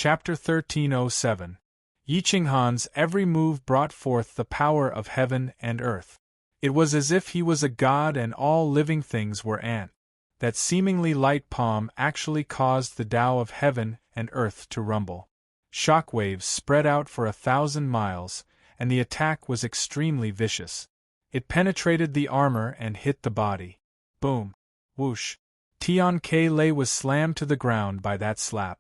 Chapter 1307. Yi Qinghan's every move brought forth the power of heaven and earth. It was as if he was a god and all living things were ant. That seemingly light palm actually caused the Tao of heaven and earth to rumble. Shockwaves spread out for 1,000 miles, and the attack was extremely vicious. It penetrated the armor and hit the body. Boom! Whoosh! Tian Ke-lei was slammed to the ground by that slap.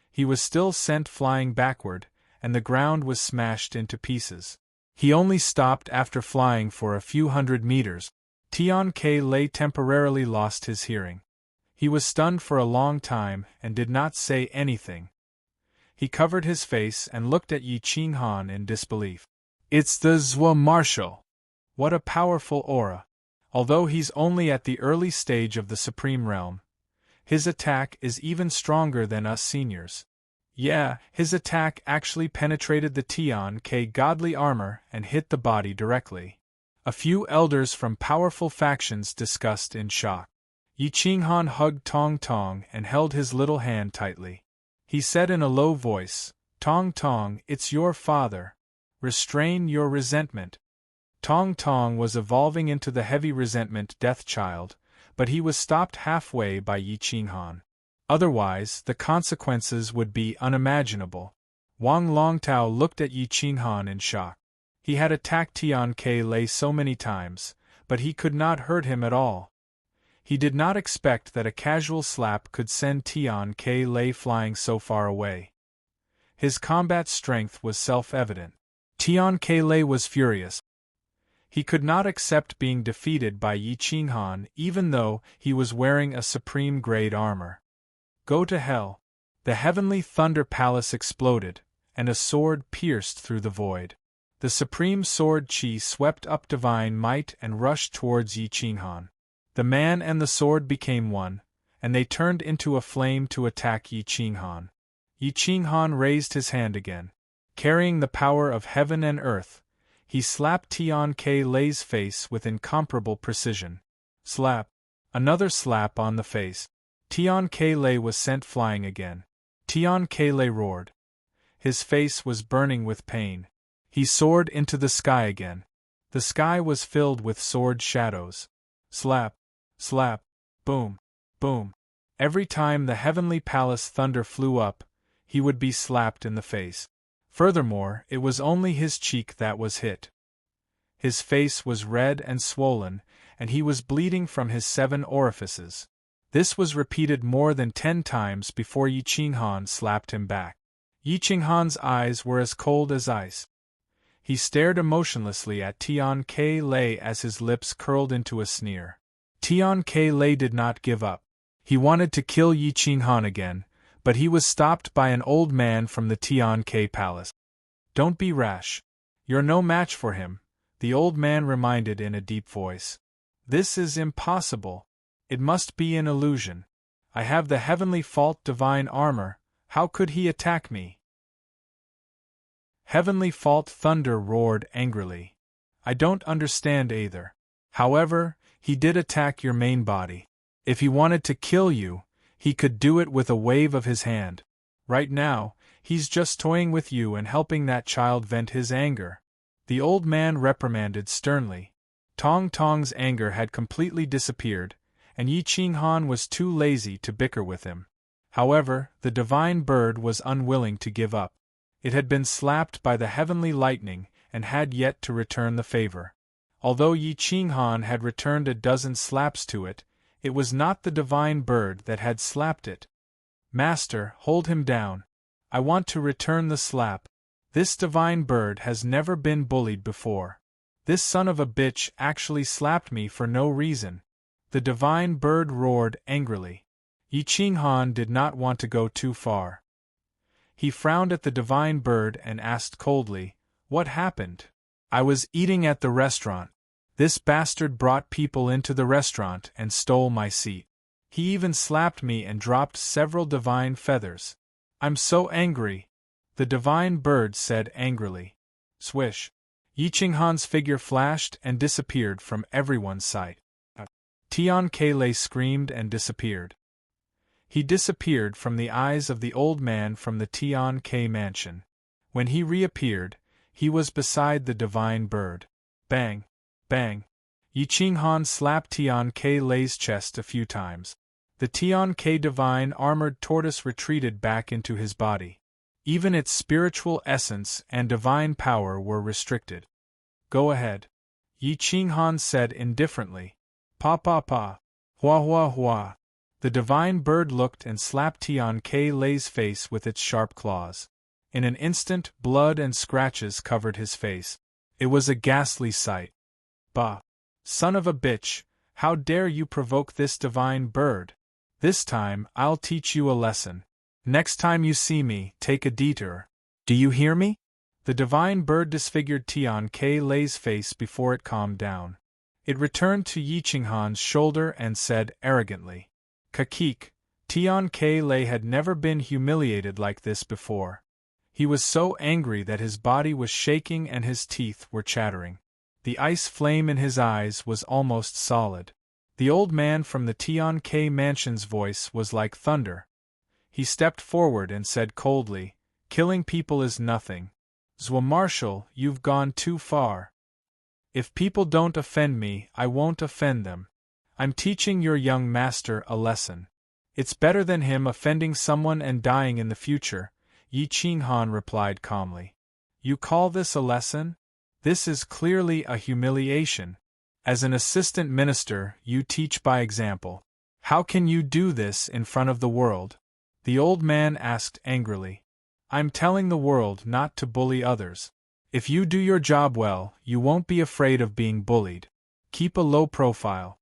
He was still sent flying backward, and the ground was smashed into pieces. He only stopped after flying for a few hundred meters. Tian Ke-lei temporarily lost his hearing. He was stunned for a long time and did not say anything. He covered his face and looked at Yi Qinghan in disbelief. It's the Zhuo Marshal! What a powerful aura! Although he's only at the early stage of the Supreme Realm, his attack is even stronger than us seniors. Yeah, his attack actually penetrated the Tian Ke godly armor and hit the body directly. A few elders from powerful factions discussed in shock. Yi Qinghan hugged Tong Tong and held his little hand tightly. He said in a low voice, "Tong Tong, it's your father. Restrain your resentment." Tong Tong was evolving into the heavy resentment death child, but he was stopped halfway by Yi Qinghan. Otherwise, the consequences would be unimaginable. Wang Longtao looked at Yi Qinghan in shock. He had attacked Tian Ke-lei so many times, but he could not hurt him at all. He did not expect that a casual slap could send Tian Ke-lei flying so far away. His combat strength was self-evident. Tian Ke-lei was furious. He could not accept being defeated by Yi Qinghan even though he was wearing a supreme-grade armor. Go to hell! The heavenly Thunder Palace exploded, and a sword pierced through the void. The supreme sword Qi swept up divine might and rushed towards Yi Qinghan. The man and the sword became one, and they turned into a flame to attack Yi Qinghan. Yi Qinghan raised his hand again. Carrying the power of heaven and earth, he slapped Tian Ke-lei's face with incomparable precision. Slap! Another slap on the face. Tian Ke-lei was sent flying again. Tian Ke-lei roared. His face was burning with pain. He soared into the sky again. The sky was filled with sword shadows. Slap! Slap! Boom! Boom! Every time the heavenly palace thunder flew up, he would be slapped in the face. Furthermore, it was only his cheek that was hit. His face was red and swollen, and he was bleeding from his 7 orifices. This was repeated more than 10 times before Yi Qinghan slapped him back. Yi Qinghan's eyes were as cold as ice. He stared emotionlessly at Tian Ke-lei as his lips curled into a sneer. Tian Ke-lei did not give up. He wanted to kill Yi Qinghan again, but he was stopped by an old man from the Tian Ke palace. "Don't be rash. You're no match for him," the old man reminded in a deep voice. "This is impossible. It must be an illusion. I have the heavenly fault divine armor, how could he attack me?" Heavenly Fault Thunder roared angrily. "I don't understand either. However, he did attack your main body. If he wanted to kill you, he could do it with a wave of his hand. Right now, he's just toying with you and helping that child vent his anger," the old man reprimanded sternly. Tong Tong's anger had completely disappeared, and Yi Qinghan was too lazy to bicker with him. However, the divine bird was unwilling to give up. It had been slapped by the heavenly lightning and had yet to return the favor. Although Yi Qinghan had returned a dozen slaps to it, it was not the divine bird that had slapped it. "Master, hold him down. I want to return the slap. This divine bird has never been bullied before. This son of a bitch actually slapped me for no reason," the divine bird roared angrily. Yi Qinghan did not want to go too far. He frowned at the divine bird and asked coldly, "What happened?" "I was eating at the restaurant. This bastard brought people into the restaurant and stole my seat. He even slapped me and dropped several divine feathers. I'm so angry," the divine bird said angrily. Swish! Yi Qinghan's figure flashed and disappeared from everyone's sight. Tian Ke-lei screamed and disappeared. He disappeared from the eyes of the old man from the Tian-Ke mansion. When he reappeared, he was beside the divine bird. Bang! Bang! Yi Qinghan slapped Tian-Ke Lei's chest a few times. The Tian-Ke divine armored tortoise retreated back into his body. Even its spiritual essence and divine power were restricted. Go ahead, Yi Qinghan said indifferently. Pa pa pa. Hua hua hua. The divine bird looked and slapped Tian-Ke Lei's face with its sharp claws. In an instant, blood and scratches covered his face. It was a ghastly sight. Bah! Son of a bitch, how dare you provoke this divine bird? This time, I'll teach you a lesson. Next time you see me, take a detour. Do you hear me? The divine bird disfigured Tian-Ke Lei's face before it calmed down. It returned to Yi Qinghan's shoulder and said arrogantly, Kakik, Tian-Ke Lei had never been humiliated like this before. He was so angry that his body was shaking and his teeth were chattering. The ice flame in his eyes was almost solid. The old man from the Tian-Ke mansion's voice was like thunder. He stepped forward and said coldly, Killing people is nothing. Zhuo Marshal, you've gone too far. If people don't offend me, I won't offend them. I'm teaching your young master a lesson. It's better than him offending someone and dying in the future, Yi Qinghan replied calmly. You call this a lesson? This is clearly a humiliation. As an assistant minister, you teach by example. How can you do this in front of the world? The old man asked angrily. I'm telling the world not to bully others. If you do your job well, you won't be afraid of being bullied. Keep a low profile.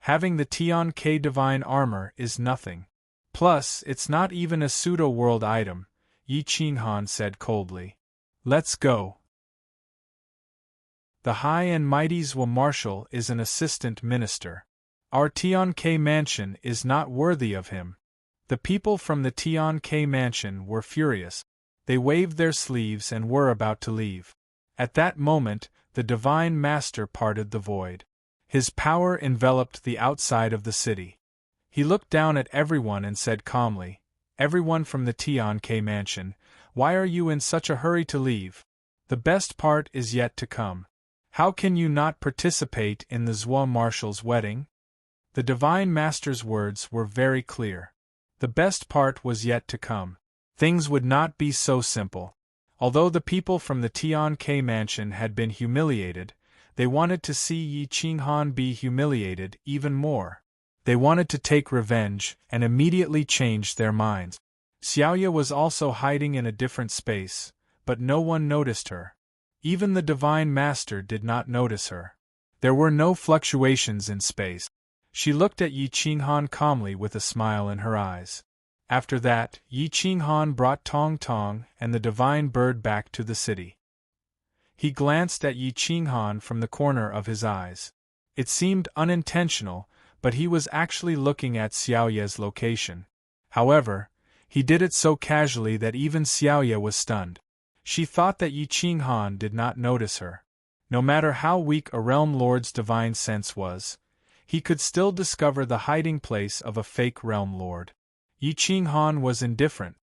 Having the Tian-Ke divine armor is nothing. Plus, it's not even a pseudo-world item, Yi Qinghan said coldly. Let's go. The high and mighty Zhuo Marshal is an assistant minister. Our Tian-Ke mansion is not worthy of him. The people from the Tian-Ke mansion were furious. They waved their sleeves and were about to leave. At that moment, the divine master parted the void. His power enveloped the outside of the city. He looked down at everyone and said calmly, Everyone from the Tian-Ke mansion, why are you in such a hurry to leave? The best part is yet to come. How can you not participate in the Zhuo Marshal's wedding? The divine master's words were very clear. The best part was yet to come. Things would not be so simple. Although the people from the Tian-Ke mansion had been humiliated, they wanted to see Yi Qinghan be humiliated even more. They wanted to take revenge and immediately changed their minds. Xiaoya was also hiding in a different space, but no one noticed her. Even the divine master did not notice her. There were no fluctuations in space. She looked at Yi Qinghan calmly with a smile in her eyes. After that, Yi Qinghan brought Tong Tong and the divine bird back to the city. He glanced at Yi Qinghan from the corner of his eyes. It seemed unintentional, but he was actually looking at Xiaoya's location. However, he did it so casually that even Xiaoya was stunned. She thought that Yi Qinghan did not notice her. No matter how weak a realm lord's divine sense was, he could still discover the hiding place of a fake realm lord. Yi Qinghan was indifferent.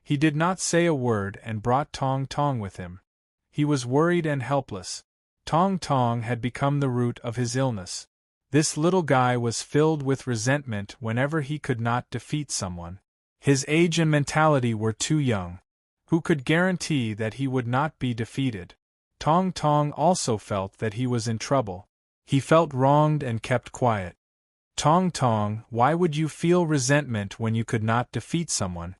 He did not say a word and brought Tong Tong with him. He was worried and helpless. Tong Tong had become the root of his illness. This little guy was filled with resentment whenever he could not defeat someone. His age and mentality were too young. Who could guarantee that he would not be defeated? Tong Tong also felt that he was in trouble. He felt wronged and kept quiet. Tong Tong, why would you feel resentment when you could not defeat someone?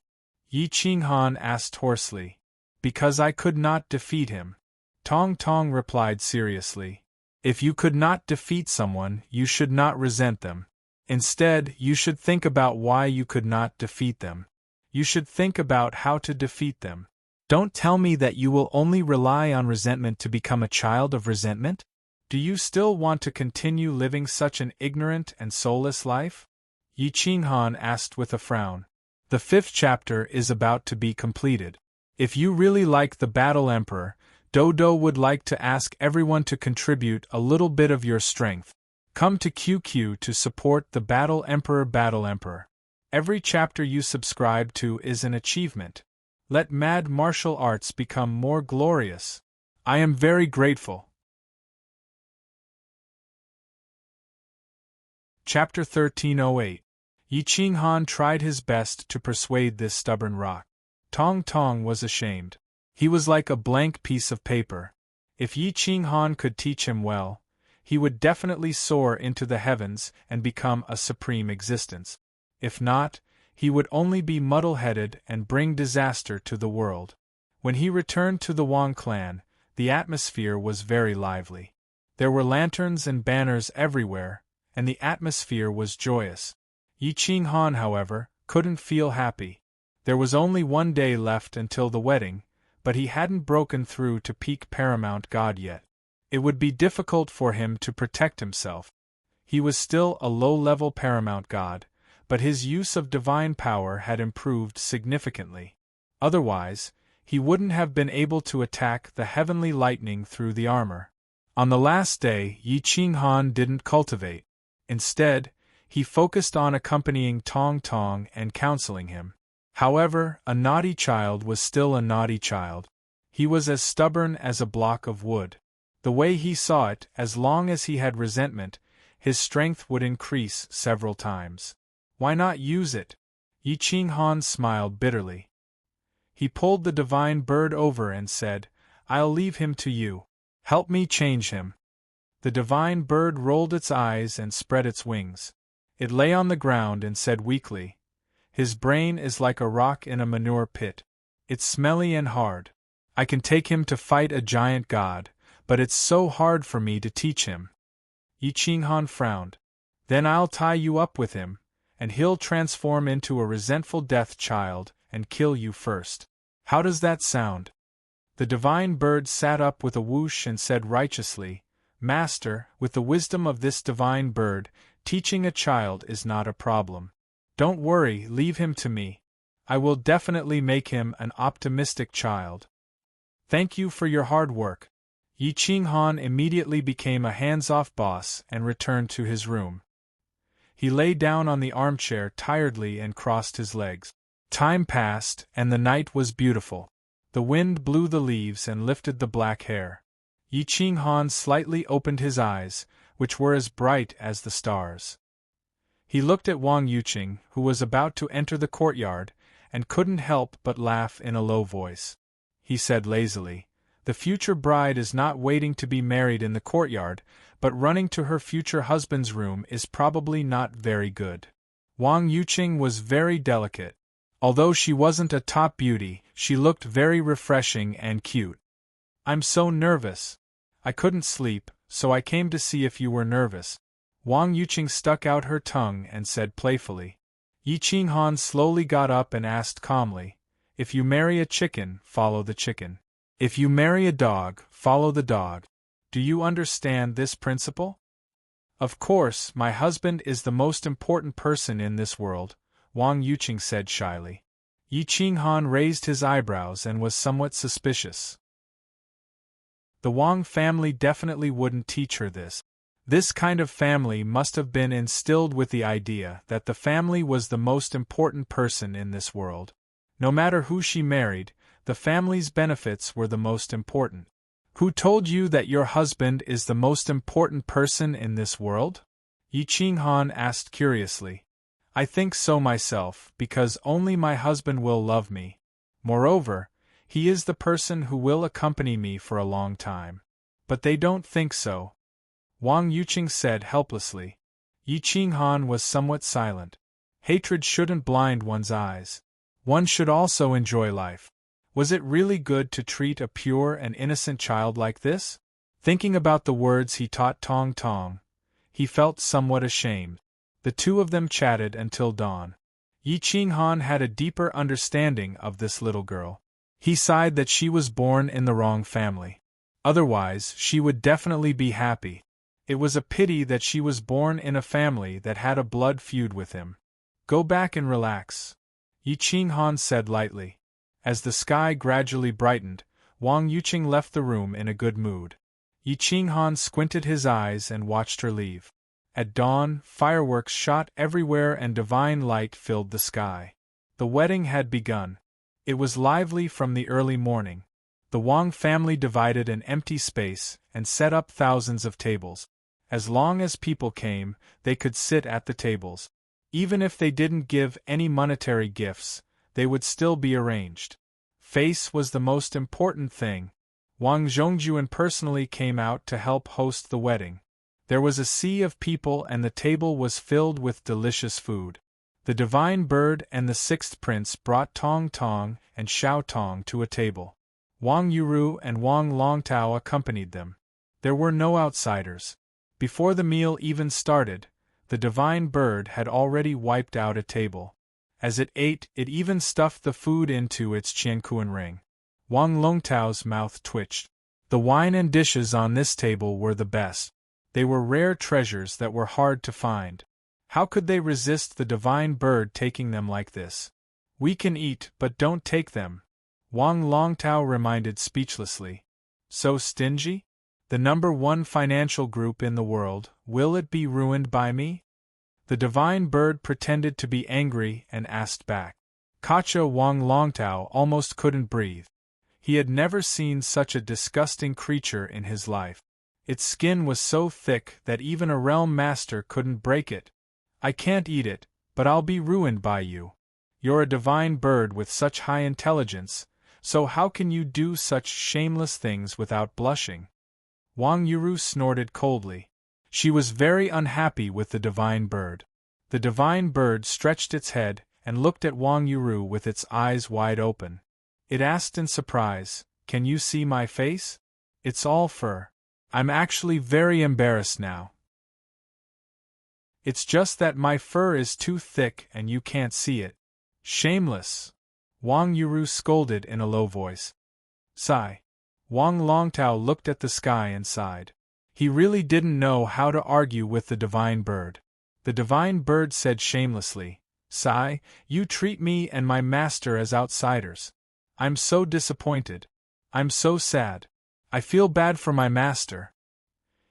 Yi Qinghan asked hoarsely. Because I could not defeat him. Tong Tong replied seriously. If you could not defeat someone, you should not resent them. Instead, you should think about why you could not defeat them. You should think about how to defeat them. Don't tell me that you will only rely on resentment to become a child of resentment? Do you still want to continue living such an ignorant and soulless life? Yi Qinghan asked with a frown. The 5th chapter is about to be completed. If you really like the Battle Emperor, Dodo would like to ask everyone to contribute a little bit of your strength. Come to QQ to support the Battle Emperor. Every chapter you subscribe to is an achievement. Let mad martial arts become more glorious. I am very grateful. Chapter 1308. Yi Ching Han tried his best to persuade this stubborn rock. Tong Tong was ashamed. He was like a blank piece of paper. If Yi Ching Han could teach him well, he would definitely soar into the heavens and become a supreme existence. If not, he would only be muddle-headed and bring disaster to the world. When he returned to the Wang clan, the atmosphere was very lively. There were lanterns and banners everywhere, and the atmosphere was joyous. Yi Ching Han, however, couldn't feel happy. There was only one day left until the wedding, but he hadn't broken through to peak paramount god yet. It would be difficult for him to protect himself. He was still a low-level paramount god, but his use of divine power had improved significantly. Otherwise, he wouldn't have been able to attack the heavenly lightning through the armor. On the last day, Yi Ching Han didn't cultivate. Instead, he focused on accompanying Tong Tong and counseling him. However, a naughty child was still a naughty child. He was as stubborn as a block of wood. The way he saw it, as long as he had resentment, his strength would increase several times. Why not use it? Yi Ching Han smiled bitterly. He pulled the divine bird over and said, "I'll leave him to you. Help me change him." The divine bird rolled its eyes and spread its wings. It lay on the ground and said weakly, "His brain is like a rock in a manure pit. It's smelly and hard. I can take him to fight a giant god, but it's so hard for me to teach him." Yi Ching Han frowned. "Then I'll tie you up with him, and he'll transform into a resentful death child and kill you first. How does that sound?" The divine bird sat up with a whoosh and said righteously, "Master, with the wisdom of this divine bird, teaching a child is not a problem. Don't worry, leave him to me. I will definitely make him an optimistic child." "Thank you for your hard work." Yi Ching Han immediately became a hands-off boss and returned to his room. He lay down on the armchair tiredly and crossed his legs. Time passed, and the night was beautiful. The wind blew the leaves and lifted the black hair. Yi Ching Han slightly opened his eyes, which were as bright as the stars. He looked at Wang Yuqing, who was about to enter the courtyard, and couldn't help but laugh in a low voice. He said lazily, "The future bride is not waiting to be married in the courtyard, but running to her future husband's room is probably not very good." Wang Yuqing was very delicate. Although she wasn't a top beauty, she looked very refreshing and cute. "I'm so nervous. I couldn't sleep, so I came to see if you were nervous." Wang Yuqing stuck out her tongue and said playfully. Yi Ching Han slowly got up and asked calmly, "If you marry a chicken, follow the chicken. If you marry a dog, follow the dog. Do you understand this principle?" "Of course, my husband is the most important person in this world," Wang Yuqing said shyly. Yi Ching Han raised his eyebrows and was somewhat suspicious. The Wang family definitely wouldn't teach her this. This kind of family must have been instilled with the idea that the family was the most important person in this world. No matter who she married, the family's benefits were the most important. "Who told you that your husband is the most important person in this world?" Yi Ching Han asked curiously. "I think so myself, because only my husband will love me. Moreover, he is the person who will accompany me for a long time. But they don't think so," Wang Yuqing said helplessly. Yi Ching Han was somewhat silent. Hatred shouldn't blind one's eyes. One should also enjoy life. Was it really good to treat a pure and innocent child like this? Thinking about the words he taught Tong Tong, he felt somewhat ashamed. The two of them chatted until dawn. Yi Ching Han had a deeper understanding of this little girl. He sighed that she was born in the wrong family. Otherwise, she would definitely be happy. It was a pity that she was born in a family that had a blood feud with him. "Go back and relax," Yi Ching Han said lightly. As the sky gradually brightened, Wang Yuqing left the room in a good mood. Yi Ching Han squinted his eyes and watched her leave. At dawn, fireworks shot everywhere and divine light filled the sky. The wedding had begun. It was lively from the early morning. The Wang family divided an empty space and set up thousands of tables. As long as people came, they could sit at the tables. Even if they didn't give any monetary gifts, they would still be arranged. Face was the most important thing. Wang Zhongjuan personally came out to help host the wedding. There was a sea of people and the table was filled with delicious food. The divine bird and the sixth prince brought Tong Tong and Xiao Tong to a table. Wang Yuru and Wang Longtao accompanied them. There were no outsiders. Before the meal even started, the divine bird had already wiped out a table. As it ate, it even stuffed the food into its qiankuan ring. Wang Longtao's mouth twitched. The wine and dishes on this table were the best. They were rare treasures that were hard to find. How could they resist the divine bird taking them like this? We can eat, but don't take them, Wang Longtao reminded speechlessly. So stingy? The #1 financial group in the world, will it be ruined by me? The divine bird pretended to be angry and asked back. Kacha Wang Longtao almost couldn't breathe. He had never seen such a disgusting creature in his life. Its skin was so thick that even a realm master couldn't break it. I can't eat it, but I'll be ruined by you. You're a divine bird with such high intelligence, so how can you do such shameless things without blushing? Wang Yuru snorted coldly. She was very unhappy with the divine bird. The divine bird stretched its head and looked at Wang Yuru with its eyes wide open. It asked in surprise, "Can you see my face? It's all fur. I'm actually very embarrassed now. It's just that my fur is too thick and you can't see it." Shameless! Wang Yuru scolded in a low voice. Sigh. Wang Longtao looked at the sky and sighed. He really didn't know how to argue with the divine bird. The divine bird said shamelessly, "Sigh, you treat me and my master as outsiders. I'm so disappointed. I'm so sad. I feel bad for my master.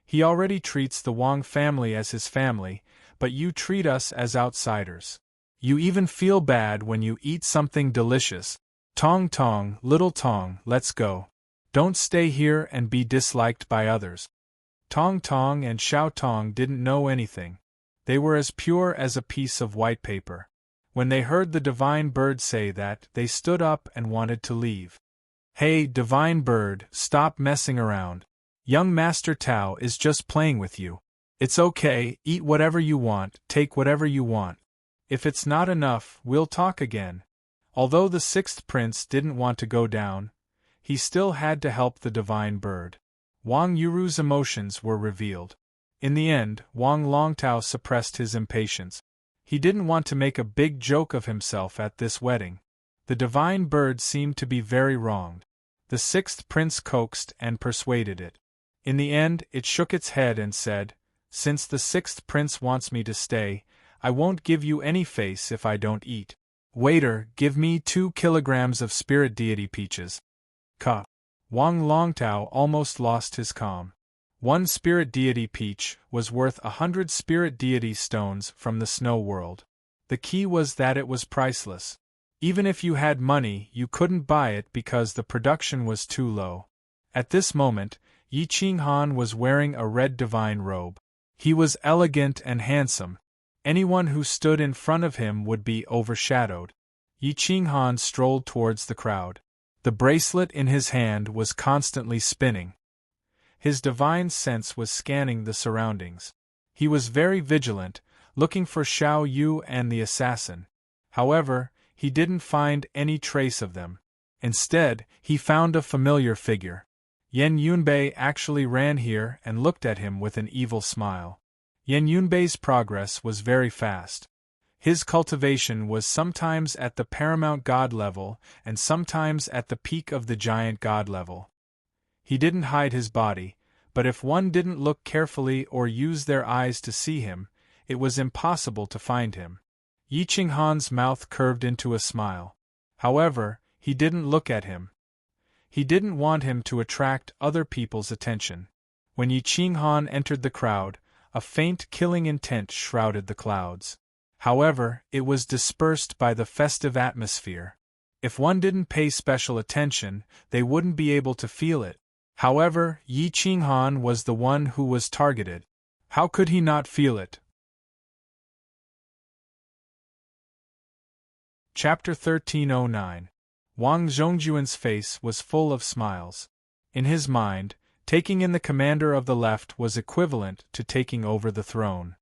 He already treats the Wang family as his family, but you treat us as outsiders. You even feel bad when you eat something delicious. Tong Tong, little Tong, let's go. Don't stay here and be disliked by others." Tong Tong and Xiao Tong didn't know anything. They were as pure as a piece of white paper. When they heard the divine bird say that, they stood up and wanted to leave. "Hey, divine bird, stop messing around. Young Master Tao is just playing with you. It's okay, eat whatever you want, take whatever you want. If it's not enough, we'll talk again." Although the sixth prince didn't want to go down, he still had to help the divine bird. Wang Yuru's emotions were revealed. In the end, Wang Longtao suppressed his impatience. He didn't want to make a big joke of himself at this wedding. The divine bird seemed to be very wronged. The sixth prince coaxed and persuaded it. In the end, it shook its head and said, "Since the sixth prince wants me to stay, I won't give you any face if I don't eat. Waiter, give me 2 kilograms of spirit deity peaches." Ka. Wang Longtao almost lost his calm. 1 spirit deity peach was worth 100 spirit deity stones from the snow world. The key was that it was priceless. Even if you had money, you couldn't buy it because the production was too low. At this moment, Yi Qinghan was wearing a red divine robe. He was elegant and handsome. Anyone who stood in front of him would be overshadowed. Yi Qinghan strolled towards the crowd. The bracelet in his hand was constantly spinning. His divine sense was scanning the surroundings. He was very vigilant, looking for Xiao Yu and the assassin. However, he didn't find any trace of them. Instead, he found a familiar figure. Yan Yunbei actually ran here and looked at him with an evil smile. Yan Yunbei's progress was very fast. His cultivation was sometimes at the paramount god level and sometimes at the peak of the giant god level. He didn't hide his body, but if one didn't look carefully or use their eyes to see him, it was impossible to find him. Yi Qinghan's mouth curved into a smile. However, he didn't look at him. He didn't want him to attract other people's attention. When Yi Qinghan entered the crowd, A faint killing intent shrouded the clouds. However, it was dispersed by the festive atmosphere. If one didn't pay special attention, they wouldn't be able to feel it. However, Yi Qinghan was the one who was targeted. How could he not feel it? Chapter 1309. Wang Zhongjuan's face was full of smiles. In his mind, taking in the commander of the left was equivalent to taking over the throne.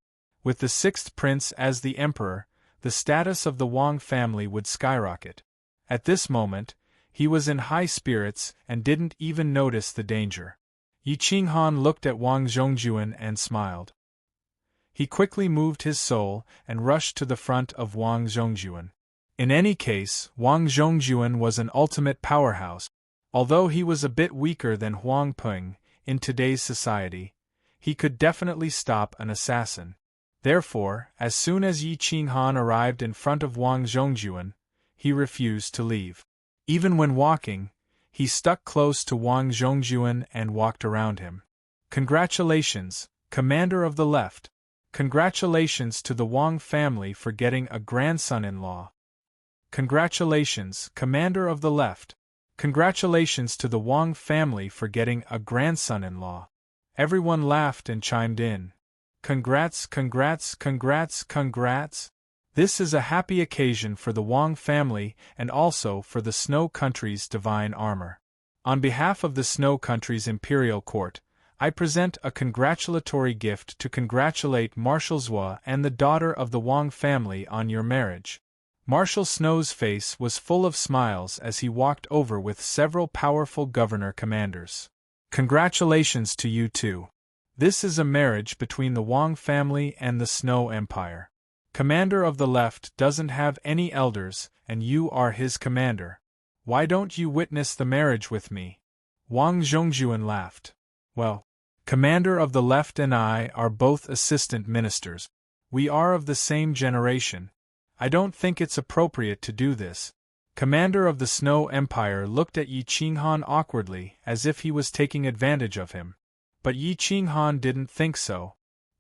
With the sixth prince as the emperor, the status of the Wang family would skyrocket. At this moment, he was in high spirits and didn't even notice the danger. Yi Qinghan looked at Wang Zhongjuan and smiled. He quickly moved his soul and rushed to the front of Wang Zhongjuan. In any case, Wang Zhongjuan was an ultimate powerhouse. Although he was a bit weaker than Huang Peng, in today's society, he could definitely stop an assassin. Therefore, as soon as Yi Qinghan arrived in front of Wang Zhongjuan, he refused to leave. Even when walking, he stuck close to Wang Zhongjuan and walked around him. Congratulations, Commander of the Left. Congratulations to the Wang family for getting a grandson-in-law. Congratulations, Commander of the Left. Congratulations to the Wang family for getting a grandson-in-law. Everyone laughed and chimed in. Congrats, congrats, congrats, congrats. This is a happy occasion for the Wang family and also for the Snow Country's divine armor. On behalf of the Snow Country's imperial court, I present a congratulatory gift to congratulate Marshal Zhua and the daughter of the Wang family on your marriage. Marshal Snow's face was full of smiles as he walked over with several powerful governor commanders. Congratulations to you too. This is a marriage between the Wang family and the Snow Empire. Commander of the Left doesn't have any elders, and you are his commander. Why don't you witness the marriage with me? Wang Zhongjuan laughed. Well, Commander of the Left and I are both assistant ministers. We are of the same generation. I don't think it's appropriate to do this. Commander of the Snow Empire looked at Yi Qinghan awkwardly as if he was taking advantage of him. But Yi Qinghan didn't think so.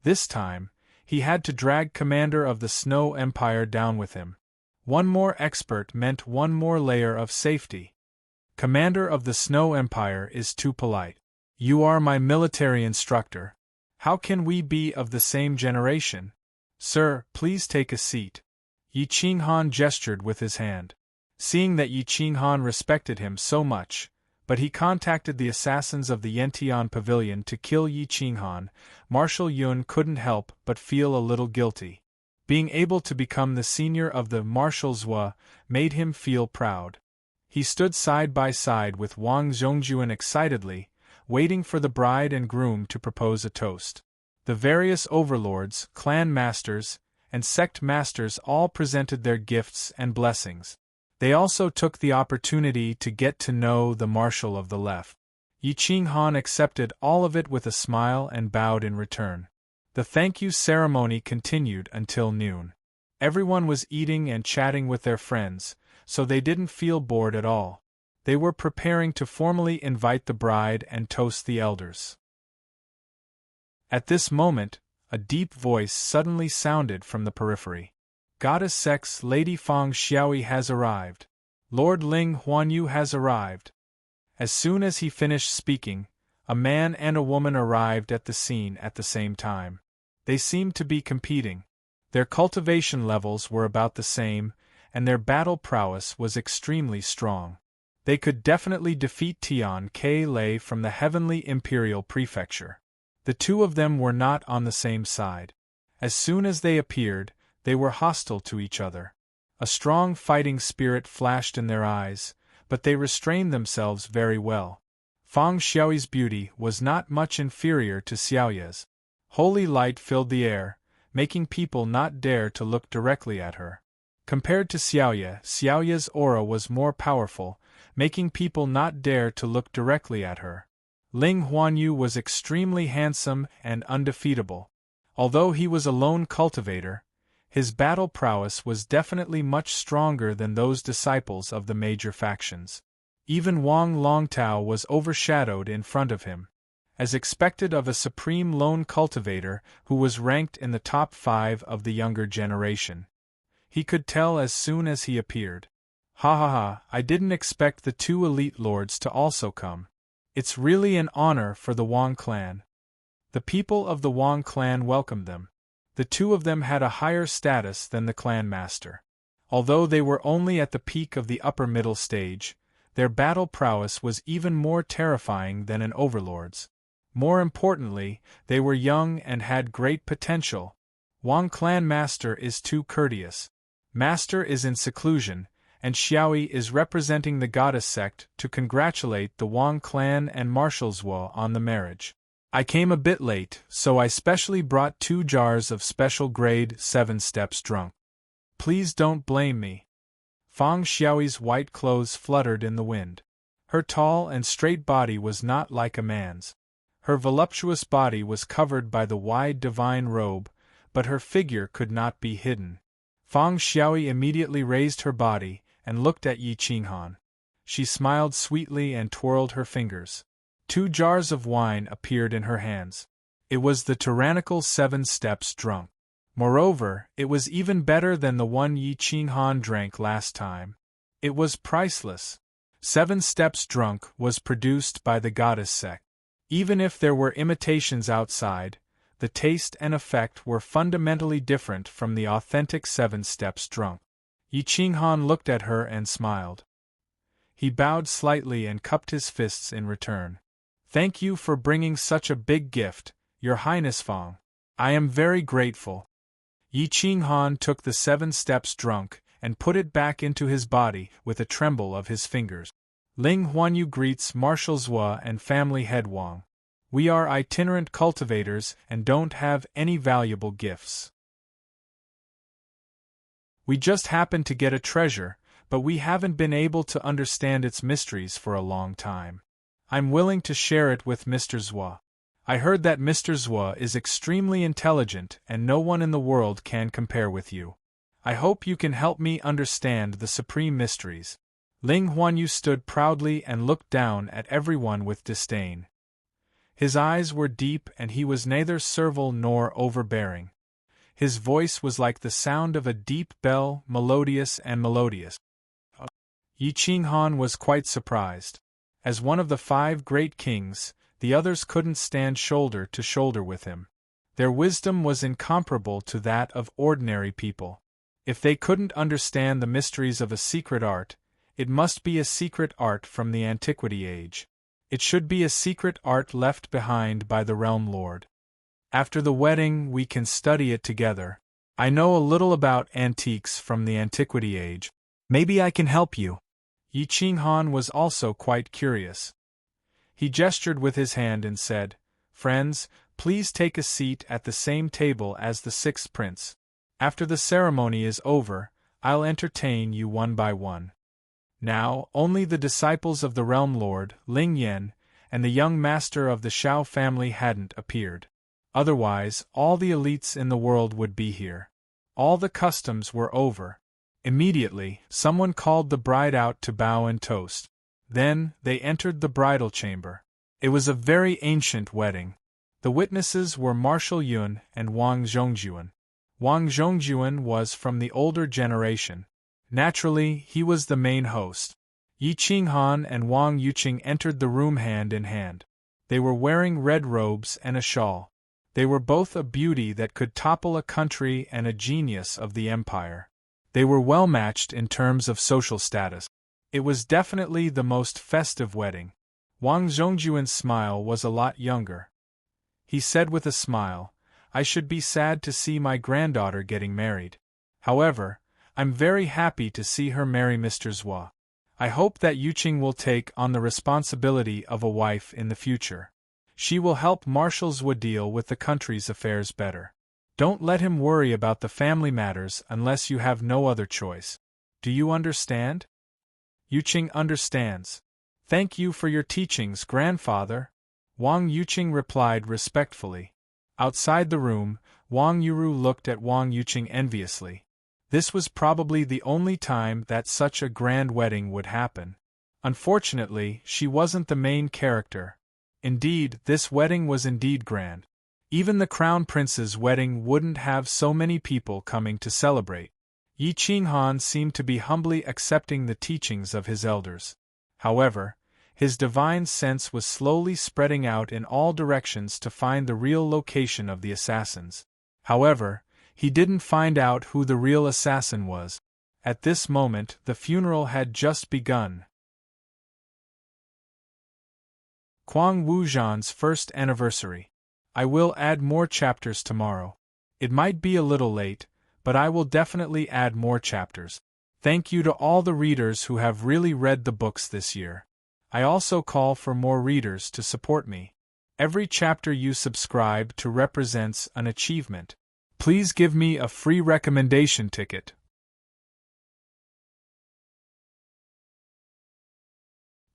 This time, he had to drag Commander of the Snow Empire down with him. One more expert meant one more layer of safety. Commander of the Snow Empire is too polite. You are my military instructor. How can we be of the same generation? Sir, please take a seat. Yi Qinghan gestured with his hand. Seeing that Yi Qinghan respected him so much, but he contacted the assassins of the Yantian Pavilion to kill Yi Qinghan, Marshal Yun couldn't help but feel a little guilty. Being able to become the senior of the Marshal Zhua made him feel proud. He stood side by side with Wang Zhongjuan excitedly, waiting for the bride and groom to propose a toast. The various overlords, clan masters, and sect masters all presented their gifts and blessings. They also took the opportunity to get to know the Marshal of the Left. Yi Qinghan accepted all of it with a smile and bowed in return. The thank you ceremony continued until noon. Everyone was eating and chatting with their friends, so they didn't feel bored at all. They were preparing to formally invite the bride and toast the elders. At this moment, a deep voice suddenly sounded from the periphery. Goddess Sex Lady Feng Xiaoyi has arrived. Lord Ling Huanyu has arrived. As soon as he finished speaking, a man and a woman arrived at the scene at the same time. They seemed to be competing. Their cultivation levels were about the same, and their battle prowess was extremely strong. They could definitely defeat Tian Ke Lei from the Heavenly Imperial Prefecture. The two of them were not on the same side. As soon as they appeared, they were hostile to each other. A strong fighting spirit flashed in their eyes, but they restrained themselves very well. Feng Xiaoyi's beauty was not much inferior to Xiaoye's. Holy light filled the air, making people not dare to look directly at her. Compared to Xiaoye, Xiaoye's aura was more powerful, making people not dare to look directly at her. Ling Huanyu was extremely handsome and undefeatable. Although he was a lone cultivator, his battle prowess was definitely much stronger than those disciples of the major factions. Even Wang Longtao was overshadowed in front of him. as expected of a supreme lone cultivator who was ranked in the top 5 of the younger generation. He could tell as soon as he appeared. Ha ha ha, I didn't expect the 2 elite lords to also come. It's really an honor for the Wang clan. The people of the Wang clan welcomed them. The 2 of them had a higher status than the clan master. Although they were only at the peak of the upper middle stage, their battle prowess was even more terrifying than an overlord's. More importantly, they were young and had great potential. Wang clan master is too courteous. Master is in seclusion, and Xiaoyi is representing the goddess sect to congratulate the Wang clan and Marshal Zhuo on the marriage. I came a bit late, so I specially brought 2 jars of special grade 7 steps drunk. Please don't blame me. Fang Xiaoyi's white clothes fluttered in the wind. Her tall and straight body was not like a man's. Her voluptuous body was covered by the wide divine robe, but her figure could not be hidden. Fang Xiaoyi immediately raised her body and looked at Yi Qinghan. She smiled sweetly and twirled her fingers. 2 jars of wine appeared in her hands. It was the tyrannical 7 steps drunk. Moreover, it was even better than the one Yi Qinghan drank last time. It was priceless. 7 steps drunk was produced by the goddess sect. Even if there were imitations outside, the taste and effect were fundamentally different from the authentic 7 steps drunk. Yi Qinghan looked at her and smiled. He bowed slightly and cupped his fists in return. Thank you for bringing such a big gift, Your Highness Fang. I am very grateful. Yi Qinghan took the 7 steps drunk and put it back into his body with a tremble of his fingers. Ling Huanyu greets Marshal Zhuo and family head Wang. We are itinerant cultivators and don't have any valuable gifts. We just happen to get a treasure, but we haven't been able to understand its mysteries for a long time. I'm willing to share it with Mr. Zhuo. I heard that Mr. Zhuo is extremely intelligent and no one in the world can compare with you. I hope you can help me understand the supreme mysteries. Ling Huanyu stood proudly and looked down at everyone with disdain. His eyes were deep and he was neither servile nor overbearing. His voice was like the sound of a deep bell, melodious and melodious. Yi Qinghan was quite surprised. As one of the 5 great kings, the others couldn't stand shoulder to shoulder with him. Their wisdom was incomparable to that of ordinary people. If they couldn't understand the mysteries of a secret art, it must be a secret art from the antiquity age. It should be a secret art left behind by the Realm Lord. After the wedding we can study it together. I know a little about antiques from the antiquity age. Maybe I can help you. Yi Qinghan was also quite curious. He gestured with his hand and said, Friends, please take a seat at the same table as the 6th prince. After the ceremony is over, I'll entertain you one by one. Now, only the disciples of the Realm Lord, Ling Yan, and the young master of the Shao family hadn't appeared. Otherwise, all the elites in the world would be here. All the customs were over. Immediately, someone called the bride out to bow and toast. Then, they entered the bridal chamber. It was a very ancient wedding. The witnesses were Marshal Yun and Wang Zhongjuan. Wang Zhongjuan was from the older generation. Naturally, he was the main host. Yi Qinghan and Wang Yuqing entered the room hand in hand. They were wearing red robes and a shawl. They were both a beauty that could topple a country and a genius of the empire. They were well matched in terms of social status. It was definitely the most festive wedding. Wang Zhongjuan's smile was a lot younger. He said with a smile, I should be sad to see my granddaughter getting married. However, I'm very happy to see her marry Mr. Zhuo. I hope that Yuqing will take on the responsibility of a wife in the future. She will help Marshal Zhuo deal with the country's affairs better. Don't let him worry about the family matters unless you have no other choice. Do you understand? Yuqing understands. Thank you for your teachings, grandfather. Wang Yuqing replied respectfully. Outside the room, Wang Yuru looked at Wang Yuqing enviously. This was probably the only time that such a grand wedding would happen. Unfortunately, she wasn't the main character. Indeed, this wedding was indeed grand. Even the crown prince's wedding wouldn't have so many people coming to celebrate. Yi Qinghan seemed to be humbly accepting the teachings of his elders. However, his divine sense was slowly spreading out in all directions to find the real location of the assassins. However, he didn't find out who the real assassin was. At this moment, the funeral had just begun. Quang Wuzhan's first anniversary. I will add more chapters tomorrow. It might be a little late, but I will definitely add more chapters. Thank you to all the readers who have really read the books this year. I also call for more readers to support me. Every chapter you subscribe to represents an achievement. Please give me a free recommendation ticket.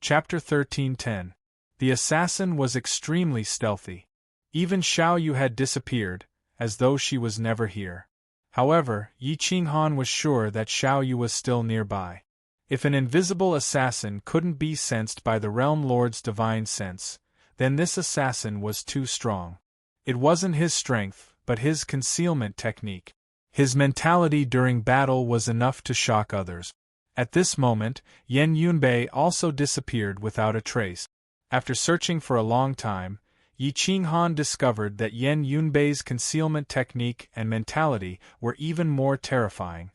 Chapter 13:10. The assassin was extremely stealthy. Even Xiao Yu had disappeared, as though she was never here. However, Yi Qinghan was sure that Xiao Yu was still nearby. If an invisible assassin couldn't be sensed by the Realm Lord's divine sense, then this assassin was too strong. It wasn't his strength, but his concealment technique. His mentality during battle was enough to shock others. At this moment, Yan Yunbei also disappeared without a trace. After searching for a long time, Yi Qinghan discovered that Yan Yunbei's concealment technique and mentality were even more terrifying.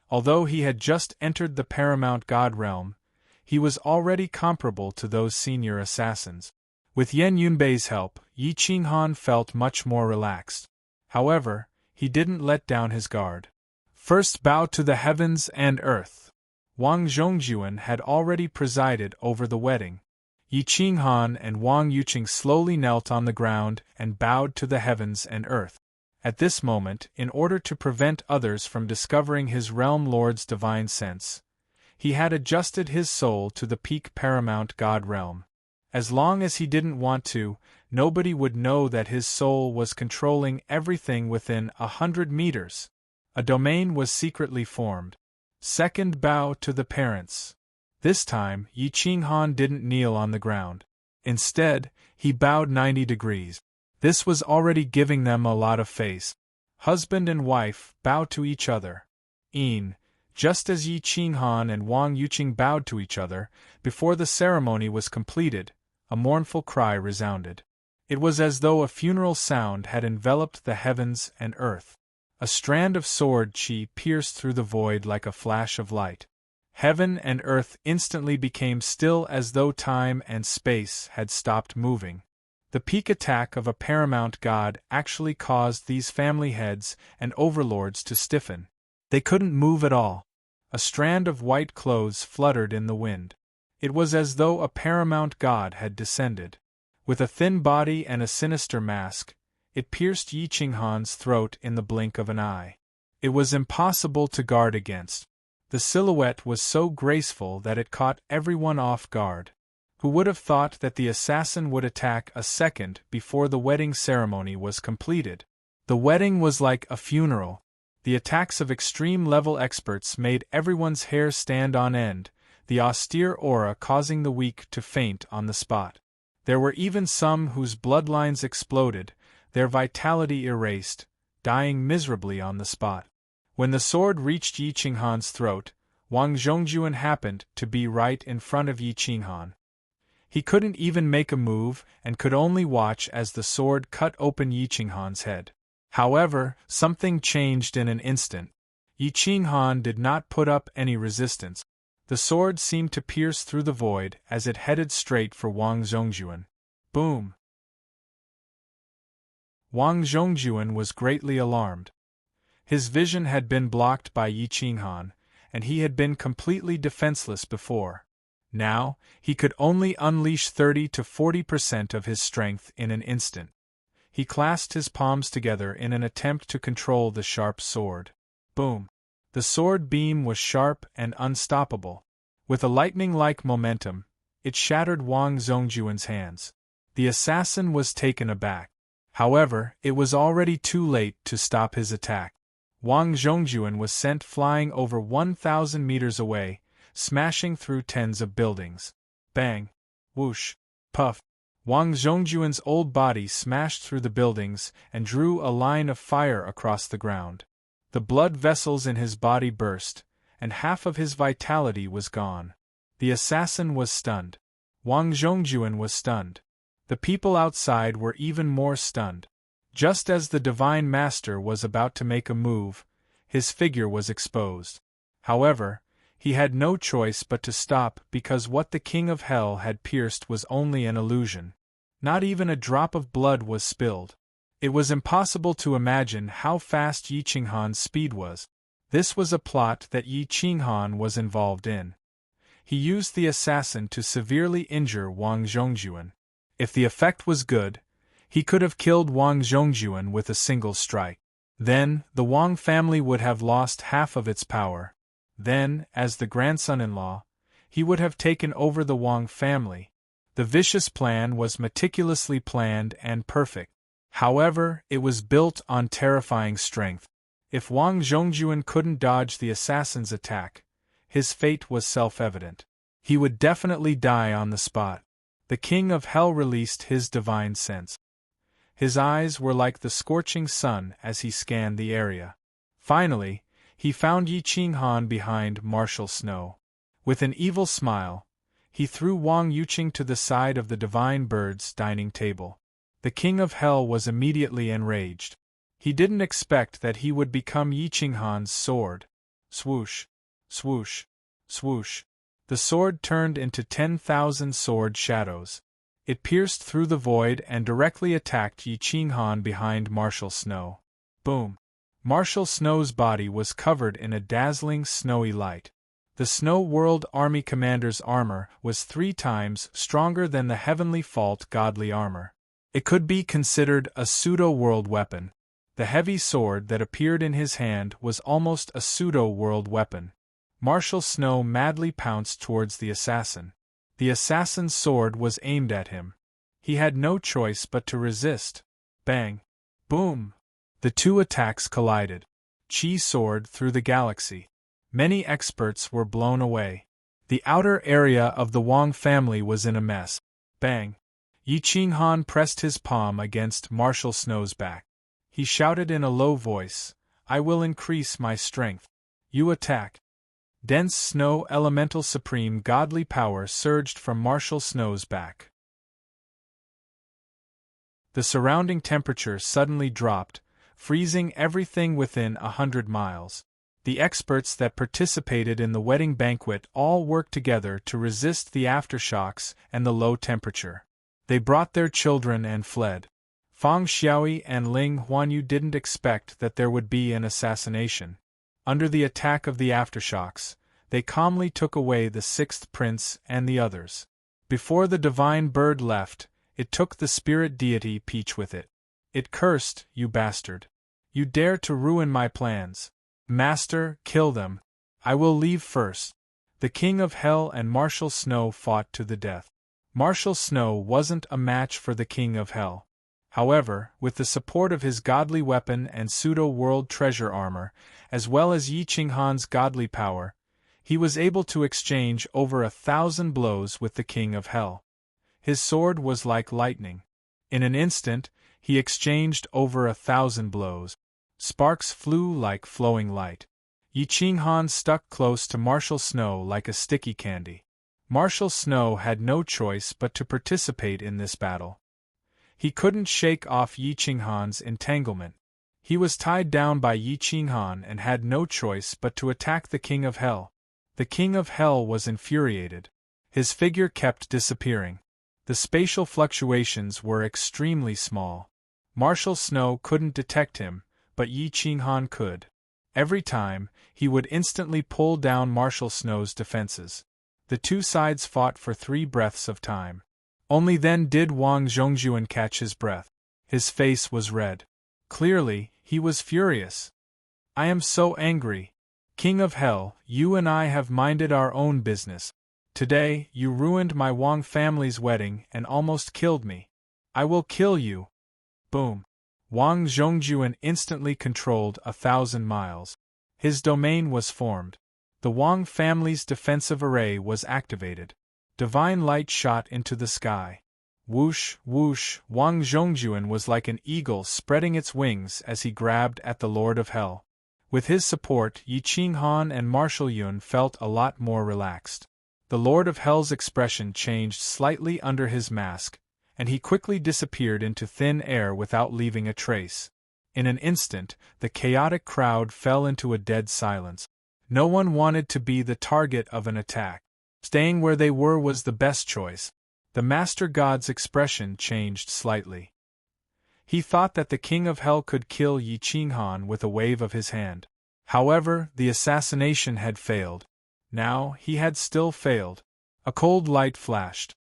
Although he had just entered the paramount god realm, he was already comparable to those senior assassins. With Yan Yunbei's help, Yi Qinghan felt much more relaxed. However, he didn't let down his guard. First bow to the heavens and earth. Wang Zhongjuan had already presided over the wedding. Yi Qinghan and Wang Yuqing slowly knelt on the ground and bowed to the heavens and earth. At this moment, in order to prevent others from discovering his realm lord's divine sense, he had adjusted his soul to the peak paramount god realm. As long as he didn't want to, nobody would know that his soul was controlling everything within 100 meters. A domain was secretly formed. Second bow to the parents. This time, Yi Qinghan didn't kneel on the ground. Instead, he bowed 90 degrees. This was already giving them a lot of face. Husband and wife bow to each other. Just as Yi Qinghan and Wang Yuqing bowed to each other, before the ceremony was completed, a mournful cry resounded. It was as though a funeral sound had enveloped the heavens and earth. A strand of sword qi pierced through the void like a flash of light. Heaven and earth instantly became still as though time and space had stopped moving. The peak attack of a paramount god actually caused these family heads and overlords to stiffen. They couldn't move at all. A strand of white clothes fluttered in the wind. It was as though a paramount god had descended. With a thin body and a sinister mask, it pierced Yi Qinghan's throat in the blink of an eye. It was impossible to guard against. The silhouette was so graceful that it caught everyone off guard. Who would have thought that the assassin would attack a second before the wedding ceremony was completed? The wedding was like a funeral. The attacks of extreme-level experts made everyone's hair stand on end, the austere aura causing the weak to faint on the spot. There were even some whose bloodlines exploded, their vitality erased, dying miserably on the spot. When the sword reached Yi Qinghan's throat, Wang Zhongjuan happened to be right in front of Yi Qinghan. He couldn't even make a move and could only watch as the sword cut open Yi Qinghan's head. However, something changed in an instant. Yi Qinghan did not put up any resistance. The sword seemed to pierce through the void as it headed straight for Wang Zhongjuan. Boom! Wang Zhongjuan was greatly alarmed. His vision had been blocked by Yi Qinghan, and he had been completely defenseless before. Now, he could only unleash 30 to 40% of his strength in an instant. He clasped his palms together in an attempt to control the sharp sword. Boom! The sword beam was sharp and unstoppable. With a lightning-like momentum, it shattered Wang Zhongjuan's hands. The assassin was taken aback. However, it was already too late to stop his attack. Wang Zhongjuan was sent flying over 1,000 meters away, smashing through tens of buildings. Bang! Whoosh! Puff! Wang Zhongjuan's old body smashed through the buildings and drew a line of fire across the ground. The blood vessels in his body burst, and half of his vitality was gone. The assassin was stunned. Wang Zhongjuan was stunned. The people outside were even more stunned. Just as the Divine Master was about to make a move, his figure was exposed. However, he had no choice but to stop because what the King of Hell had pierced was only an illusion. Not even a drop of blood was spilled. It was impossible to imagine how fast Yi Qinghan's speed was. This was a plot that Yi Qinghan was involved in. He used the assassin to severely injure Wang Zhongjuan. If the effect was good, he could have killed Wang Zhongjuan with a single strike. Then, the Wang family would have lost half of its power. Then, as the grandson-in-law, he would have taken over the Wang family. The vicious plan was meticulously planned and perfect. However, it was built on terrifying strength. If Wang Zhongjuan couldn't dodge the assassin's attack, his fate was self-evident. He would definitely die on the spot. The King of Hell released his divine sense. His eyes were like the scorching sun as he scanned the area. Finally, he found Yi Qinghan behind Marshal Snow. With an evil smile, he threw Wang Yuqing to the side of the Divine Bird's dining table. The King of Hell was immediately enraged. He didn't expect that he would become Yi Qinghan's sword. Swoosh, swoosh, swoosh. The sword turned into 10,000 sword shadows. It pierced through the void and directly attacked Yi Qinghan behind Marshal Snow. Boom! Marshal Snow's body was covered in a dazzling snowy light. The Snow World Army Commander's armor was 3 times stronger than the Heavenly Fault godly armor. It could be considered a pseudo-world weapon. The heavy sword that appeared in his hand was almost a pseudo-world weapon. Marshal Snow madly pounced towards the assassin. The assassin's sword was aimed at him. He had no choice but to resist. Bang! Boom! The two attacks collided. Chi soared through the galaxy. Many experts were blown away. The outer area of the Wang family was in a mess. Bang! Yi Qinghan pressed his palm against Marshal Snow's back. He shouted in a low voice, "I will increase my strength. You attack." Dense snow elemental supreme godly power surged from Marshal Snow's back. The surrounding temperature suddenly dropped, freezing everything within 100 miles. The experts that participated in the wedding banquet all worked together to resist the aftershocks and the low temperature. They brought their children and fled. Fang Xiaoyi and Ling Huanyu didn't expect that there would be an assassination. Under the attack of the aftershocks, they calmly took away the 6th prince and the others. Before the Divine Bird left, it took the spirit deity Peach with it. It cursed, "You bastard! You dare to ruin my plans! Master, kill them! I will leave first." The King of Hell and Marshal Snow fought to the death. Marshal Snow wasn't a match for the King of Hell. However, with the support of his godly weapon and pseudo-world treasure armor, as well as Yi Qinghan's godly power, he was able to exchange over 1,000 blows with the King of Hell. His sword was like lightning. In an instant, he exchanged over 1,000 blows. Sparks flew like flowing light. Yi Qinghan stuck close to Marshal Snow like a sticky candy. Marshal Snow had no choice but to participate in this battle. He couldn't shake off Yi Qinghan's entanglement. He was tied down by Yi Qinghan and had no choice but to attack the King of Hell. The King of Hell was infuriated. His figure kept disappearing. The spatial fluctuations were extremely small. Marshal Snow couldn't detect him, but Yi Qinghan could. Every time, he would instantly pull down Marshal Snow's defenses. The two sides fought for 3 breaths of time. Only then did Wang Zhongjuan catch his breath. His face was red. Clearly, he was furious. "I am so angry. King of Hell, you and I have minded our own business. Today, you ruined my Wang family's wedding and almost killed me. I will kill you." Boom. Wang Zhongjuan instantly controlled 1,000 miles. His domain was formed. The Wang family's defensive array was activated. Divine light shot into the sky. Whoosh, whoosh, Wang Zhongjuan was like an eagle spreading its wings as he grabbed at the Lord of Hell. With his support, Yi Qinghan and Marshal Yun felt a lot more relaxed. The Lord of Hell's expression changed slightly under his mask, and he quickly disappeared into thin air without leaving a trace. In an instant, the chaotic crowd fell into a dead silence. No one wanted to be the target of an attack. Staying where they were was the best choice. The Master God's expression changed slightly. He thought that the King of Hell could kill Yi Qinghan with a wave of his hand. However, the assassination had failed. Now, he had still failed. A cold light flashed.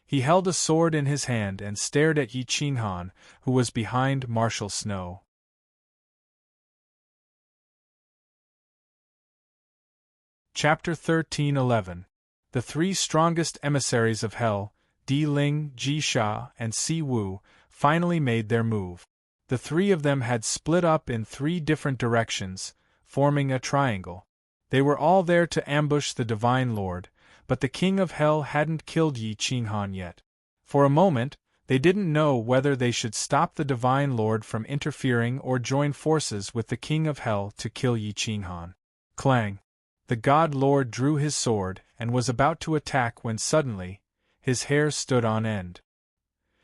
He held a sword in his hand and stared at Yi Qinghan, who was behind Marshal Snow. Chapter 13:11. The three strongest emissaries of Hell, Di Ling, Ji Sha, and Si Wu, finally made their move. The three of them had split up in three different directions, forming a triangle. They were all there to ambush the Divine Lord, but the King of Hell hadn't killed Yi Qinghan yet. For a moment, they didn't know whether they should stop the Divine Lord from interfering or join forces with the King of Hell to kill Yi Qinghan. Clang! The God Lord drew his sword and was about to attack when suddenly, his hair stood on end.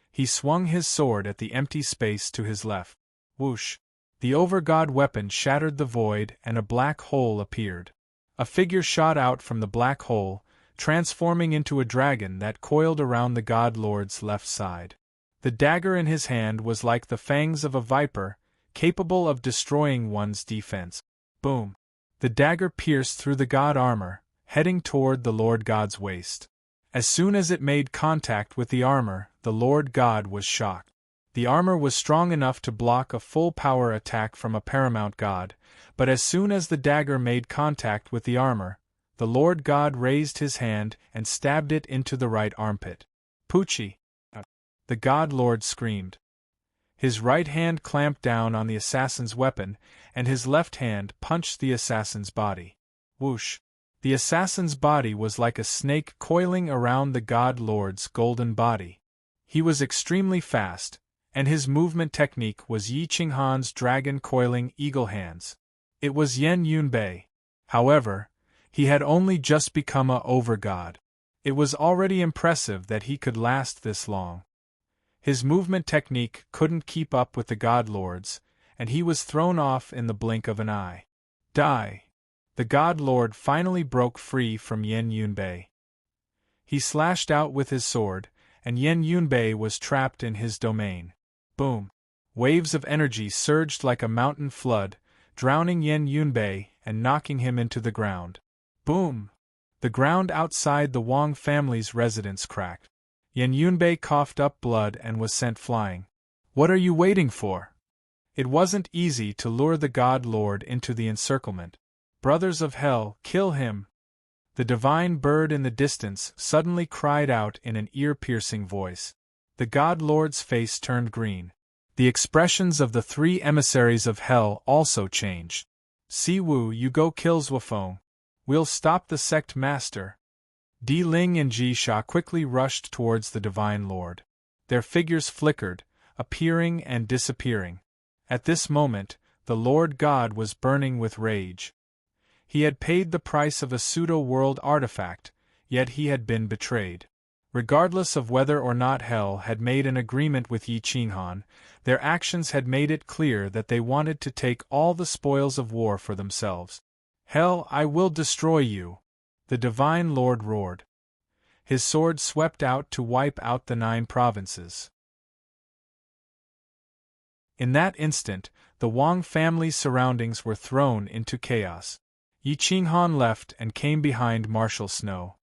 He swung his sword at the empty space to his left. Whoosh! The overgod weapon shattered the void and a black hole appeared. A figure shot out from the black hole, transforming into a dragon that coiled around the God Lord's left side. The dagger in his hand was like the fangs of a viper, capable of destroying one's defense. Boom! The dagger pierced through the god armor, heading toward the Lord God's waist. As soon as it made contact with the armor, the Lord God was shocked. The armor was strong enough to block a full-power attack from a paramount god, but as soon as the dagger made contact with the armor, the Lord God raised his hand and stabbed it into the right armpit. Poochie! The God Lord screamed. His right hand clamped down on the assassin's weapon, and his left hand punched the assassin's body. Whoosh! The assassin's body was like a snake coiling around the God Lord's golden body. He was extremely fast, and his movement technique was Yi Qinghan's dragon-coiling eagle hands. It was Yan Yunbei. However, he had only just become a overgod. It was already impressive that he could last this long. His movement technique couldn't keep up with the God Lord's, and he was thrown off in the blink of an eye. Die! The God Lord finally broke free from Yan Yunbei. He slashed out with his sword, and Yan Yunbei was trapped in his domain. Boom! Waves of energy surged like a mountain flood, drowning Yan Yunbei and knocking him into the ground. Boom! The ground outside the Wang family's residence cracked. Yan Yunbei coughed up blood and was sent flying. What are you waiting for? It wasn't easy to lure the God Lord into the encirclement. Brothers of Hell, kill him! The divine bird in the distance suddenly cried out in an ear-piercing voice. The God Lord's face turned green. The expressions of the three emissaries of Hell also changed. Si Wu, you go kill Zhuofeng. We'll stop the sect master. Di Ling and Ji Sha quickly rushed towards the Divine Lord. Their figures flickered, appearing and disappearing. At this moment, the Lord God was burning with rage. He had paid the price of a pseudo-world artifact, yet he had been betrayed. Regardless of whether or not Hell had made an agreement with Yi Qinghan, their actions had made it clear that they wanted to take all the spoils of war for themselves. Hell, I will destroy you! The Divine Lord roared. His sword swept out to wipe out the 9 provinces. In that instant, the Wang family's surroundings were thrown into chaos. Yi Qinghan left and came behind Marshal Snow.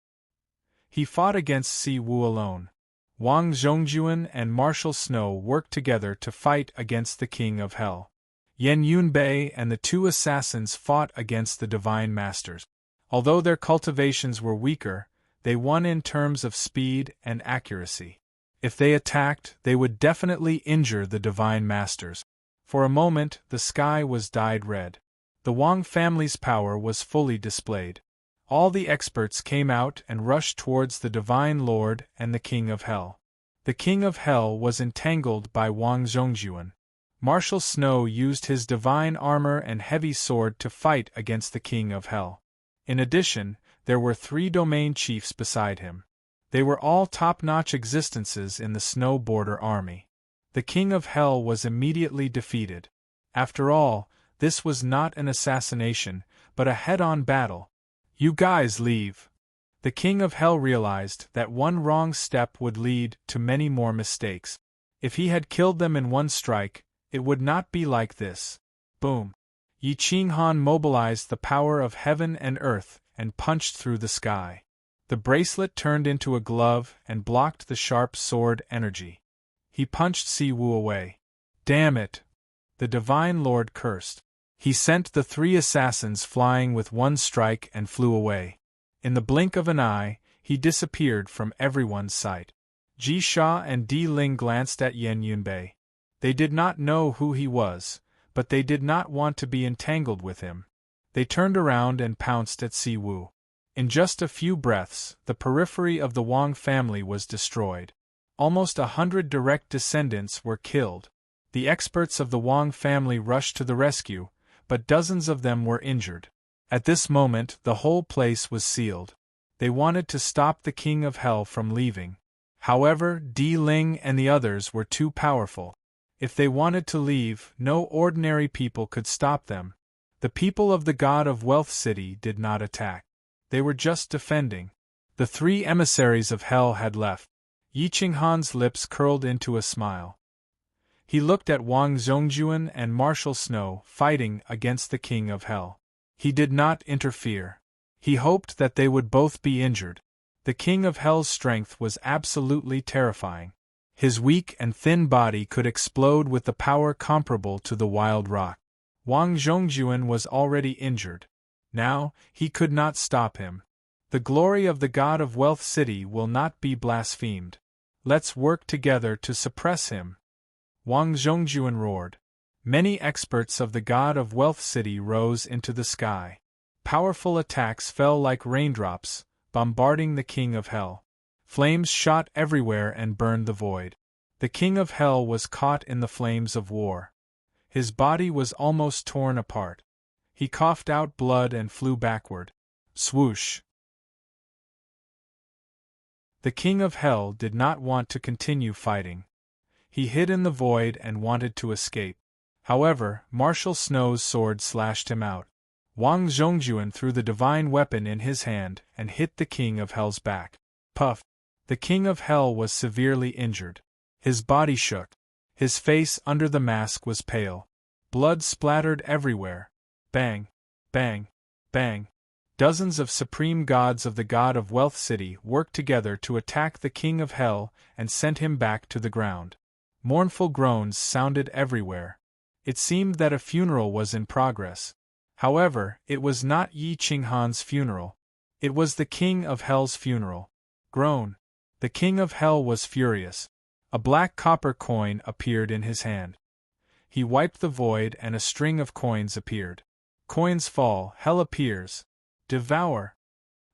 He fought against Si Wu alone. Wang Zhongjuan and Marshal Snow worked together to fight against the King of Hell. Yan Yunbei and the 2 assassins fought against the Divine Masters. Although their cultivations were weaker, they won in terms of speed and accuracy. If they attacked, they would definitely injure the Divine Masters. For a moment, the sky was dyed red. The Wang family's power was fully displayed. All the experts came out and rushed towards the Divine Lord and the King of Hell. The king of hell was entangled by Wang Zhongjuan. Marshal Snow used his divine armor and heavy sword to fight against the king of hell. In addition, there were 3 domain chiefs beside him. They were all top-notch existences in the Snow Border army. The king of hell was immediately defeated. After all, this was not an assassination, but a head-on battle. You guys leave. The king of hell realized that one wrong step would lead to many more mistakes. If he had killed them in one strike, it would not be like this. Boom. Yi Qinghan mobilized the power of heaven and earth and punched through the sky. The bracelet turned into a glove and blocked the sharp sword energy. He punched Si Wu away. Damn it! The Divine Lord cursed. He sent the 3 assassins flying with one strike and flew away. In the blink of an eye, he disappeared from everyone's sight. Ji Sha and Di Ling glanced at Yan Yunbei. They did not know who he was, but they did not want to be entangled with him. They turned around and pounced at Si Wu. In just a few breaths, the periphery of the Wang family was destroyed. Almost 100 direct descendants were killed. The experts of the Wang family rushed to the rescue, but dozens of them were injured. At this moment, the whole place was sealed. They wanted to stop the king of hell from leaving. However, Di Ling and the others were too powerful. If they wanted to leave, no ordinary people could stop them. The people of the God of Wealth City did not attack. They were just defending. The 3 emissaries of hell had left. Yi Qinghan's lips curled into a smile. He looked at Wang Zhongjuan and Marshal Snow fighting against the king of hell. He did not interfere. He hoped that they would both be injured. The king of hell's strength was absolutely terrifying. His weak and thin body could explode with the power comparable to the wild rock. Wang Zhongjuan was already injured. Now, he could not stop him. The glory of the God of Wealth City will not be blasphemed. Let's work together to suppress him. Wang Zhongjuan roared. Many experts of the God of Wealth City rose into the sky. Powerful attacks fell like raindrops, bombarding the king of hell. Flames shot everywhere and burned the void. The king of hell was caught in the flames of war. His body was almost torn apart. He coughed out blood and flew backward. Swoosh! The king of hell did not want to continue fighting. He hid in the void and wanted to escape. However, Marshal Snow's sword slashed him out. Wang Zhongjuan threw the divine weapon in his hand and hit the king of hell's back. Puff! The king of hell was severely injured. His body shook. His face under the mask was pale. Blood splattered everywhere. Bang! Bang! Bang! Dozens of supreme gods of the God of Wealth City worked together to attack the king of hell and sent him back to the ground. Mournful groans sounded everywhere. It seemed that a funeral was in progress. However, it was not Yi Qinghan's funeral. It was the king of hell's funeral. Groan! The king of hell was furious. A black copper coin appeared in his hand. He wiped the void and a string of coins appeared. Coins fall, hell appears. Devour!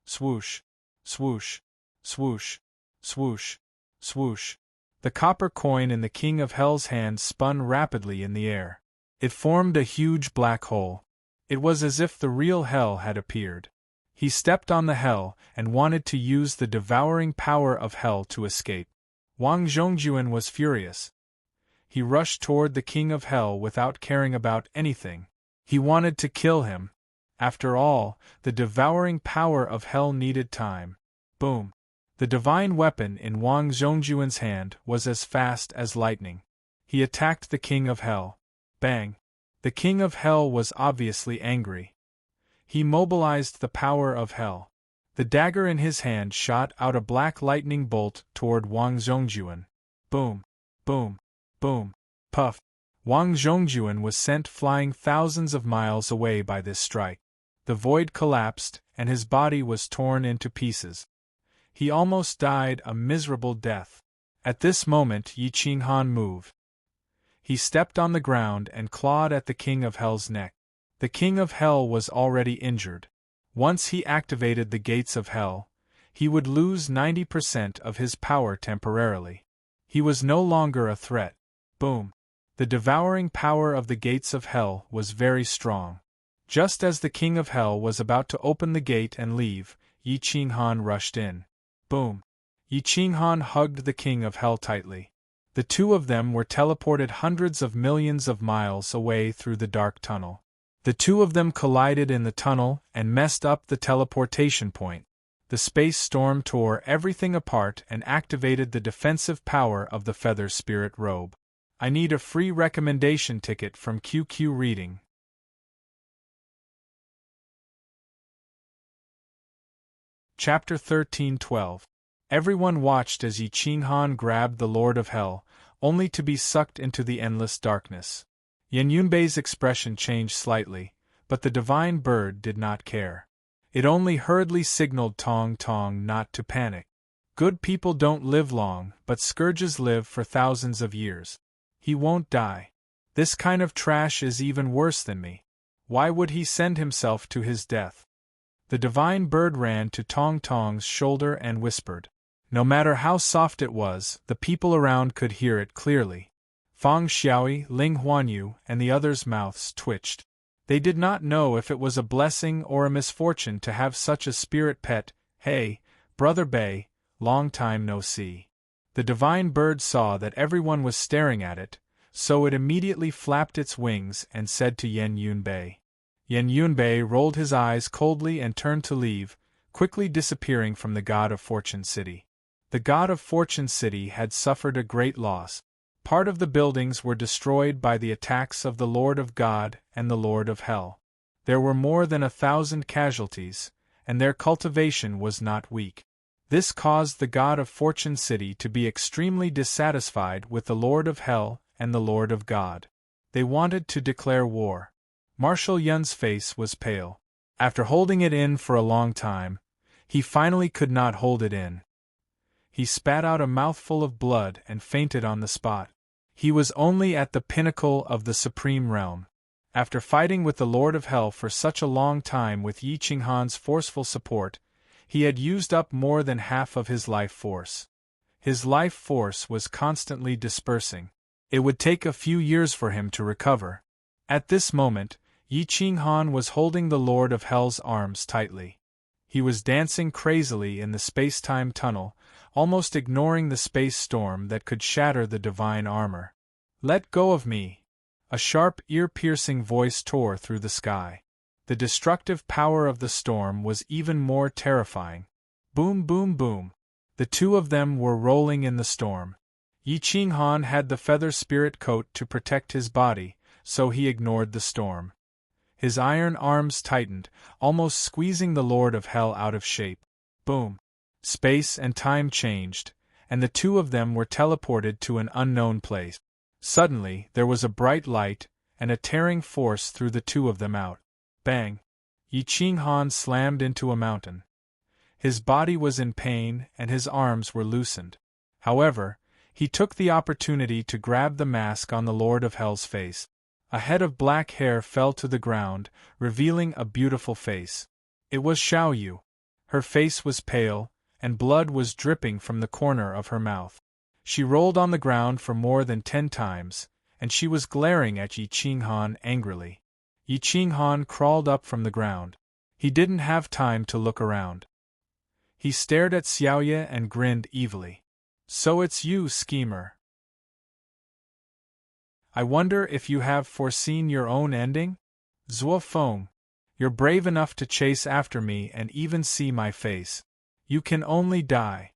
Swoosh! Swoosh! Swoosh! Swoosh! Swoosh! The copper coin in the king of hell's hand spun rapidly in the air. It formed a huge black hole. It was as if the real hell had appeared. He stepped on the hell and wanted to use the devouring power of hell to escape. Wang Zhongjuan was furious. He rushed toward the king of hell without caring about anything. He wanted to kill him. After all, the devouring power of hell needed time. Boom! The divine weapon in Wang Zhongjuan's hand was as fast as lightning. He attacked the king of hell. Bang! The king of hell was obviously angry. He mobilized the power of hell. The dagger in his hand shot out a black lightning bolt toward Wang Zhongjuan. Boom! Boom! Boom! Puff! Wang Zhongjuan was sent flying thousands of miles away by this strike. The void collapsed, and his body was torn into pieces. He almost died a miserable death. At this moment Yi Qinghan moved. He stepped on the ground and clawed at the king of hell's neck. The king of hell was already injured. Once he activated the gates of hell, he would lose 90% of his power temporarily. He was no longer a threat. Boom! The devouring power of the gates of hell was very strong. Just as the king of hell was about to open the gate and leave, Yi Ching-han rushed in. Boom! Yi Ching-han hugged the king of hell tightly. The two of them were teleported hundreds of millions of miles away through the dark tunnel. The two of them collided in the tunnel and messed up the teleportation point. The space storm tore everything apart and activated the defensive power of the feather spirit robe. I need a free recommendation ticket from QQ Reading. Chapter 13:12. Everyone watched as Yi Ching-han grabbed the Lord of Hell, only to be sucked into the endless darkness. Yan Yunbei's expression changed slightly, but the divine bird did not care. It only hurriedly signaled Tong Tong not to panic. Good people don't live long, but scourges live for thousands of years. He won't die. This kind of trash is even worse than me. Why would he send himself to his death? The divine bird ran to Tong Tong's shoulder and whispered. No matter how soft it was, the people around could hear it clearly. Fang Xiaoyi, Ling Huanyu, and the others' mouths twitched. They did not know if it was a blessing or a misfortune to have such a spirit pet. Hey, Brother Bei, long time no see. The divine bird saw that everyone was staring at it, so it immediately flapped its wings and said to Yan Yunbei. Yan Yunbei rolled his eyes coldly and turned to leave, quickly disappearing from the god of Fortune City. The god of Fortune City had suffered a great loss. Part of the buildings were destroyed by the attacks of the Lord of God and the Lord of Hell. There were more than 1,000 casualties, and their cultivation was not weak. This caused the god of Fortune City to be extremely dissatisfied with the Lord of Hell and the Lord of God. They wanted to declare war. Marshal Yun's face was pale. After holding it in for a long time, he finally could not hold it in. He spat out a mouthful of blood and fainted on the spot. He was only at the pinnacle of the supreme realm. After fighting with the Lord of Hell for such a long time with Yi Ching-han's forceful support, he had used up more than half of his life force. His life force was constantly dispersing. It would take a few years for him to recover. At this moment, Yi Ching-han was holding the Lord of Hell's arms tightly. He was dancing crazily in the space-time tunnel, almost ignoring the space storm that could shatter the divine armor. "Let go of me!" A sharp, ear-piercing voice tore through the sky. The destructive power of the storm was even more terrifying. Boom, boom, boom. The two of them were rolling in the storm. Yi Ching-han had the feather spirit coat to protect his body, so he ignored the storm. His iron arms tightened, almost squeezing the Lord of Hell out of shape. Boom. Space and time changed, and the two of them were teleported to an unknown place. Suddenly, there was a bright light, and a tearing force threw the two of them out. Bang! Yi Ching-han slammed into a mountain. His body was in pain and his arms were loosened. However, he took the opportunity to grab the mask on the Lord of Hell's face. A head of black hair fell to the ground, revealing a beautiful face. It was Xiaoyu. Her face was pale, and blood was dripping from the corner of her mouth. She rolled on the ground for more than 10 times, and she was glaring at Yi Ching-han angrily. Yi Ching-han crawled up from the ground. He didn't have time to look around. He stared at Xiaoye and grinned evilly. "So it's you, schemer. I wonder if you have foreseen your own ending? Zhuo Feng, you're brave enough to chase after me and even see my face. You can only die."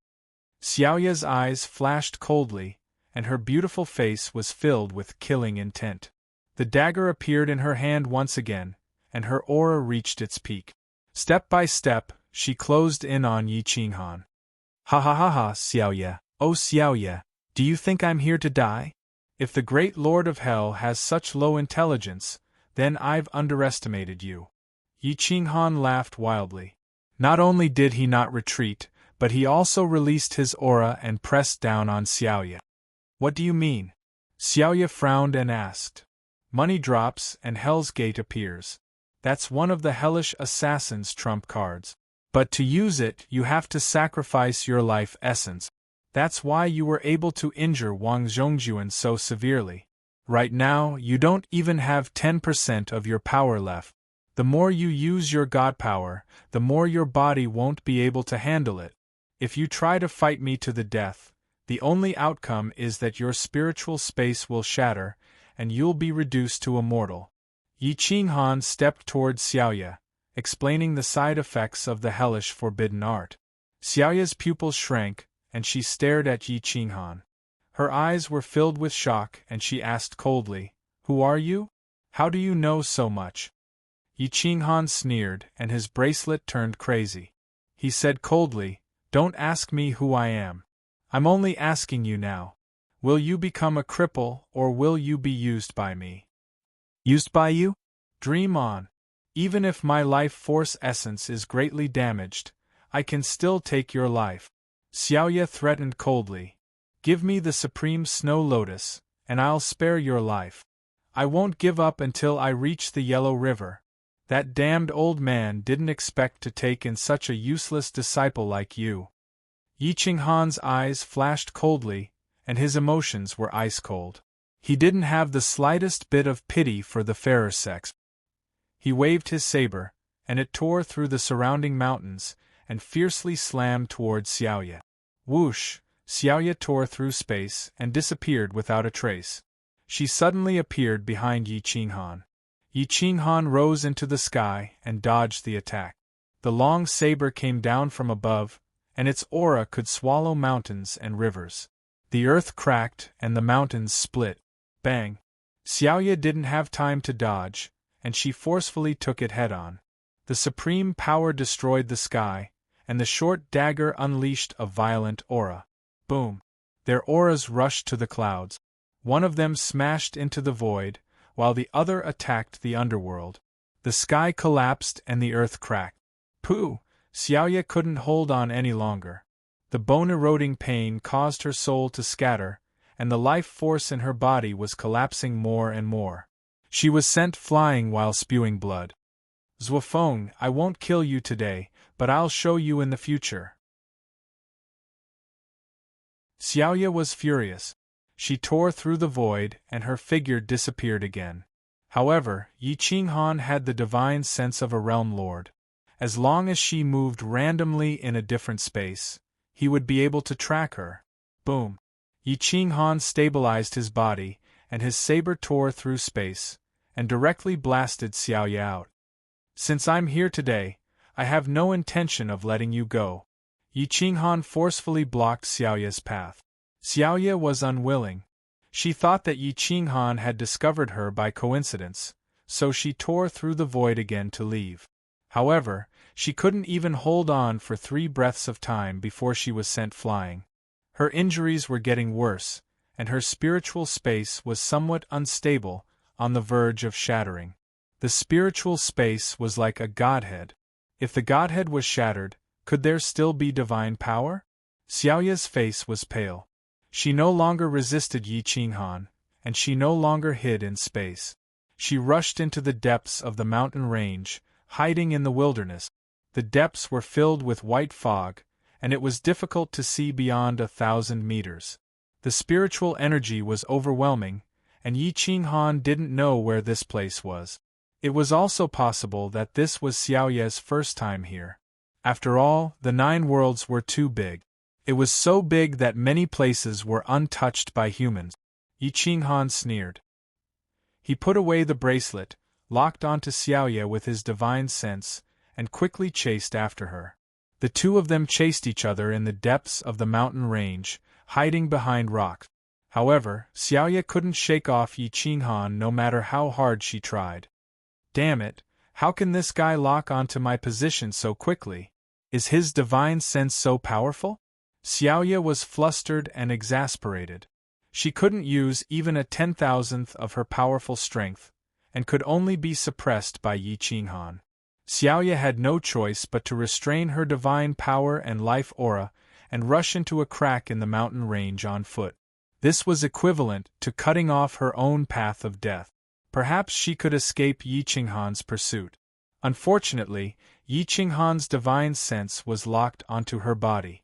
Xiaoye's eyes flashed coldly, and her beautiful face was filled with killing intent. The dagger appeared in her hand once again, and her aura reached its peak. Step by step, she closed in on Yi Ching-han. "Ha ha ha ha, Xiaoye, oh Xiaoye, do you think I'm here to die? If the great Lord of Hell has such low intelligence, then I've underestimated you." Yi Ching-han laughed wildly. Not only did he not retreat, but he also released his aura and pressed down on Xiaoye. "What do you mean?" Xiaoye frowned and asked. "Money drops and Hell's Gate appears. That's one of the hellish assassin's trump cards. But to use it, you have to sacrifice your life essence. That's why you were able to injure Wang Zhongjuan so severely. Right now, you don't even have 10% of your power left. The more you use your god power, the more your body won't be able to handle it. If you try to fight me to the death, the only outcome is that your spiritual space will shatter, and you'll be reduced to a mortal. Yi Qinghan stepped toward Xiaoya, explaining the side effects of the hellish forbidden art. Xiaoya's pupils shrank, and she stared at Yi Qinghan. Her eyes were filled with shock, and she asked coldly, "Who are you? How do you know so much?" Yi Qinghan sneered, and his bracelet turned crazy. He said coldly, "Don't ask me who I am. I'm only asking you now. Will you become a cripple, or will you be used by me?" "Used by you? Dream on. Even if my life force essence is greatly damaged, I can still take your life." Xiaoya threatened coldly. "Give me the supreme snow lotus, and I'll spare your life. I won't give up until I reach the Yellow River. That damned old man didn't expect to take in such a useless disciple like you." Yi Qinghan's eyes flashed coldly, and his emotions were ice cold. He didn't have the slightest bit of pity for the fairer sex. He waved his saber, and it tore through the surrounding mountains, and fiercely slammed toward Xiaoya. Whoosh! Xiaoya tore through space and disappeared without a trace. She suddenly appeared behind Yi Qinghan. Yi Qinghan rose into the sky and dodged the attack. The long saber came down from above, and its aura could swallow mountains and rivers. The earth cracked and the mountains split. Bang! Xiaoya didn't have time to dodge, and she forcefully took it head-on. The supreme power destroyed the sky, and the short dagger unleashed a violent aura. Boom! Their auras rushed to the clouds. One of them smashed into the void, while the other attacked the underworld. The sky collapsed and the earth cracked. Pooh! Xiaoya couldn't hold on any longer. The bone-eroding pain caused her soul to scatter, and the life force in her body was collapsing more and more. She was sent flying while spewing blood. "Zhuofeng, I won't kill you today, but I'll show you in the future." Xiaoya was furious. She tore through the void, and her figure disappeared again. However, Yi Qinghan had the divine sense of a realm lord. As long as she moved randomly in a different space, he would be able to track her. Boom! Yi Qinghan stabilized his body, and his saber tore through space, and directly blasted Xiaoya out. "Since I'm here today, I have no intention of letting you go." Yi Qinghan forcefully blocked Xiaoya's path. Xiaoya was unwilling. She thought that Yi Qinghan had discovered her by coincidence, so she tore through the void again to leave. However, she couldn't even hold on for 3 breaths of time before she was sent flying. Her injuries were getting worse, and her spiritual space was somewhat unstable, on the verge of shattering. The spiritual space was like a godhead. If the godhead was shattered, could there still be divine power? Xiaoya's face was pale. She no longer resisted Yi Qinghan, and she no longer hid in space. She rushed into the depths of the mountain range, hiding in the wilderness. The depths were filled with white fog, and it was difficult to see beyond 1,000 meters. The spiritual energy was overwhelming, and Yi Qinghan didn't know where this place was. It was also possible that this was Xiaoya's first time here. After all, the 9 worlds were too big. It was so big that many places were untouched by humans. Yi Qinghan sneered. He put away the bracelet, locked onto Xiaoya with his divine sense, and quickly chased after her. The two of them chased each other in the depths of the mountain range, hiding behind rocks. However, Xiaoya couldn't shake off Yi Qinghan no matter how hard she tried. "Damn it, how can this guy lock onto my position so quickly? Is his divine sense so powerful?" Xiaoya was flustered and exasperated. She couldn't use even a 10,000th of her powerful strength, and could only be suppressed by Yi Qinghan. Xiaoya had no choice but to restrain her divine power and life aura, and rush into a crack in the mountain range on foot. This was equivalent to cutting off her own path of death. Perhaps she could escape Yi Qinghan's pursuit. Unfortunately, Yi Qinghan's divine sense was locked onto her body.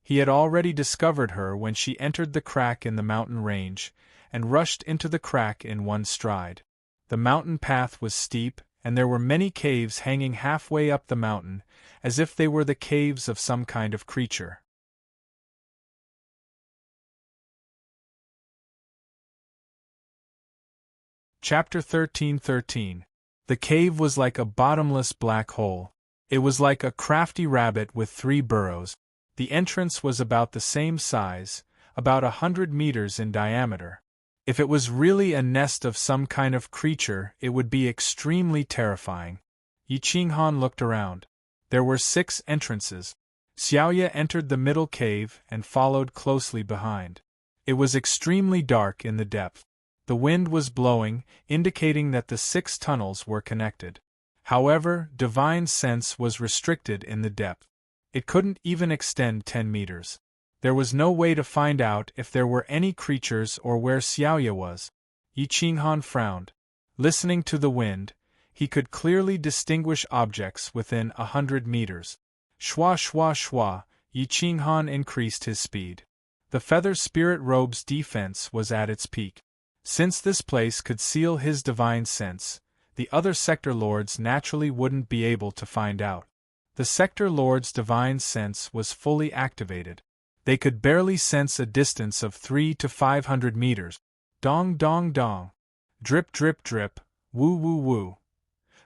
He had already discovered her when she entered the crack in the mountain range, and rushed into the crack in one stride. The mountain path was steep, and there were many caves hanging halfway up the mountain, as if they were the caves of some kind of creature. Chapter 13:13. The cave was like a bottomless black hole. It was like a crafty rabbit with 3 burrows. The entrance was about the same size, about 100 meters in diameter. If it was really a nest of some kind of creature, it would be extremely terrifying. Yi Qinghan looked around. There were 6 entrances. Xiaoye entered the middle cave and followed closely behind. It was extremely dark in the depth. The wind was blowing, indicating that the 6 tunnels were connected. However, divine sense was restricted in the depth. It couldn't even extend 10 meters. There was no way to find out if there were any creatures or where Xiaoye was. Yi Qinghan frowned. Listening to the wind, he could clearly distinguish objects within 100 meters. Shwa shwa shwa, Yi Qinghan increased his speed. The feather spirit robe's defense was at its peak. Since this place could seal his divine sense, the other sector lords naturally wouldn't be able to find out. The sector lord's divine sense was fully activated. They could barely sense a distance of 300 to 500 meters. Dong dong dong. Drip drip drip, woo woo woo.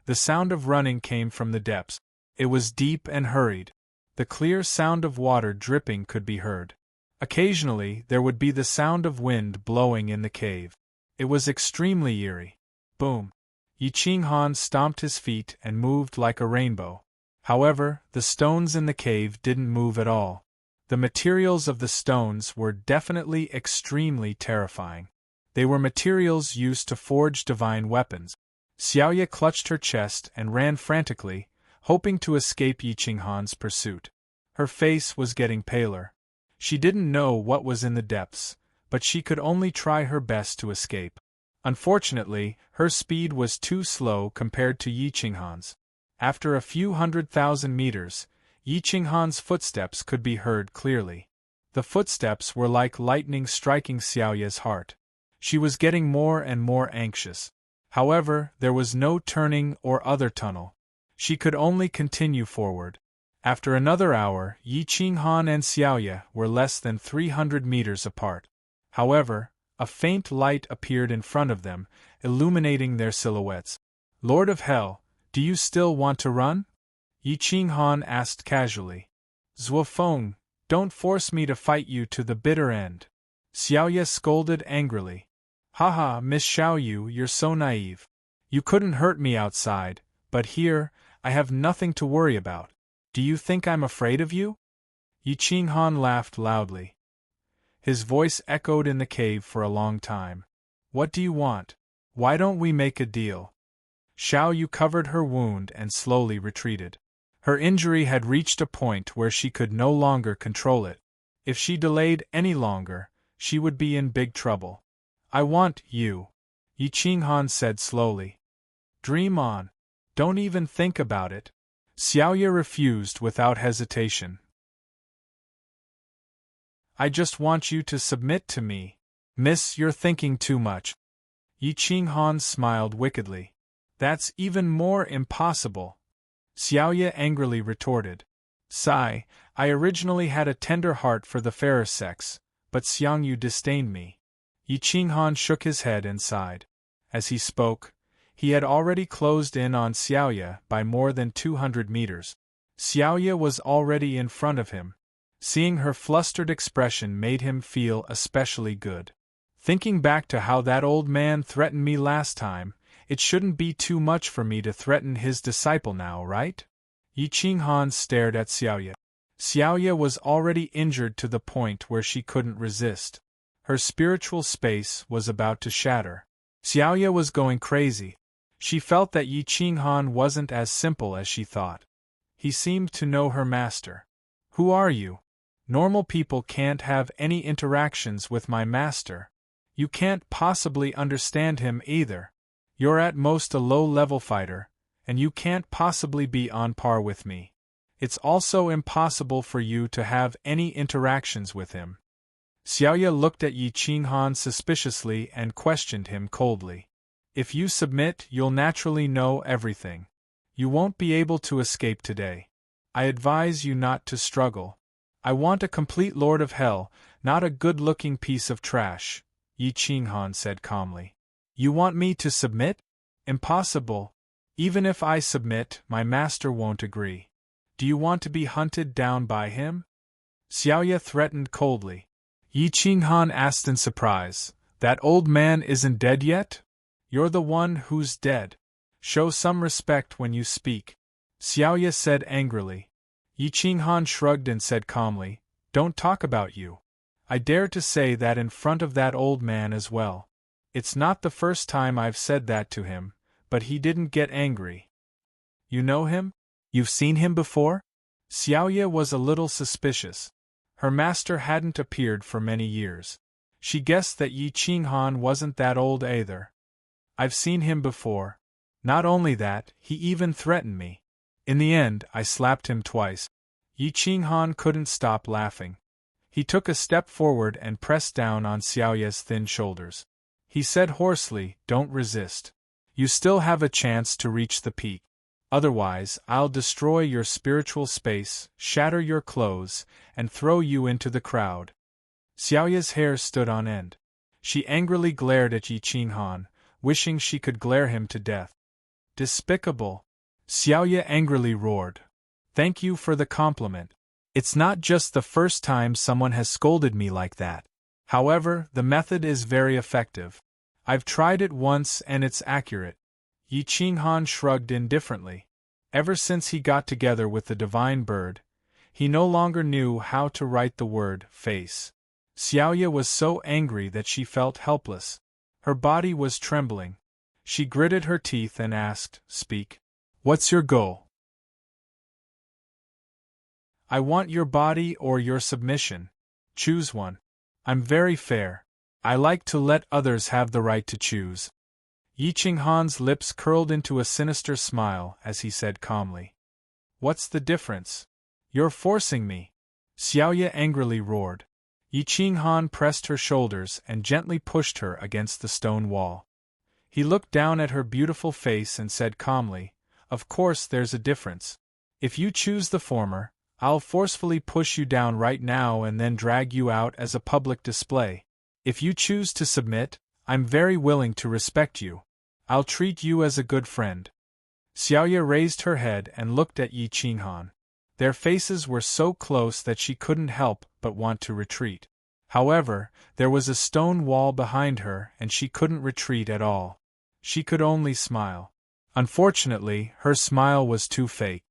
The sound of running came from the depths. It was deep and hurried. The clear sound of water dripping could be heard. Occasionally there would be the sound of wind blowing in the cave. It was extremely eerie. Boom. Yi Qinghan stomped his feet and moved like a rainbow. However, the stones in the cave didn't move at all. The materials of the stones were definitely extremely terrifying. They were materials used to forge divine weapons. Xiaoye clutched her chest and ran frantically, hoping to escape Yi Qinghan's pursuit. Her face was getting paler. She didn't know what was in the depths, but she could only try her best to escape. Unfortunately, her speed was too slow compared to Yi Qinghan's. After a few 100,000 meters, Yi Qinghan's footsteps could be heard clearly. The footsteps were like lightning striking Xiaoye's heart. She was getting more and more anxious. However, there was no turning or other tunnel. She could only continue forward. After another hour, Yi Qinghan and Xiaoye were less than 300 meters apart. However, a faint light appeared in front of them, illuminating their silhouettes. "Lord of Hell, do you still want to run?" Yi Qinghan asked casually. "Zuofeng, don't force me to fight you to the bitter end." Xiaoye scolded angrily. "Haha, Miss Xiaoyu, you're so naive. You couldn't hurt me outside, but here, I have nothing to worry about. Do you think I'm afraid of you?" Yi Qinghan laughed loudly. His voice echoed in the cave for a long time. "What do you want? Why don't we make a deal?" Xiaoyu covered her wound and slowly retreated. Her injury had reached a point where she could no longer control it. If she delayed any longer, she would be in big trouble. "I want you," Yi Qinghan said slowly. "Dream on. Don't even think about it." Xiaoye refused without hesitation. "I just want you to submit to me. Miss, you're thinking too much." Yi Qinghan smiled wickedly. "That's even more impossible," Xiaoye angrily retorted. "Sigh, I originally had a tender heart for the fairer sex, but Xiangyu disdained me." Yi Qinghan shook his head and sighed. As he spoke, he had already closed in on Xiaoye by more than 200 meters. Xiaoye was already in front of him. Seeing her flustered expression made him feel especially good. Thinking back to how that old man threatened me last time, it shouldn't be too much for me to threaten his disciple now, right? Yi Qinghan stared at Xiaoye. Xiaoye was already injured to the point where she couldn't resist. Her spiritual space was about to shatter. Xiaoye was going crazy. She felt that Yi Qinghan wasn't as simple as she thought. He seemed to know her master. "Who are you? Normal people can't have any interactions with my master. You can't possibly understand him either. You're at most a low-level fighter, and you can't possibly be on par with me." It's also impossible for you to have any interactions with him. Xiaoya looked at Yi Qinghan suspiciously and questioned him coldly. If you submit, you'll naturally know everything. You won't be able to escape today. I advise you not to struggle. I want a complete Lord of Hell, not a good-looking piece of trash, Yi Qinghan said calmly. You want me to submit? Impossible. Even if I submit, my master won't agree. Do you want to be hunted down by him? Xiaoya threatened coldly. Yi Qinghan asked in surprise, That old man isn't dead yet? You're the one who's dead. Show some respect when you speak, Xiaoya said angrily. Yi Qinghan shrugged and said calmly, Don't talk about you. I dare to say that in front of that old man as well. It's not the first time I've said that to him, but he didn't get angry. You know him? You've seen him before? Xiaoya was a little suspicious. Her master hadn't appeared for many years. She guessed that Yi Qinghan wasn't that old either. I've seen him before. Not only that, he even threatened me. In the end, I slapped him twice. Yi Qinghan couldn't stop laughing. He took a step forward and pressed down on Xiaoya's thin shoulders. He said hoarsely, Don't resist. You still have a chance to reach the peak. Otherwise, I'll destroy your spiritual space, shatter your clothes, and throw you into the crowd. Xiaoya's hair stood on end. She angrily glared at Yi Qinghan, wishing she could glare him to death. Despicable! Xiaoya angrily roared. Thank you for the compliment. It's not just the first time someone has scolded me like that. However, the method is very effective. I've tried it once and it's accurate. Yi Qinghan shrugged indifferently. Ever since he got together with the divine bird, he no longer knew how to write the word face. Xiaoya was so angry that she felt helpless. Her body was trembling. She gritted her teeth and asked, Speak. What's your goal? I want your body or your submission. Choose one. I'm very fair. I like to let others have the right to choose. Yi Qinghan's lips curled into a sinister smile as he said calmly. What's the difference? You're forcing me. Xiaoya angrily roared. Yi Qinghan pressed her shoulders and gently pushed her against the stone wall. He looked down at her beautiful face and said calmly, Of course there's a difference. If you choose the former, I'll forcefully push you down right now and then drag you out as a public display. If you choose to submit, I'm very willing to respect you. I'll treat you as a good friend. Xiaoya raised her head and looked at Yi Qinghan. Their faces were so close that she couldn't help but want to retreat. However, there was a stone wall behind her and she couldn't retreat at all. She could only smile. Unfortunately, her smile was too fake.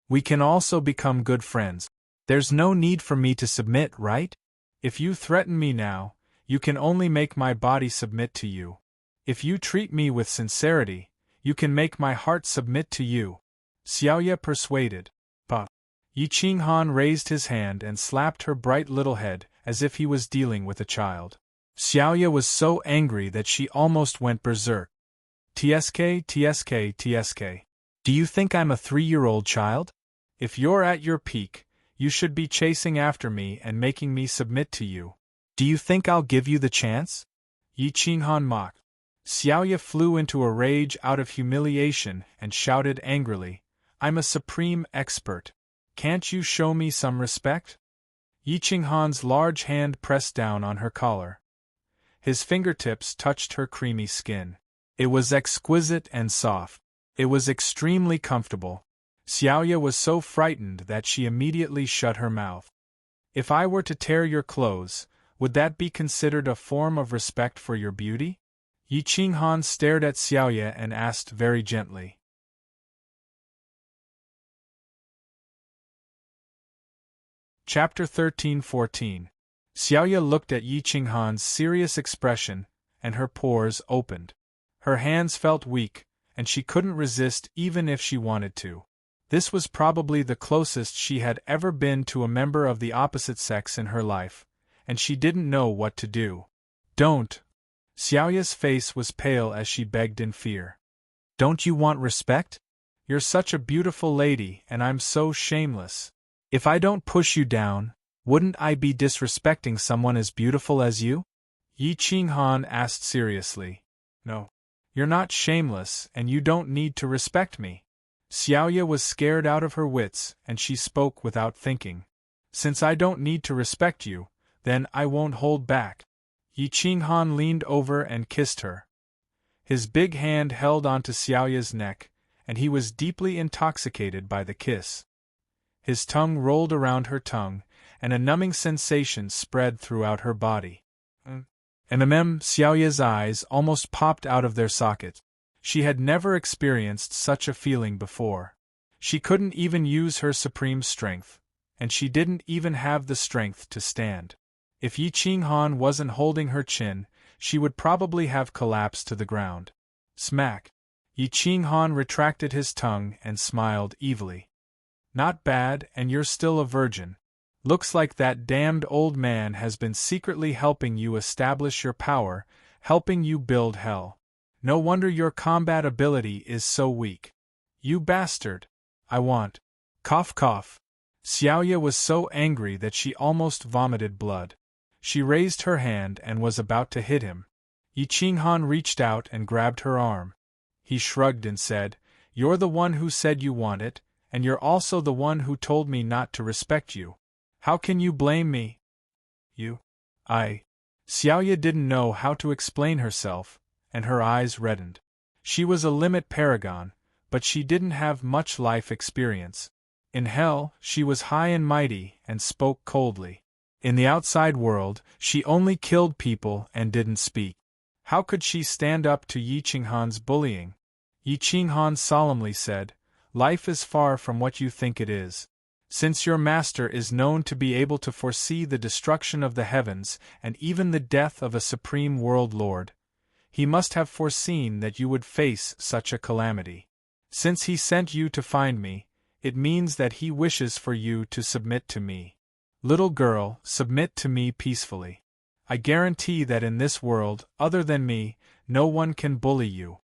We can also become good friends. There's no need for me to submit, right? If you threaten me now, you can only make my body submit to you. If you treat me with sincerity, you can make my heart submit to you. Xiaoya persuaded. But Yi Qinghan raised his hand and slapped her bright little head as if he was dealing with a child. Xiaoya was so angry that she almost went berserk. TSK, TSK, TSK. Do you think I'm a 3-year-old child? If you're at your peak, you should be chasing after me and making me submit to you. Do you think I'll give you the chance? Yi Qinghan mocked. Xiaoya flew into a rage out of humiliation and shouted angrily, I'm a supreme expert. Can't you show me some respect? Yi Qinghan's large hand pressed down on her collar. His fingertips touched her creamy skin. It was exquisite and soft. It was extremely comfortable. Xiaoya was so frightened that she immediately shut her mouth. If I were to tear your clothes, would that be considered a form of respect for your beauty? Yi Qinghan stared at Xiaoya and asked very gently. Chapter 13-14. Xiaoya looked at Yi Qinghan's serious expression, and her pores opened. Her hands felt weak, and she couldn't resist even if she wanted to. This was probably the closest she had ever been to a member of the opposite sex in her life, and she didn't know what to do. Don't. Xiaoya's face was pale as she begged in fear. Don't you want respect? You're such a beautiful lady and I'm so shameless. If I don't push you down, wouldn't I be disrespecting someone as beautiful as you? Yi Qinghan asked seriously. No. You're not shameless and you don't need to respect me. Xiaoya was scared out of her wits and she spoke without thinking. Since I don't need to respect you, then I won't hold back. Yi Qinghan leaned over and kissed her. His big hand held onto Xiaoya's neck, and he was deeply intoxicated by the kiss. His tongue rolled around her tongue, and a numbing sensation spread throughout her body. Xiaoya's eyes almost popped out of their sockets. She had never experienced such a feeling before. She couldn't even use her supreme strength, and she didn't even have the strength to stand. If Yi Qinghan wasn't holding her chin, she would probably have collapsed to the ground. Smack! Yi Qinghan retracted his tongue and smiled evilly. Not bad, and you're still a virgin. Looks like that damned old man has been secretly helping you establish your power, helping you build hell. No wonder your combat ability is so weak. You bastard! I want. Cough cough. Xiaoya was so angry that she almost vomited blood. She raised her hand and was about to hit him. Yi Qinghan reached out and grabbed her arm. He shrugged and said, "You're the one who said you want it, and you're also the one who told me not to respect you. How can you blame me?" Xiaoya didn't know how to explain herself, and her eyes reddened. She was a limit paragon, but she didn't have much life experience. In hell, she was high and mighty and spoke coldly. In the outside world, she only killed people and didn't speak. How could she stand up to Yi Qinghan's bullying? Yi Qinghan solemnly said, "Life is far from what you think it is. Since your master is known to be able to foresee the destruction of the heavens and even the death of a supreme world lord, he must have foreseen that you would face such a calamity. Since he sent you to find me, it means that he wishes for you to submit to me. Little girl, submit to me peacefully. I guarantee that in this world, other than me, no one can bully you."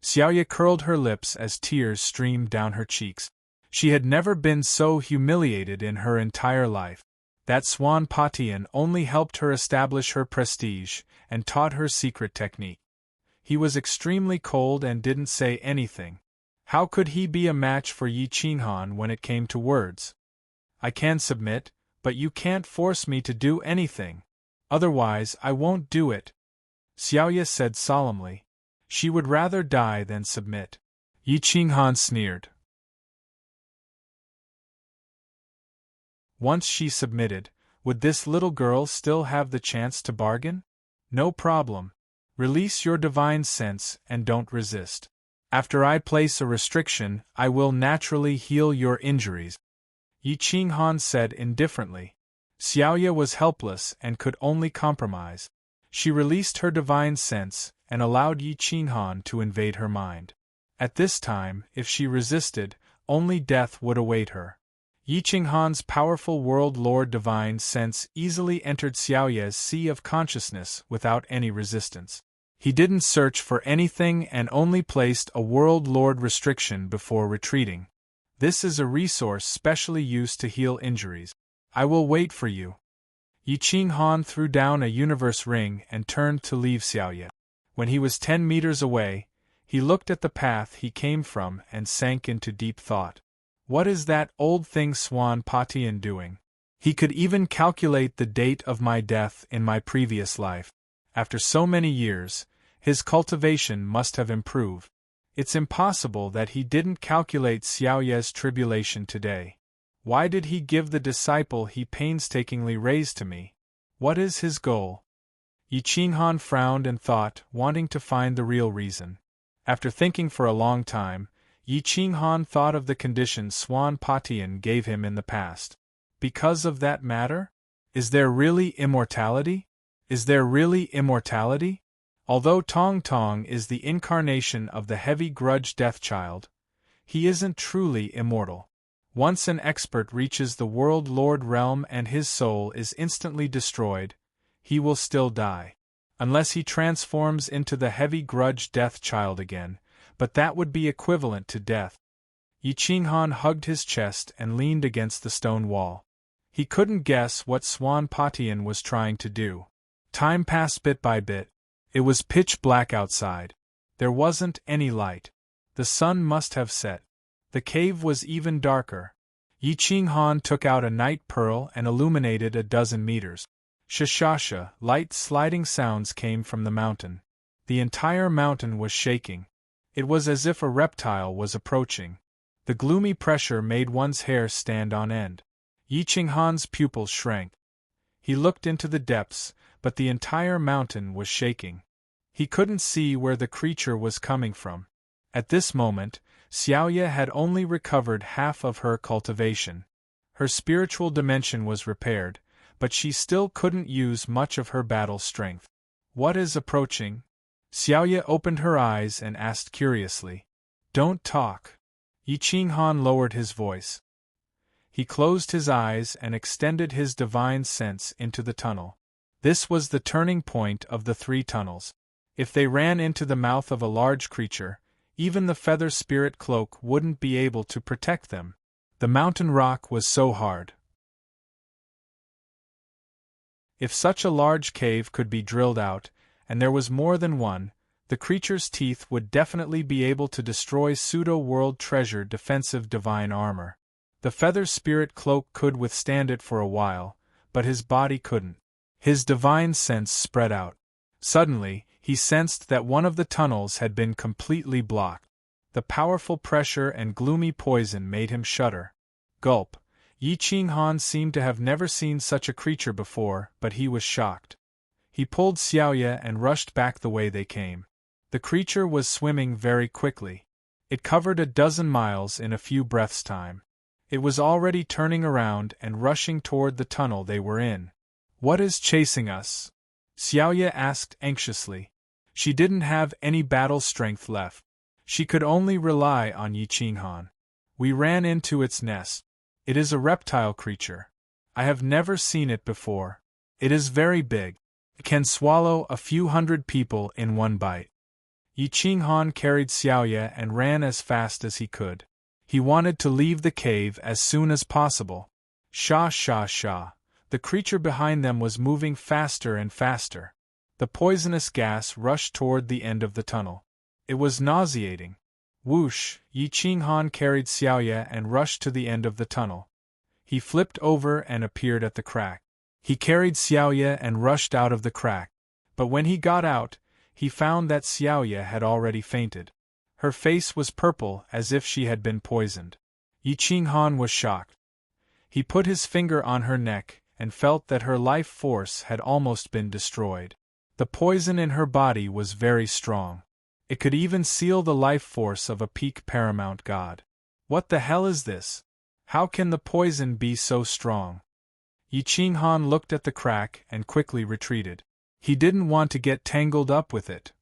Xiaoya curled her lips as tears streamed down her cheeks. She had never been so humiliated in her entire life. That Swan Patian only helped her establish her prestige and taught her secret technique. He was extremely cold and didn't say anything. How could he be a match for Yi Qinghan when it came to words? "I can submit, but you can't force me to do anything. Otherwise, I won't do it," Xiaoya said solemnly. She would rather die than submit. Yi Qinghan sneered. Once she submitted, would this little girl still have the chance to bargain? No problem. Release your divine sense and don't resist. After I place a restriction, I will naturally heal your injuries, Yi Qinghan said indifferently. Xiaoya was helpless and could only compromise. She released her divine sense and allowed Yi Qinghan to invade her mind. At this time, if she resisted, only death would await her. Yi Qinghan's powerful world lord divine sense easily entered Xiaoya's sea of consciousness without any resistance. He didn't search for anything and only placed a world lord restriction before retreating. This is a resource specially used to heal injuries. I will wait for you. Yi Qinghan threw down a universe ring and turned to leave Xiaoya. When he was 10 meters away, he looked at the path he came from and sank into deep thought. What is that old thing Swan Patian doing? He could even calculate the date of my death in my previous life. After so many years, his cultivation must have improved. It's impossible that he didn't calculate Xiaoya's tribulation today. Why did he give the disciple he painstakingly raised to me? What is his goal? Yi Qinghan frowned and thought, wanting to find the real reason. After thinking for a long time, Yi Qinghan thought of the conditions Swan Patian gave him in the past. Because of that matter? Is there really immortality? Is there really immortality? Although Tong Tong is the incarnation of the heavy grudge death child, he isn't truly immortal. Once an expert reaches the world lord realm and his soul is instantly destroyed, he will still die. Unless he transforms into the heavy grudge death child again, but that would be equivalent to death. Yi Qinghan hugged his chest and leaned against the stone wall. He couldn't guess what Swan Patian was trying to do. Time passed bit by bit. It was pitch black outside. There wasn't any light. The sun must have set. The cave was even darker. Yi Qinghan took out a night pearl and illuminated a dozen meters. Shashasha, light sliding sounds came from the mountain. The entire mountain was shaking. It was as if a reptile was approaching. The gloomy pressure made one's hair stand on end. Yi Qinghan's pupils shrank. He looked into the depths, but the entire mountain was shaking. He couldn't see where the creature was coming from. At this moment, Xiaoye had only recovered half of her cultivation. Her spiritual dimension was repaired, but she still couldn't use much of her battle strength. What is approaching? Xiaoye opened her eyes and asked curiously. Don't talk. Yi Qinghan lowered his voice. He closed his eyes and extended his divine sense into the tunnel. This was the turning point of the 3 tunnels. If they ran into the mouth of a large creature, even the feather spirit cloak wouldn't be able to protect them. The mountain rock was so hard. If such a large cave could be drilled out, and there was more than one, the creature's teeth would definitely be able to destroy pseudo-world treasure defensive divine armor. The feather spirit cloak could withstand it for a while, but his body couldn't. His divine sense spread out. Suddenly, he sensed that one of the tunnels had been completely blocked. The powerful pressure and gloomy poison made him shudder. Gulp. Yi Qinghan seemed to have never seen such a creature before, but he was shocked. He pulled Xiaoye and rushed back the way they came. The creature was swimming very quickly. It covered a dozen miles in a few breaths' time. It was already turning around and rushing toward the tunnel they were in. What is chasing us? Xiaoye asked anxiously. She didn't have any battle strength left. She could only rely on Yi Qinghan. We ran into its nest. It is a reptile creature. I have never seen it before. It is very big. It can swallow a few hundred people in one bite. Yi Qinghan carried Xiaoye and ran as fast as he could. He wanted to leave the cave as soon as possible. Sha sha sha. The creature behind them was moving faster and faster. The poisonous gas rushed toward the end of the tunnel. It was nauseating. Whoosh! Yi Qinghan carried Xiaoye and rushed to the end of the tunnel. He flipped over and appeared at the crack. He carried Xiaoye and rushed out of the crack. But when he got out, he found that Xiaoye had already fainted. Her face was purple as if she had been poisoned. Yi Qinghan was shocked. He put his finger on her neck and felt that her life force had almost been destroyed. The poison in her body was very strong. It could even seal the life force of a peak paramount god. What the hell is this? How can the poison be so strong? Yi Qinghan looked at the crack and quickly retreated. He didn't want to get tangled up with it.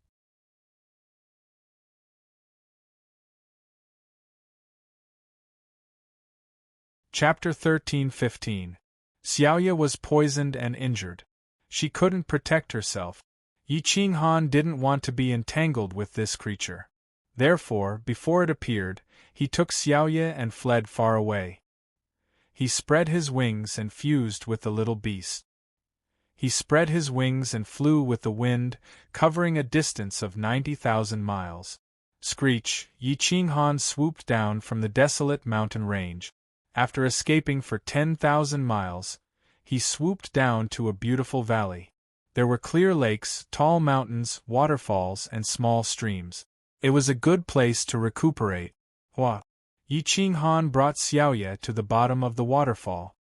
Chapter 13-15. Xiaoye was poisoned and injured. She couldn't protect herself. Yi Qinghan didn't want to be entangled with this creature. Therefore, before it appeared, he took Xiaoye and fled far away. He spread his wings and fused with the little beast. He spread his wings and flew with the wind, covering a distance of 90,000 miles. Screech! Yi Qinghan swooped down from the desolate mountain range. After escaping for 10,000 miles, he swooped down to a beautiful valley. There were clear lakes, tall mountains, waterfalls, and small streams. It was a good place to recuperate. Hua! Yi Qinghan brought Xiaoye to the bottom of the waterfall.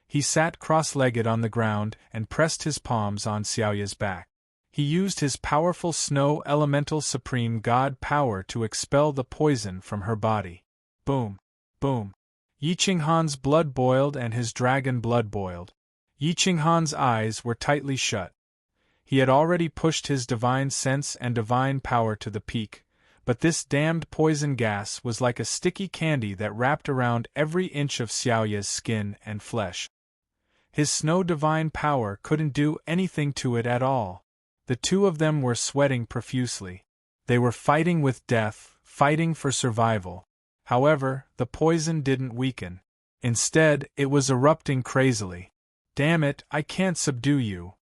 He sat cross-legged on the ground and pressed his palms on Xiaoye's back. He used his powerful snow elemental supreme god power to expel the poison from her body. Boom! Boom! Yi Qinghan's blood boiled and his dragon blood boiled. Yi Qinghan's eyes were tightly shut. He had already pushed his divine sense and divine power to the peak, but this damned poison gas was like a sticky candy that wrapped around every inch of Xiaoye's skin and flesh. His snow divine power couldn't do anything to it at all. The two of them were sweating profusely. They were fighting with death, fighting for survival. However, the poison didn't weaken. Instead, it was erupting crazily. Damn it, I can't subdue you.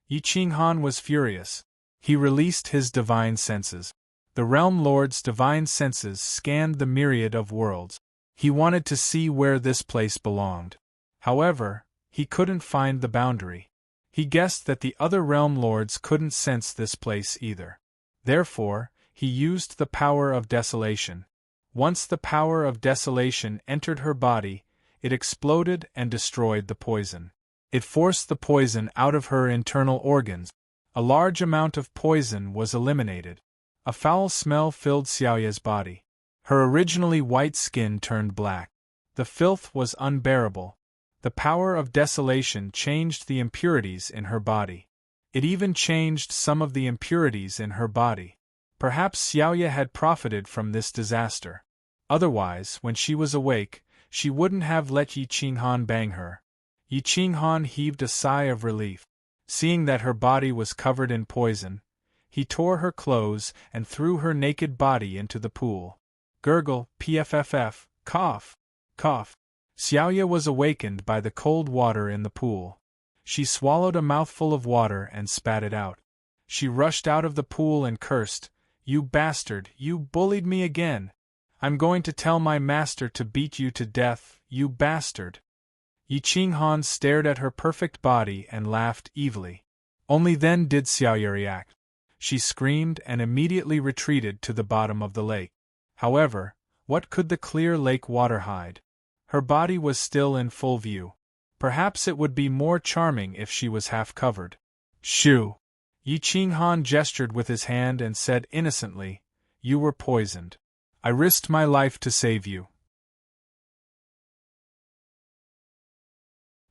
Yi Qinghan was furious. He released his divine senses. The Realm Lord's divine senses scanned the myriad of worlds. He wanted to see where this place belonged. However, he couldn't find the boundary. He guessed that the other Realm Lords couldn't sense this place either. Therefore, he used the power of desolation. Once the power of desolation entered her body, it exploded and destroyed the poison. It forced the poison out of her internal organs. A large amount of poison was eliminated. A foul smell filled Xiaoya's body. Her originally white skin turned black. The filth was unbearable. The power of desolation changed the impurities in her body. It even changed some of the impurities in her body. Perhaps Xiaoya had profited from this disaster. Otherwise, when she was awake, she wouldn't have let Yi Qinghan bang her. Yi Qinghan heaved a sigh of relief. Seeing that her body was covered in poison, he tore her clothes and threw her naked body into the pool. Gurgle, pfff, cough, cough. Xiaoya was awakened by the cold water in the pool. She swallowed a mouthful of water and spat it out. She rushed out of the pool and cursed, "You bastard, you bullied me again! I'm going to tell my master to beat you to death, you bastard!" Yi Qinghan stared at her perfect body and laughed evilly. Only then did Xiaoya react. She screamed and immediately retreated to the bottom of the lake. However, what could the clear lake water hide? Her body was still in full view. Perhaps it would be more charming if she was half covered. Shoo! Yi Qinghan gestured with his hand and said innocently, "You were poisoned. I risked my life to save you.